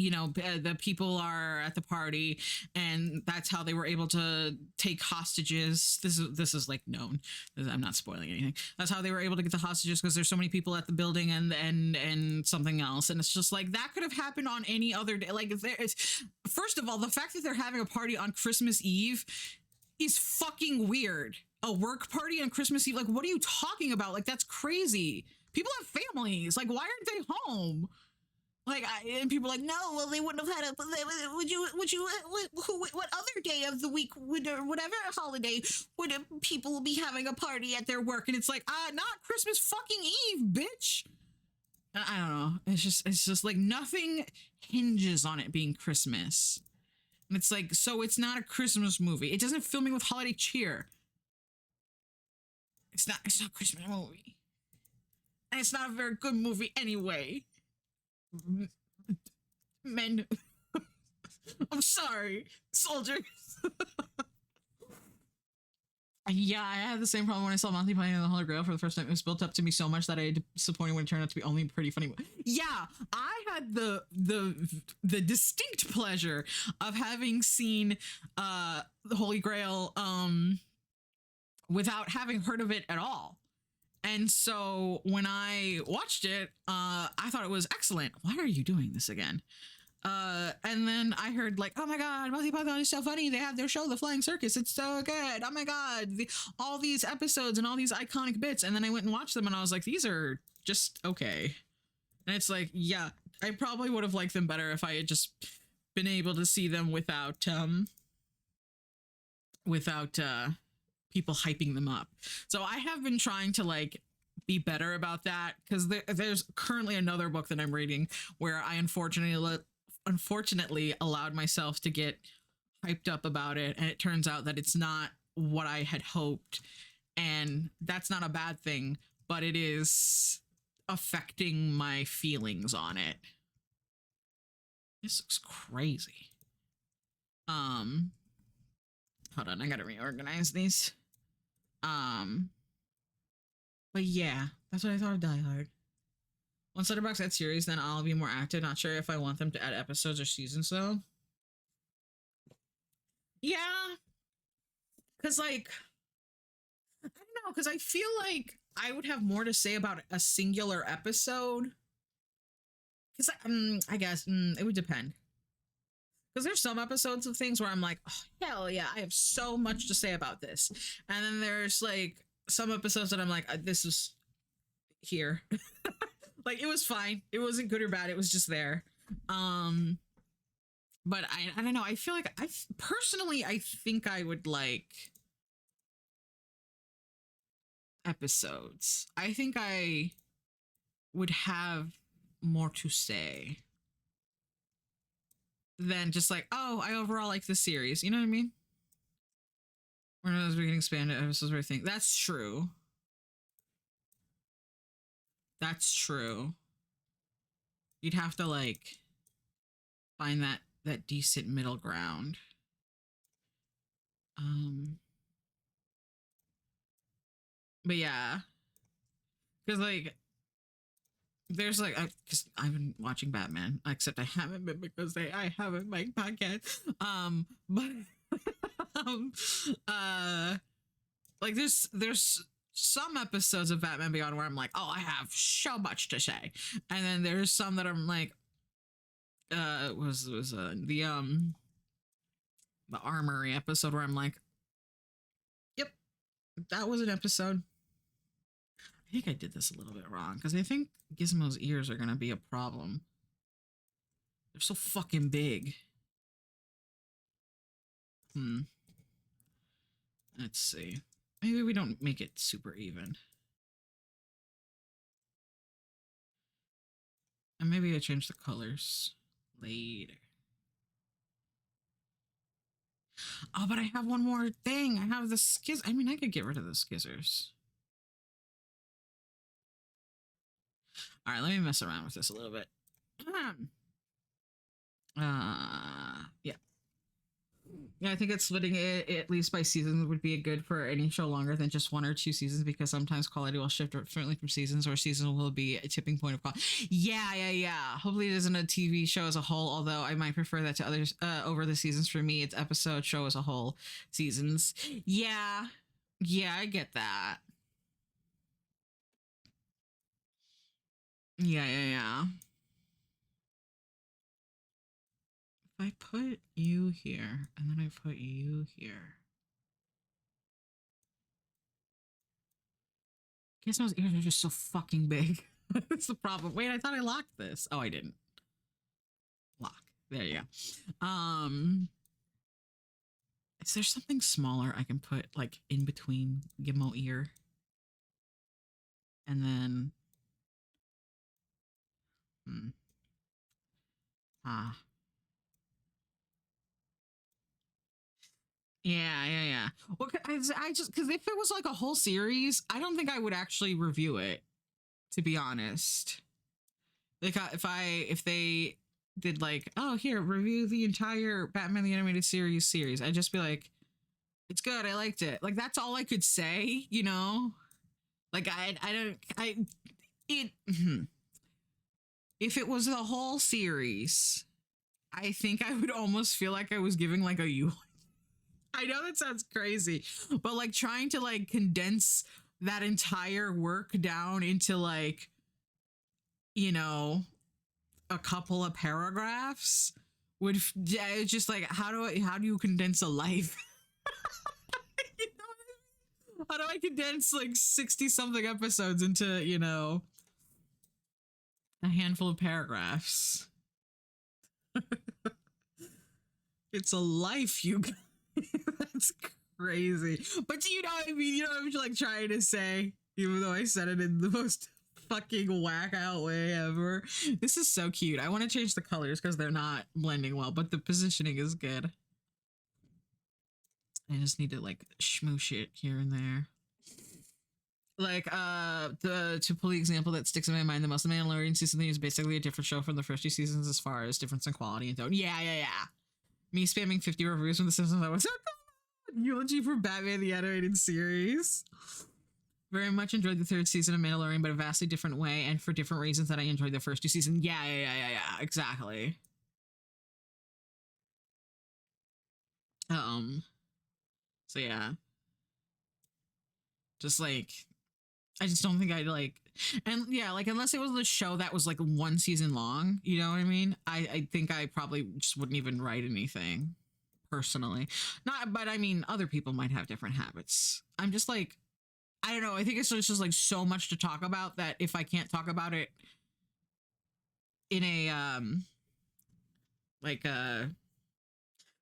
the people are at the party, and that's how they were able to take hostages. This is like known. I'm not spoiling anything. That's how they were able to get the hostages, because there's so many people at the building, and something else. And it's just like, that could have happened on any other day. Like, first of all, the fact that they're having a party on Christmas Eve is fucking weird. A work party on Christmas Eve? Like, what are you talking about? Like, that's crazy. People have families. Like, why aren't they home? Like, and people are like, no, well, they wouldn't have had what other day of the week would, or whatever holiday would people be having a party at their work? And it's like, not Christmas fucking Eve, bitch. I don't know. It's just like, nothing hinges on it being Christmas. And it's like, so it's not a Christmas movie. It doesn't fill me with holiday cheer. It's not a Christmas movie. And it's not a very good movie anyway. Men. I'm sorry, soldiers. Yeah, I had the same problem when I saw Monty Python and the Holy Grail for the first time. It was built up to me so much that I had disappointed when it turned out to be only pretty funny. Yeah, I had the distinct pleasure of having seen the Holy Grail without having heard of it at all. And so when I watched it, I thought it was excellent. Why are you doing this again? And then I heard like, oh my God, Monty Python is so funny. They have their show, The Flying Circus. It's so good. Oh my God. All these episodes and all these iconic bits. And then I went and watched them and I was like, these are just okay. And it's like, yeah, I probably would have liked them better if I had just been able to see them without people hyping them up. So I have been trying to like be better about that, because there's currently another book that I'm reading where I unfortunately allowed myself to get hyped up about it, and it turns out that it's not what I had hoped, and that's not a bad thing, but it is affecting my feelings on it. This looks crazy. Hold on, I gotta reorganize these. But yeah, that's what I thought of Die Hard. Once Letterboxd adds series, then I'll be more active. Not sure if I want them to add episodes or seasons though. Yeah, because like, I don't know, because I feel like I would have more to say about a singular episode. Because I guess it would depend. Because there's some episodes of things where I'm like, oh, hell yeah, I have so much to say about this. And then there's like some episodes that I'm like, this is here. Like, it was fine. It wasn't good or bad. It was just there. But I don't know. I feel like I think I would like episodes. I think I would have more to say than just like, oh, I overall like this series. You know what I mean? We're not getting expanded episodes or anything. That's true. That's true. You'd have to like find that decent middle ground. But yeah, because like there's like, because I've been watching Batman, except I haven't been because I haven't made podcast. But like there's some episodes of Batman Beyond where I'm like, oh, I have so much to say, and then there's some that I'm like, was the Armory episode where I'm like, yep, that was an episode. I think I did this a little bit wrong, because I think Gizmo's ears are gonna be a problem. They're so fucking big. Let's see. Maybe we don't make it super even. And maybe I change the colors later. Oh, but I have one more thing. I have the skiz. I mean, I could get rid of the skizzers. All right, let me mess around with this a little bit. Yeah. Yeah, I think it's splitting it at least by seasons would be good for any show longer than just 1 or 2 seasons, because sometimes quality will shift differently from seasons, or season will be a tipping point of quality. Yeah. Hopefully it isn't a TV show as a whole, although I might prefer that to others over the seasons. For me, it's episode, show as a whole, seasons. Yeah, I get that. Yeah. If I put you here and then I put you here. Guess those ears are just so fucking big. That's the problem. Wait, I thought I locked this. Oh, I didn't. Lock. There you go. Is there something smaller I can put like in between Gimmo ear? And then ah. Yeah. Well, I just, because if it was like a whole series, I don't think I would actually review it, to be honest. Like if they did like, oh, here, review the entire Batman the Animated Series, I'd just be like, it's good, I liked it. Like, that's all I could say, you know? Like, if it was the whole series, I think I would almost feel like I was giving like a you. I know that sounds crazy, but like trying to like condense that entire work down into like, you know, a couple of paragraphs would it's just like, how do you condense a life? You know, how do I condense like 60 something episodes into, you know, a handful of paragraphs? It's a life, you guys. That's crazy. But you know what I mean? You know what I'm like trying to say? Even though I said it in the most fucking whack out way ever. This is so cute. I want to change the colors because they're not blending well, but the positioning is good. I just need to like smoosh it here and there. Like to pull the example that sticks in my mind the most, the Mandalorian season 3 is basically a different show from the first 2 seasons as far as difference in quality and tone. Yeah. Me spamming 50 reviews from The Simpsons, I was so good. Eulogy for Batman the Animated Series. Very much enjoyed the 3rd season of Mandalorian, but a vastly different way and for different reasons that I enjoyed the first 2 seasons. Yeah, exactly. So yeah. Just like, I just don't think I'd like, and yeah, like unless it was a show that was like 1 season long, you know what I mean? I think I probably just wouldn't even write anything personally. Not, but I mean, other people might have different habits. I'm just like, I don't know. I think it's just like so much to talk about that if I can't talk about it in a like a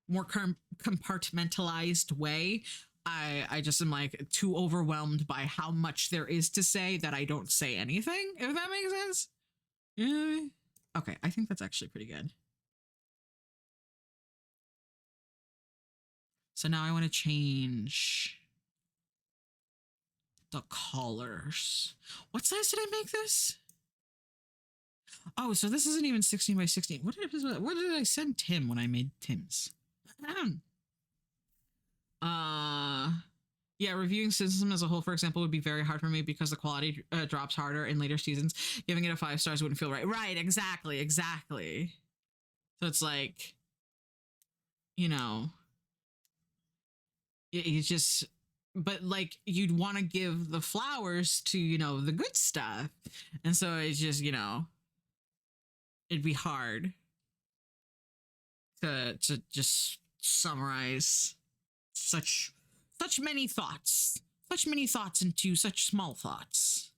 more compartmentalized way, I just am like too overwhelmed by how much there is to say that I don't say anything, if that makes sense. Yeah. Okay, I think that's actually pretty good. So now I want to change the colors. What size did I make this? Oh, so this isn't even 16 by 16. What did I send Tim when I made Tim's? Yeah, reviewing System as a whole, for example, would be very hard for me because the quality drops harder in later seasons. Giving it a 5 stars wouldn't feel right. Right, exactly. So it's like, you know, you just, but like you'd want to give the flowers to, you know, the good stuff. And so it's just, you know, it'd be hard to just summarize such many thoughts into such small thoughts.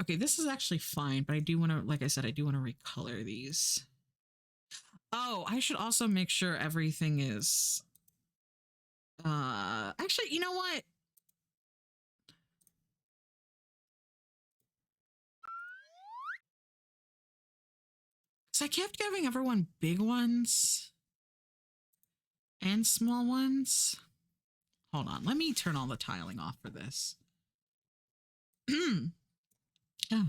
Okay, this is actually fine, but I do want to, like I said, I do want to recolor these. Oh, I should also make sure everything is actually, you know what? So I kept giving everyone big ones and small ones. Hold on, let me turn all the tiling off for this. Oh.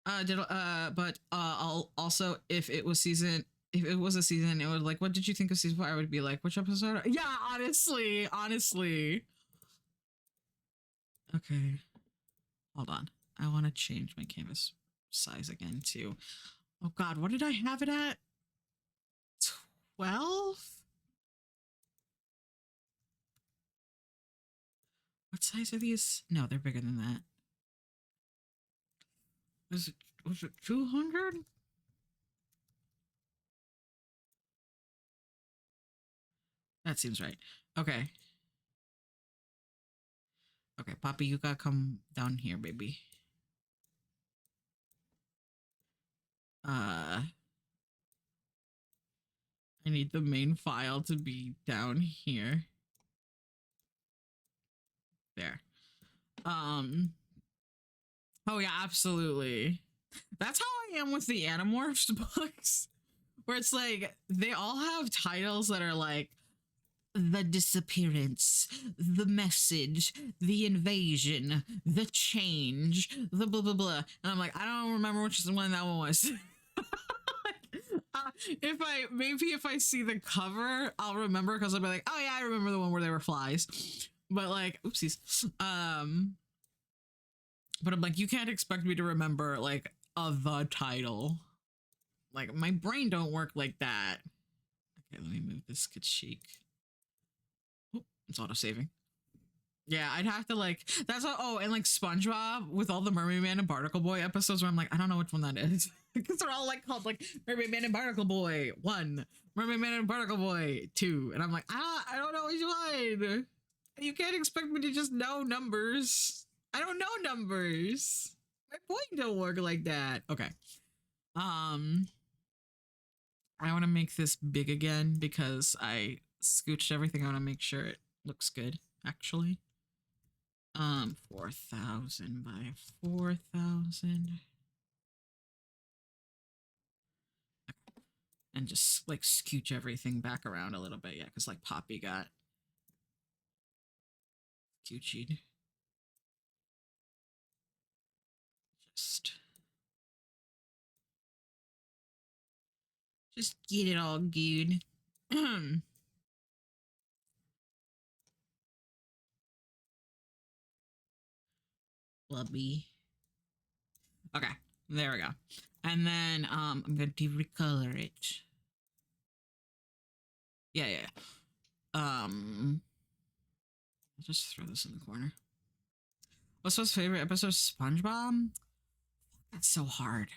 But I'll also, if it was season if it was a season, it would like, what did you think of season 4? I would be like, which episode? Yeah, honestly. Okay, hold on. I want to change my canvas size again too. Oh God, what did I have it at? 12? What size are these? No, they're bigger than that. Was it 200? That seems right. Okay. Okay, Poppy, you gotta come down here, baby. I need the main file to be down here. There. Oh yeah, absolutely. That's how I am with the Animorphs books, where it's like they all have titles that are like the disappearance, the message, the invasion, the change, the blah blah blah, and I'm like, I don't remember which one that one was. If I see the cover, I'll remember because I'll be like, oh yeah, I remember the one where they were flies. But like, oopsies. But I'm like, you can't expect me to remember like the title. Like my brain don't work like that. Okay, let me move this Kachik. Oh, it's auto saving. Yeah, I'd have to like that's what, oh, and like SpongeBob with all the Mermaid Man and Barnacle Boy episodes where I'm like, I don't know which one that is. Because they're all like called like Mermaid Man and Barnacle Boy 1, Mermaid Man and Barnacle Boy 2. And I'm like, I don't know which one. You can't expect me to just know numbers. I don't know numbers. My brain don't work like that. Okay. I want to make this big again because I scooched everything. I want to make sure it looks good, actually. 4,000 by 4,000. And just like scooch everything back around a little bit. Yeah, because like Poppy got scoochied. Just get it all good. Flubby. Okay, there we go. And then I'm going to recolor it. Yeah. I'll just throw this in the corner. What's my favorite episode of SpongeBob? That's so hard.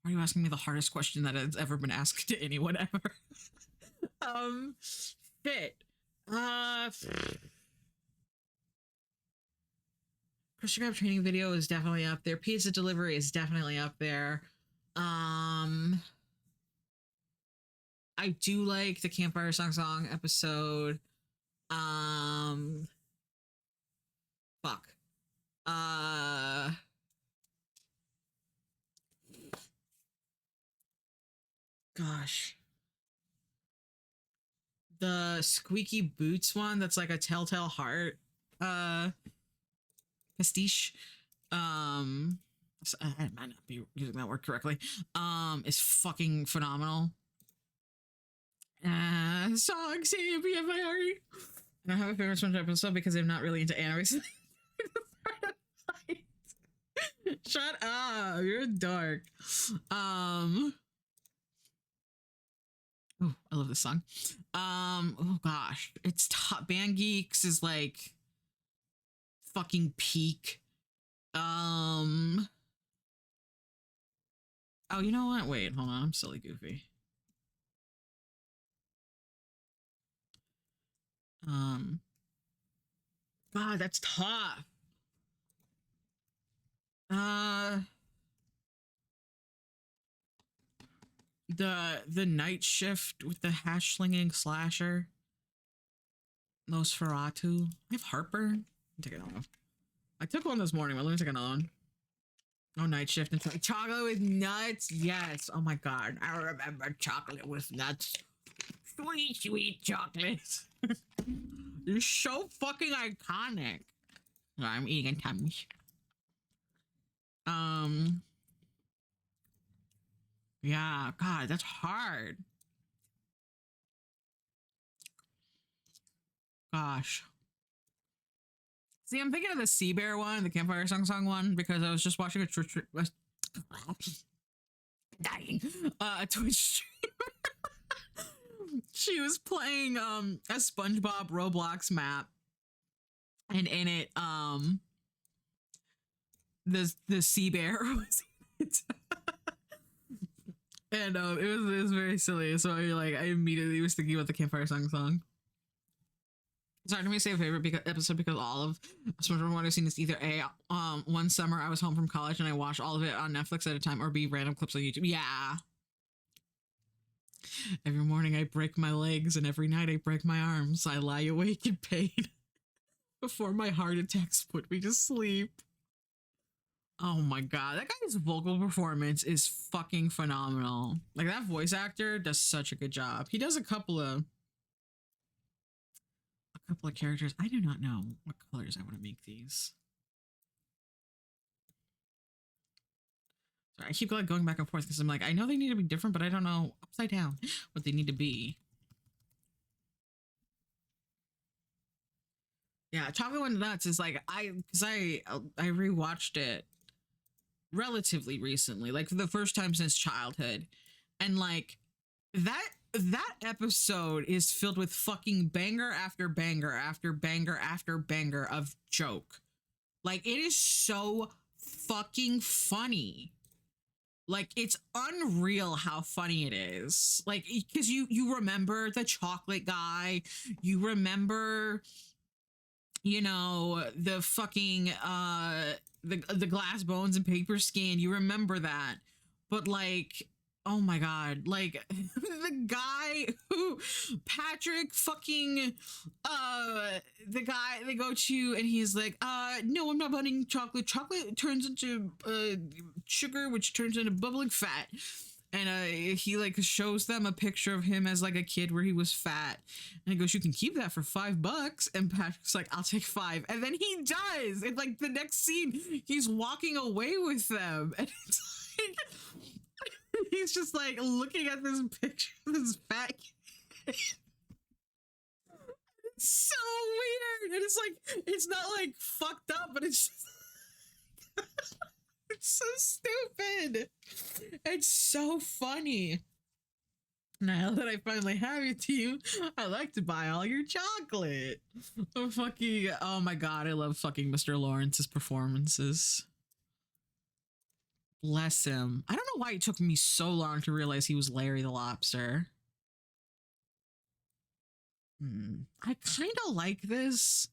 Why are you asking me the hardest question that has ever been asked to anyone ever? Fit. Christian Grab training video is definitely up there. Pizza delivery is definitely up there. I do like the Campfire Song episode. Fuck. Gosh. The Squeaky Boots one that's like a Telltale Heart pastiche. I might not be using that word correctly. Is fucking phenomenal. Song CBFIRE. I don't have a favorite SpongeBob episode because I'm not really into anime. Shut up, you're dark. Oh, I love this song. Oh gosh, it's top. Band Geeks is like fucking peak. Oh, you know what? Wait, hold on. I'm silly goofy. God, that's tough. The night shift with the hash slinging slasher. Nosferatu. I have heartburn. Take it off. I took one this morning, but let me take another one. Oh, night shift and chocolate with nuts. Yes. Oh my god. I remember chocolate with nuts. Sweet chocolate. You're so fucking iconic. I'm eating a tummy. Yeah, God, that's hard. Gosh. See, I'm thinking of the Sea Bear one, the Campfire Song one, because I was just watching a dying a Twitch stream. She was playing a SpongeBob Roblox map, and in it the sea bear was in it. And it was very silly. So I immediately was thinking about the Campfire song. It's hard to me to say a favorite episode because all of SpongeBob what I've seen is either A, one summer I was home from college and I watched all of it on Netflix at a time, or B, random clips on YouTube. Yeah. Every morning I break my legs and every night I break my arms. I lie awake in pain before my heart attacks put me to sleep. Oh my God, that guy's vocal performance is fucking phenomenal. Like, that voice actor does such a good job. He does a couple of characters. I do not know what colors I want to make these. Sorry, I keep like going back and forth because I'm like, I know they need to be different, but I don't know upside down what they need to be. Yeah, Chocolate Went Nuts is like, I rewatched it relatively recently, like for the first time since childhood, and like that episode is filled with fucking banger after banger after banger after banger of joke. Like, it is so fucking funny. Like, it's unreal how funny it is. Like, because you remember the chocolate guy, you remember, you know, the fucking the glass bones and paper skin, you remember that. But like, oh my God, like the guy who Patrick fucking the guy they go to and he's like, no, I'm not buying chocolate. Chocolate turns into sugar, which turns into bubbling fat. And he like shows them a picture of him as like a kid where he was fat, and he goes, "You can keep that for $5." And Patrick's like, "I'll take 5." And then he does. It's like the next scene, he's walking away with them, and it's like he's just like looking at this picture of this fat kid. It's so weird, and it's like it's not like fucked up, but it's just it's so stupid. It's so funny. Now that I finally have it to you, I'd like to buy all your chocolate. Oh, fucking, oh my God, I love fucking Mr. Lawrence's performances. Bless him. I don't know why it took me so long to realize he was Larry the Lobster. I kind of like this.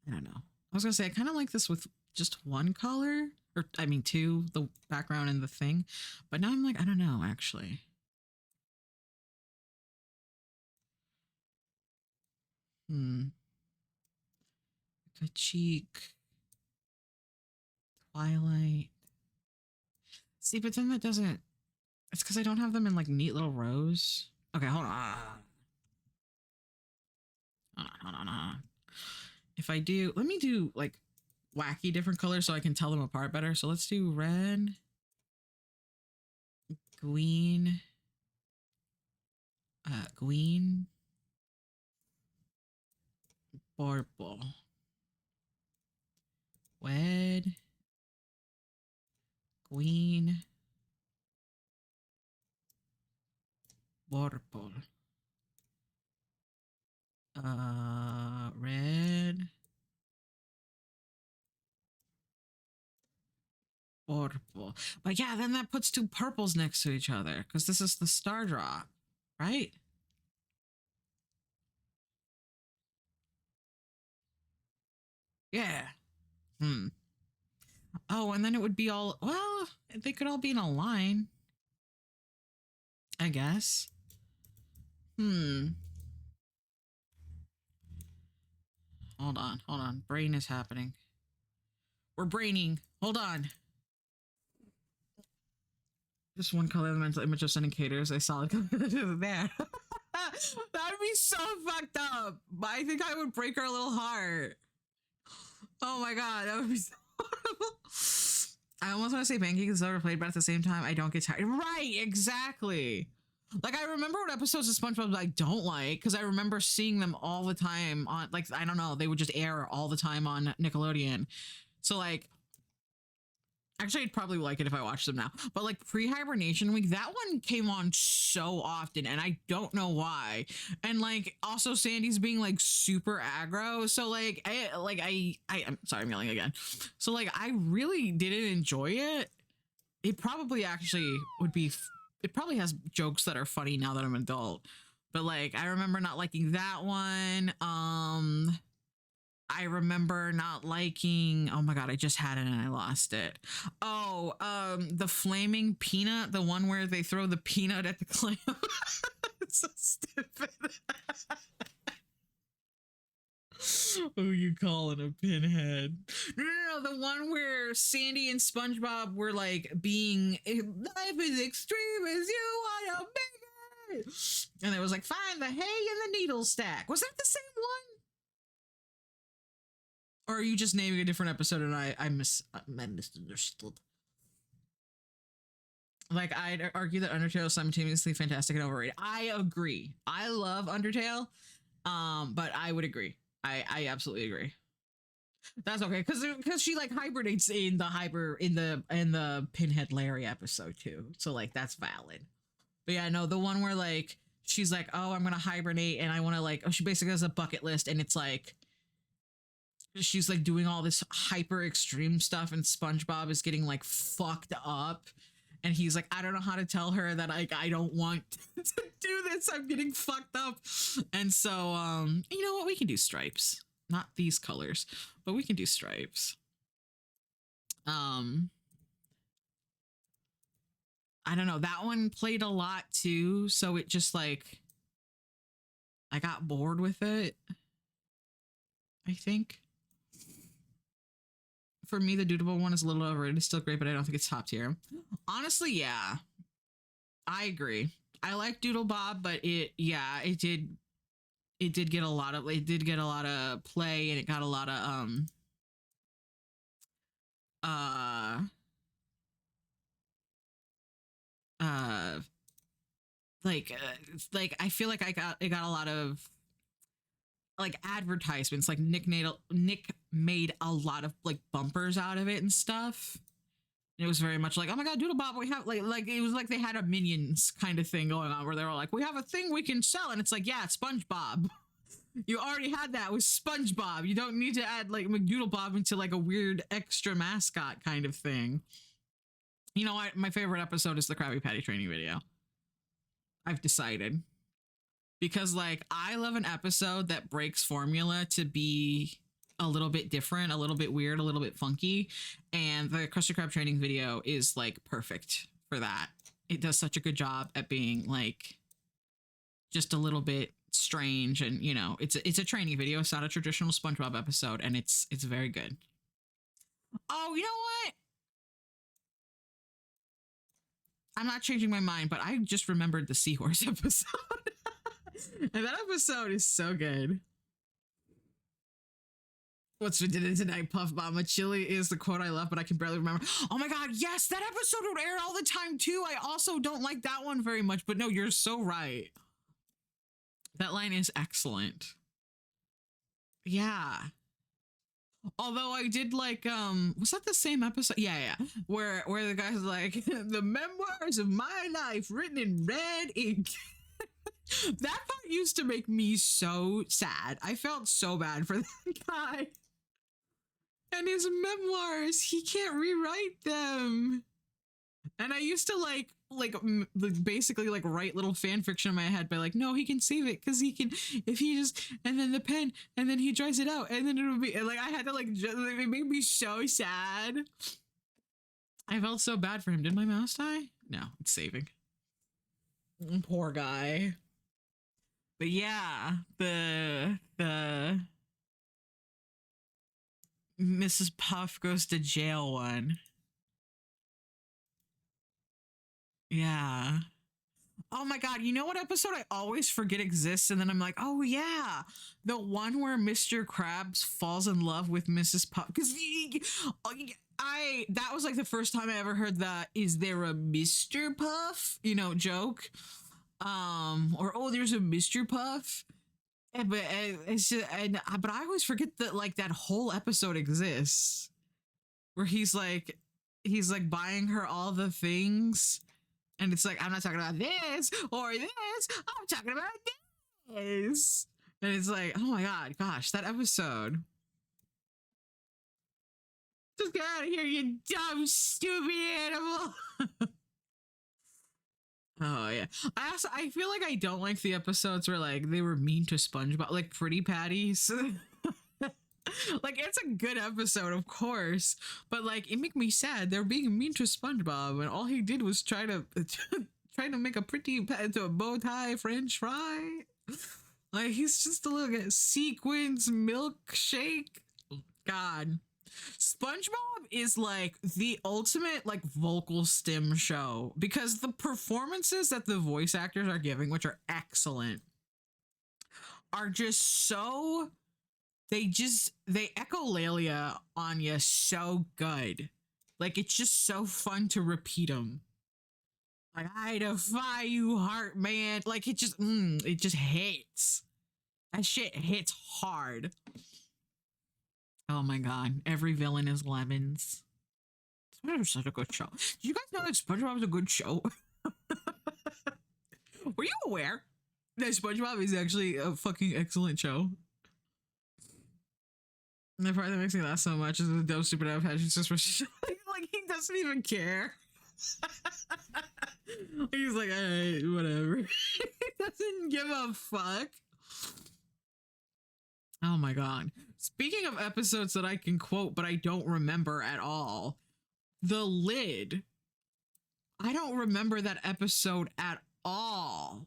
I don't know. I was gonna say, I kind of like this with just one color, or I mean two, the background and the thing, but now I'm like, I don't know, actually. The cheek, Twilight. See, but then that doesn't, it's because I don't have them in like neat little rows. Okay, hold on. Hold on. If I do, let me do like wacky different colors so I can tell them apart better. So let's do red, green, purple, red, green, purple, red, purple. But yeah, then that puts two purples next to each other because this is the star drop, right? Yeah. Oh, and then it would be all, well, they could all be in a line, I guess. Hold on. Brain is happening. We're braining. Hold on. Just one color of the mental image of sending caters. I saw it there. That'd be so fucked up. I think I would break her little heart. Oh my God, that would be so horrible. I almost want to say pancakes is overplayed, but at the same time, I don't get tired. Right, exactly. Like, I remember what episodes of SpongeBob I don't like, because I remember seeing them all the time on, like, I don't know, they would just air all the time on Nickelodeon. So, like, actually, I'd probably like it if I watched them now. But, like, pre-hibernation week, that one came on so often, and I don't know why. And, like, also Sandy's being, like, super aggro. So, like, I'm sorry, I'm yelling again. So, like, I really didn't enjoy it. It probably actually would be... It probably has jokes that are funny now that I'm an adult, but like I remember not liking that one. I remember not liking, oh my god, I just had it and I lost it. Oh, the flaming peanut, the one where they throw the peanut at the clam. It's so stupid. Who you calling a pinhead? No, the one where Sandy and SpongeBob were like being, life is extreme as you want to make it. And it was like, find the hay in the needle stack. Was that the same one? Or are you just naming a different episode and I misunderstood? Like, I'd argue that Undertale is simultaneously fantastic and overrated. I agree. I love Undertale, but I would agree. I absolutely agree. That's okay, because she like hibernates in the Pinhead Larry episode too. So like that's valid. But yeah, no, the one where like she's like, oh, I'm gonna hibernate and I want to like, oh, she basically has a bucket list and it's like she's like doing all this hyper extreme stuff and SpongeBob is getting like fucked up. And he's like, I don't know how to tell her that I don't want to do this. I'm getting fucked up. And so, you know what? We can do stripes. Not these colors, but we can do stripes. I don't know. That one played a lot too. So it just like, I got bored with it, I think. For me, the Doodle one is a little overrated. It's still great, but I don't think it's top tier. Honestly, yeah. I agree. I like Doodle Bob, but it did get a lot of play and it got a lot of I feel like it got a lot of like advertisements. Like Nick made a lot of like bumpers out of it and stuff. It was very much like, oh my god, Doodle Bob, we have like it was like they had a Minions kind of thing going on where they were like, we have a thing we can sell, and it's like, yeah, SpongeBob. You already had that with SpongeBob. You don't need to add like McDoodle Bob into like a weird extra mascot kind of thing. You know what? My favorite episode is the Krabby Patty training video. I've decided. Because like I love an episode that breaks formula to be a little bit different, a little bit weird, a little bit funky. And the Krusty Krab training video is like perfect for that. It does such a good job at being like just a little bit strange, and you know, it's a training video. It's not a traditional SpongeBob episode, and it's very good. Oh, you know what? I'm not changing my mind, but I just remembered the Seahorse episode. And that episode is so good. What's for dinner tonight, Puff Mama? Chili is the quote I love, but I can barely remember. Oh my god, yes, that episode would air all the time too. I also don't like that one very much, but no, you're so right. That line is excellent. Yeah. Although I did like, was that the same episode? Yeah. Where the guy's like, the memoirs of my life written in red ink. That part used to make me so sad. I felt so bad for that guy. And his memoirs, he can't rewrite them. And I used to like basically like write little fan fiction in my head by like, no, he can save it because he can, if he just, and then the pen, and then he dries it out, and then it'll be, and like I had to like, it made me so sad. I felt so bad for him. Did my mouse die? No, it's saving. Poor guy. But yeah, the Mrs. Puff goes to jail one. Yeah. Oh my god, you know what episode I always forget exists, and then I'm like, oh yeah, the one where Mr. Krabs falls in love with Mrs. Puff, because that was like the first time I ever heard the "is there a Mr. Puff?" joke. Or oh, there's a Mr. Puff. But it's just, but I always forget that like that whole episode exists where he's like buying her all the things, and it's like, I'm not talking about this or this, I'm talking about this. And it's like, oh my god, gosh, that episode. Just get out of here, you dumb, stupid animal. Oh yeah. I feel like I don't like the episodes where like they were mean to SpongeBob, like Pretty Patties. Like it's a good episode, of course, but like it make me sad. They're being mean to SpongeBob, and all he did was try to make a pretty to a bow tie French fry. Like he's just a little sequins milkshake. God, SpongeBob is like the ultimate like vocal stim show because the performances that the voice actors are giving, which are excellent, are just so. They echolalia on you so good. Like it's just so fun to repeat them. Like I defy you, heart man. Like it just hits. That shit hits hard. Oh my god, every villain is lemons. SpongeBob is such a good show. Did you guys know that SpongeBob is a good show? Were you aware that SpongeBob is actually a fucking excellent show? And the part that makes me laugh so much is the dumb stupid Apache just like he doesn't even care. He's like, alright, whatever. He doesn't give a fuck. Oh my god. Speaking of episodes that I can quote but I don't remember at all, The Lid. I don't remember that episode at all.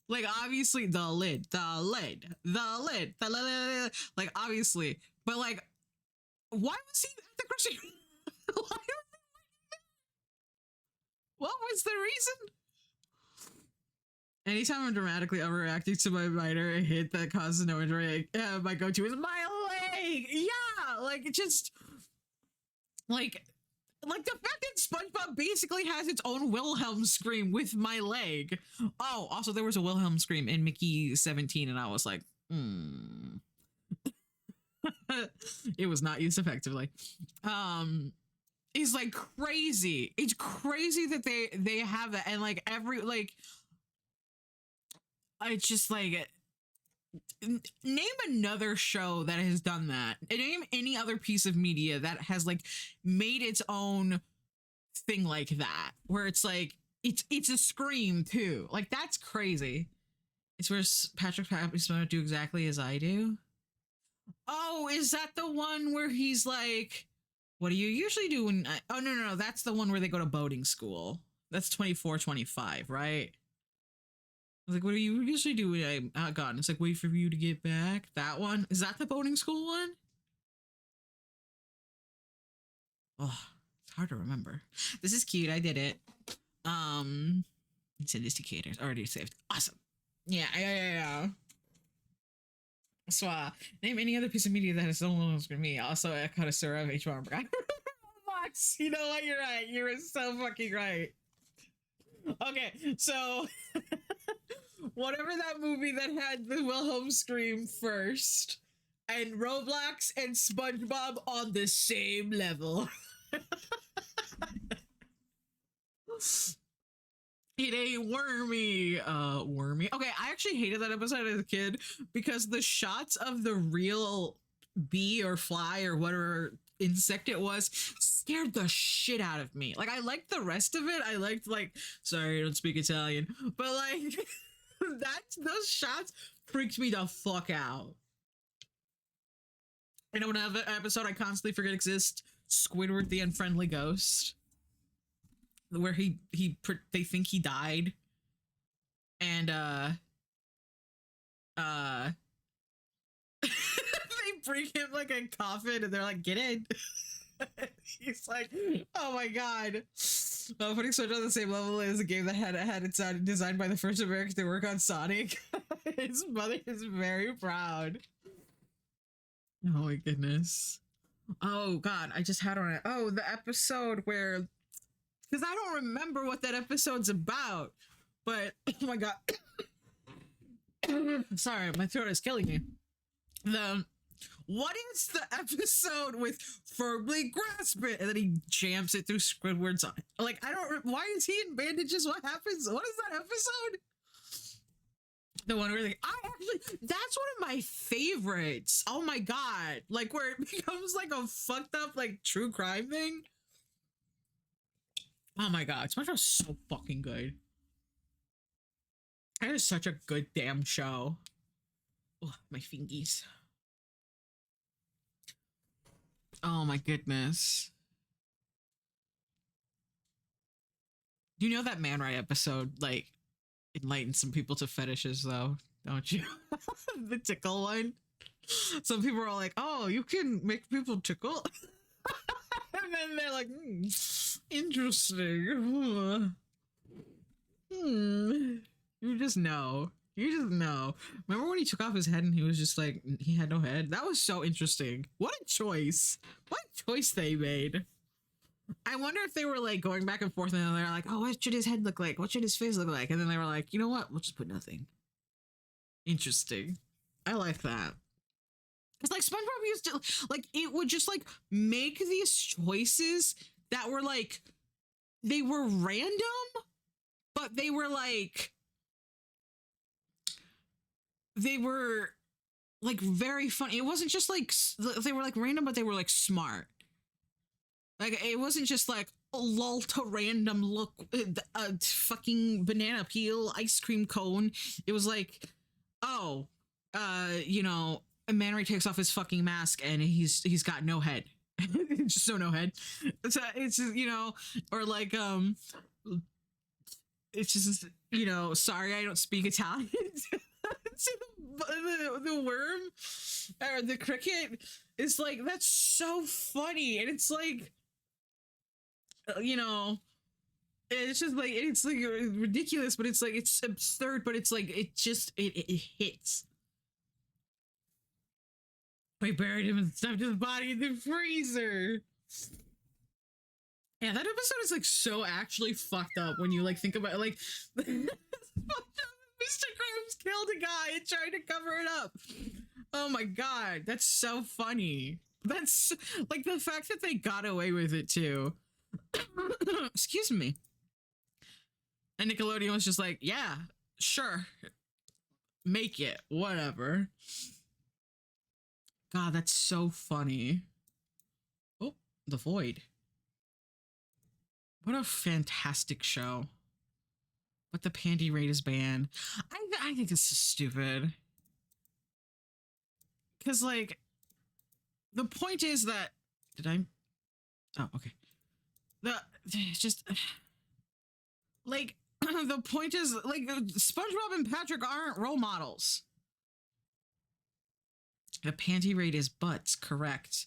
Like obviously the lid, like obviously, but like, why was he at the grocery? What was the reason? Anytime I'm dramatically overreacting to my minor hit that causes no injury, my go-to is my leg. Yeah, like it just like the fact that SpongeBob basically has its own Wilhelm scream with my leg. Oh, also there was a Wilhelm scream in Mickey 17 and I was like, It was not used effectively. It's like crazy. It's crazy that they have that, and like every like it's just like name another show that has done that. Name any other piece of media that has like made its own thing like that, where it's like it's a scream too. Like that's crazy. It's where Patrick Swayze do exactly as I do. Oh, is that the one where he's like, what do you usually do when oh no, that's the one where they go to boating school. That's 24-25, right? I was like, what do you usually do when I'm gone? It's like, wait for you to get back. That one? Is that the boating school one? Oh, it's hard to remember. This is cute. I did it. Sophisticated. Already saved. Awesome. Yeah. So, name any other piece of media that has someone else for me. Also, a connoisseur of H1. Fox. You know what? You're right. You were so fucking right. Okay, so whatever that movie that had the Wilhelm scream first, and Roblox and SpongeBob on the same level. It ain't wormy. Okay, I actually hated that episode as a kid because the shots of the real bee or fly or whatever insect it was scared the shit out of me. Like I liked the rest of it. I liked like, sorry, I don't speak Italian, but like those shots freaked me the fuck out. You know, another episode I constantly forget exists, Squidward the Unfriendly Ghost, where they think he died, and they bring him like a coffin and they're like, get in. He's like, oh my god. Putting Switch on the same level is a game that had its designed by the first American to work on Sonic. His mother is very proud. Oh my goodness. Oh God, I just had on it. Oh, the episode where, because I don't remember what that episode's about, but oh my God, sorry, my throat is killing me. The What is the episode with firmly grasp it and then he jams it through Squidward's eye? Like, I don't. Why is he in bandages? What happens? What is that episode? The one where that's one of my favorites. Oh my God. Like where it becomes like a fucked up like true crime thing. Oh my God. SpongeBob's so fucking good. That is such a good damn show. Oh, my fingies. Oh my goodness. You know that Man Ray episode, like, enlighten some people to fetishes though, don't you? The tickle one. Some people are like, oh, you can make people tickle. And then they're like, interesting. You just know. You just know. Remember when he took off his head and he was just like, he had no head? That was so interesting. What a choice. What a choice they made. I wonder if they were like going back and forth and they're like, oh, what should his head look like? What should his face look like? And then they were like, you know what? We'll just put nothing. Interesting. I like that. Because like SpongeBob used to, like, it would just like make these choices that were like, they were random, but they were like very funny. It wasn't just like, they were like random, but they were like smart. Like, it wasn't just like, lol to random look, a fucking banana peel ice cream cone. It was like, oh, you know, Man Ray takes off his fucking mask and he's got no head. Just so no head. It's just, you know, or like, it's just, you know, sorry, I don't speak Italian. See the worm or the cricket is like, that's so funny. And it's like, you know, it's just like, it's like ridiculous, but it's like, it's absurd, but it's like, it just, it hits. We buried him and stuffed his body in the freezer. Yeah, that episode is like so actually fucked up when you like think about it. Like, Mr. Krabs killed a guy and tried to cover it up. Oh my God, that's so funny. That's like the fact that they got away with it too. Excuse me. And Nickelodeon was just like, yeah, sure. Make it, whatever. God, that's so funny. Oh, The Void. What a fantastic show. But the panty rate is banned. I think this is stupid. Because, like, the point is that... Did I... Oh, okay. Just... Like, the point is, like, SpongeBob and Patrick aren't role models. The panty rate is butts, correct.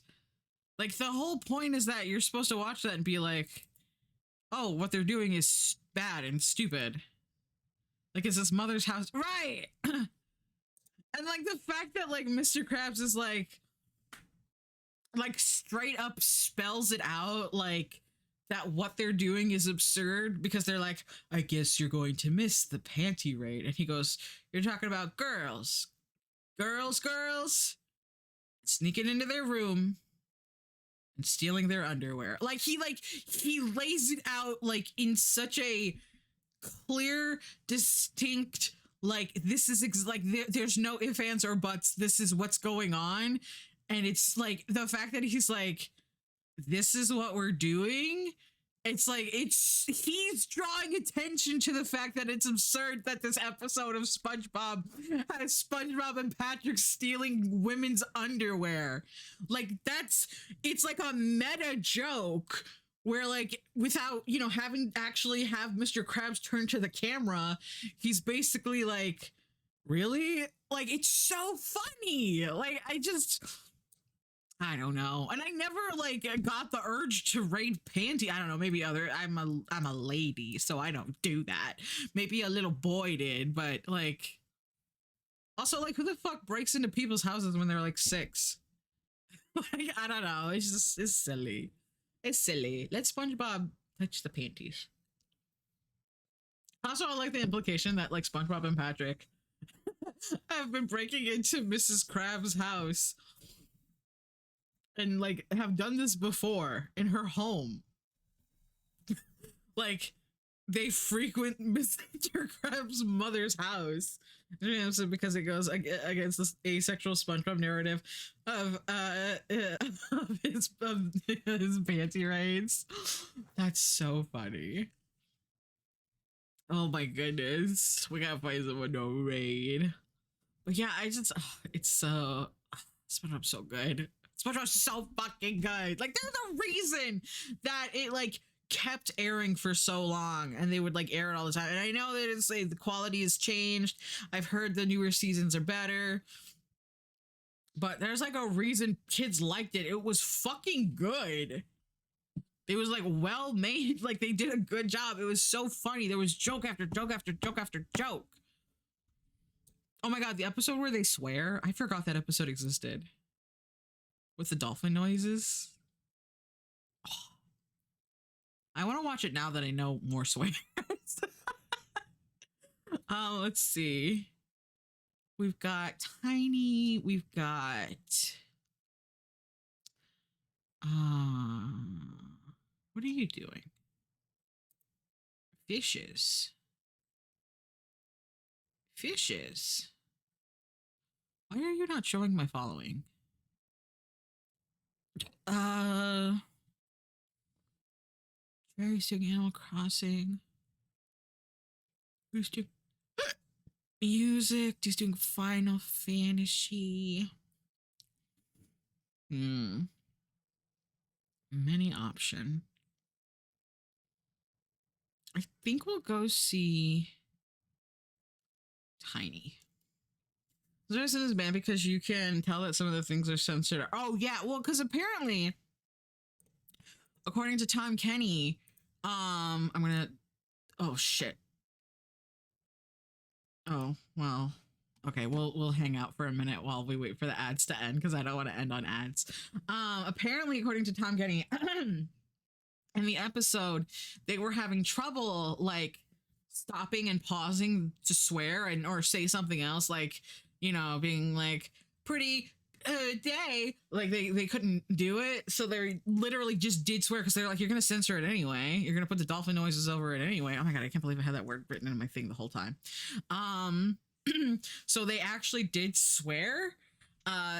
Like, the whole point is that you're supposed to watch that and be like, oh, what they're doing is bad and stupid. Like, it's his mother's house. Right! And, like, the fact that, like, Mr. Krabs is, like, straight up spells it out, like, that what they're doing is absurd because they're like, I guess you're going to miss the panty rate. And he goes, you're talking about girls. Girls. Sneaking into their room and stealing their underwear. Like, he lays it out, like, in such a clear, distinct, like, this is there's no ifs, ands, or buts. This is what's going on. And it's like the fact that he's like, this is what we're doing. It's like, he's drawing attention to the fact that it's absurd that this episode of SpongeBob has SpongeBob and Patrick stealing women's underwear. Like, it's like a meta joke where, like, without, you know, having actually have Mr. Krabs turn to the camera, he's basically like, really? Like, it's so funny. Like, I don't know. And I never, like, got the urge to raid panty. I don't know, maybe I'm a lady, so I don't do that. Maybe a little boy did, but, like, also, like, who the fuck breaks into people's houses when they're like 6? Like, I don't know. It's just it's silly. It's silly. Let SpongeBob touch the panties. Also, I like the implication that like SpongeBob and Patrick have been breaking into Mrs. Krabs' house and like have done this before in her home. Like they frequent Mr. Krabs' mother's house. You know, so because it goes against this asexual SpongeBob narrative of his panty raids. That's so funny. Oh my goodness, we gotta find someone to raid. But yeah, it's so SpongeBob's so good. SpongeBob's so fucking good. Like there's a reason that it like kept airing for so long and they would like air it all the time. And I know that it's like the quality has changed. I've heard the newer seasons are better. But there's like a reason kids liked it. It was fucking good. It was like well made. Like they did a good job. It was so funny. There was joke after joke after joke after joke. Oh my god, the episode where they swear? I forgot that episode existed. With the dolphin noises. Oh. I want to watch it now that I know more swears. Let's see. We've got Tiny. We've got what are you doing? Fishes. Fishes. Why are you not showing my following? Jerry's doing Animal Crossing. Who's doing music? He's doing Final Fantasy. Many option. I think we'll go see Tiny. There's this band because you can tell that some of the things are censored. Oh yeah, well, because apparently, according to Tom Kenny, I'm gonna. Oh shit. Oh well. Okay, we'll hang out for a minute while we wait for the ads to end because I don't want to end on ads. Apparently, according to Tom Kenny, in the episode, they were having trouble like stopping and pausing to swear and or say something else, like, you know, being like pretty day, like they couldn't do it, so they literally just did swear because they're like, you're gonna censor it anyway, you're gonna put the dolphin noises over it anyway. Oh my god, I can't believe I had that word written in my thing the whole time. So they actually did swear.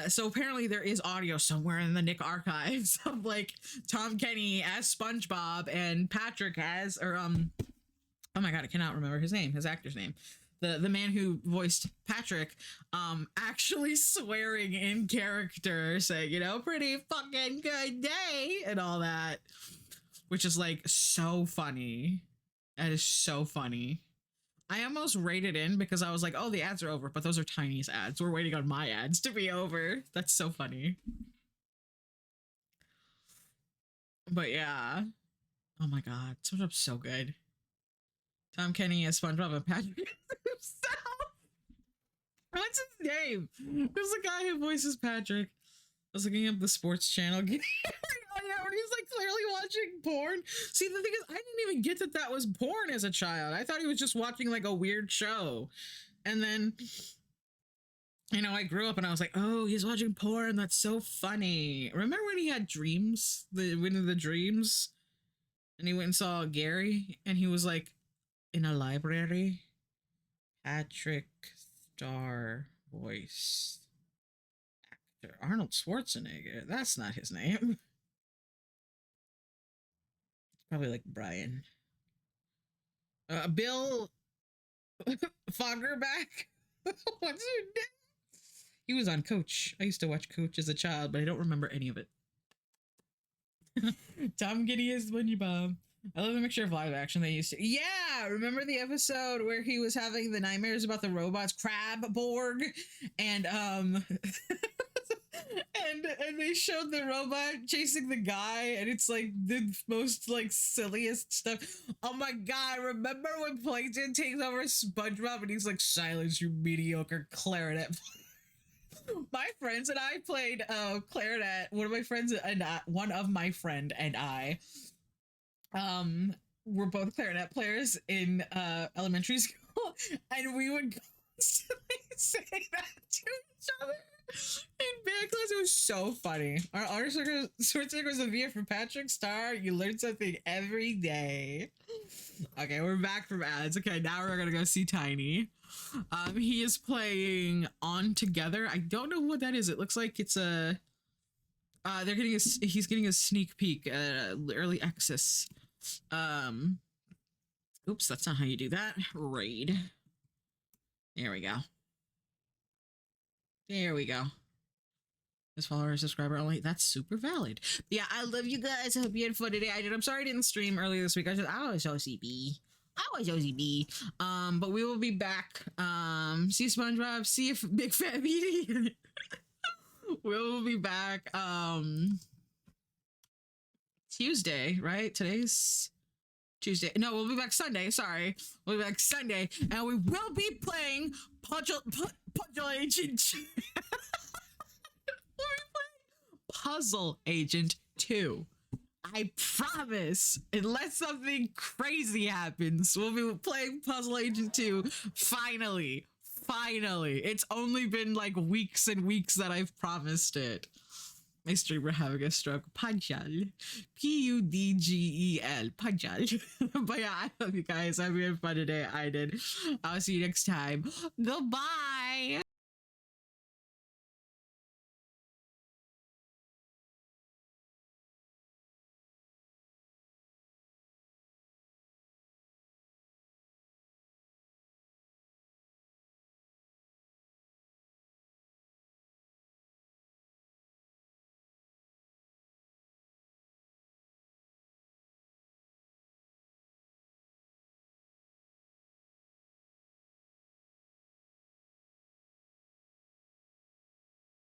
So apparently there is audio somewhere in the Nick archives of like Tom Kenny as SpongeBob and Patrick as, or oh my god, I cannot remember his name, his actor's name. The man who voiced Patrick, actually swearing in character, saying, you know, pretty fucking good day and all that, which is like so funny. That is so funny. I almost rated in because I was like, oh, the ads are over, but those are Tiny's ads. We're waiting on my ads to be over. That's so funny. But yeah. Oh my god, SpongeBob's so good. Tom Kenny as SpongeBob and Patrick himself. What's his name? Who's the guy who voices Patrick? I was looking up the sports channel. Oh yeah, when he's like clearly watching porn. See, the thing is, I didn't even get that that was porn as a child. I thought he was just watching like a weird show. And then, you know, I grew up and I was like, oh, he's watching porn. That's so funny. Remember when he had dreams? One of the dreams? And he went and saw Gary and he was like, in a library. Patrick Star voice actor Arnold Schwarzenegger. That's not his name. Probably like Brian. Bill Foggerback. What's her name? He was on Coach. I used to watch Coach as a child, but I don't remember any of it. Tom Kenny is SpongeBob. I love the mixture of live action they used to. Yeah, remember the episode where he was having the nightmares about the robots, Crabborg, and and they showed the robot chasing the guy, and it's like the most like silliest stuff. Oh my god! Remember when Plankton takes over SpongeBob and he's like, "Silence, you mediocre clarinet." My friends and I played clarinet. One of my friend and I were both clarinet players in elementary school, and we would constantly say that to each other in band class. It was so funny. Our sword circle was a VF for Patrick Star. You learn something every day. Okay, we're back from ads. Okay, now we're gonna go see Tiny. He is playing On Together. I don't know what that is. It looks like it's a he's getting a sneak peek at early access. Oops, that's not how you do that. Raid. There we go. There we go. This follower subscriber only. That's super valid. Yeah, I love you guys. I hope you had fun today. I'm sorry I didn't stream earlier this week. I was OCB. But we will be back. See SpongeBob. See if Big Fat Meaty. We will be back Tuesday, right? Today's Tuesday. No, we'll be back Sunday. Sorry. We'll be back Sunday. And we will be playing Puzzle Agent. We'll be playing Puzzle Agent 2. I promise, unless something crazy happens, we'll be playing Puzzle Agent 2 finally. It's only been like weeks and weeks that I've promised it. My streamer having a stroke. Pudgel. Pudgel. Pudgel. But yeah, I love you guys. I hope you had fun today. I did. I'll see you next time. Goodbye.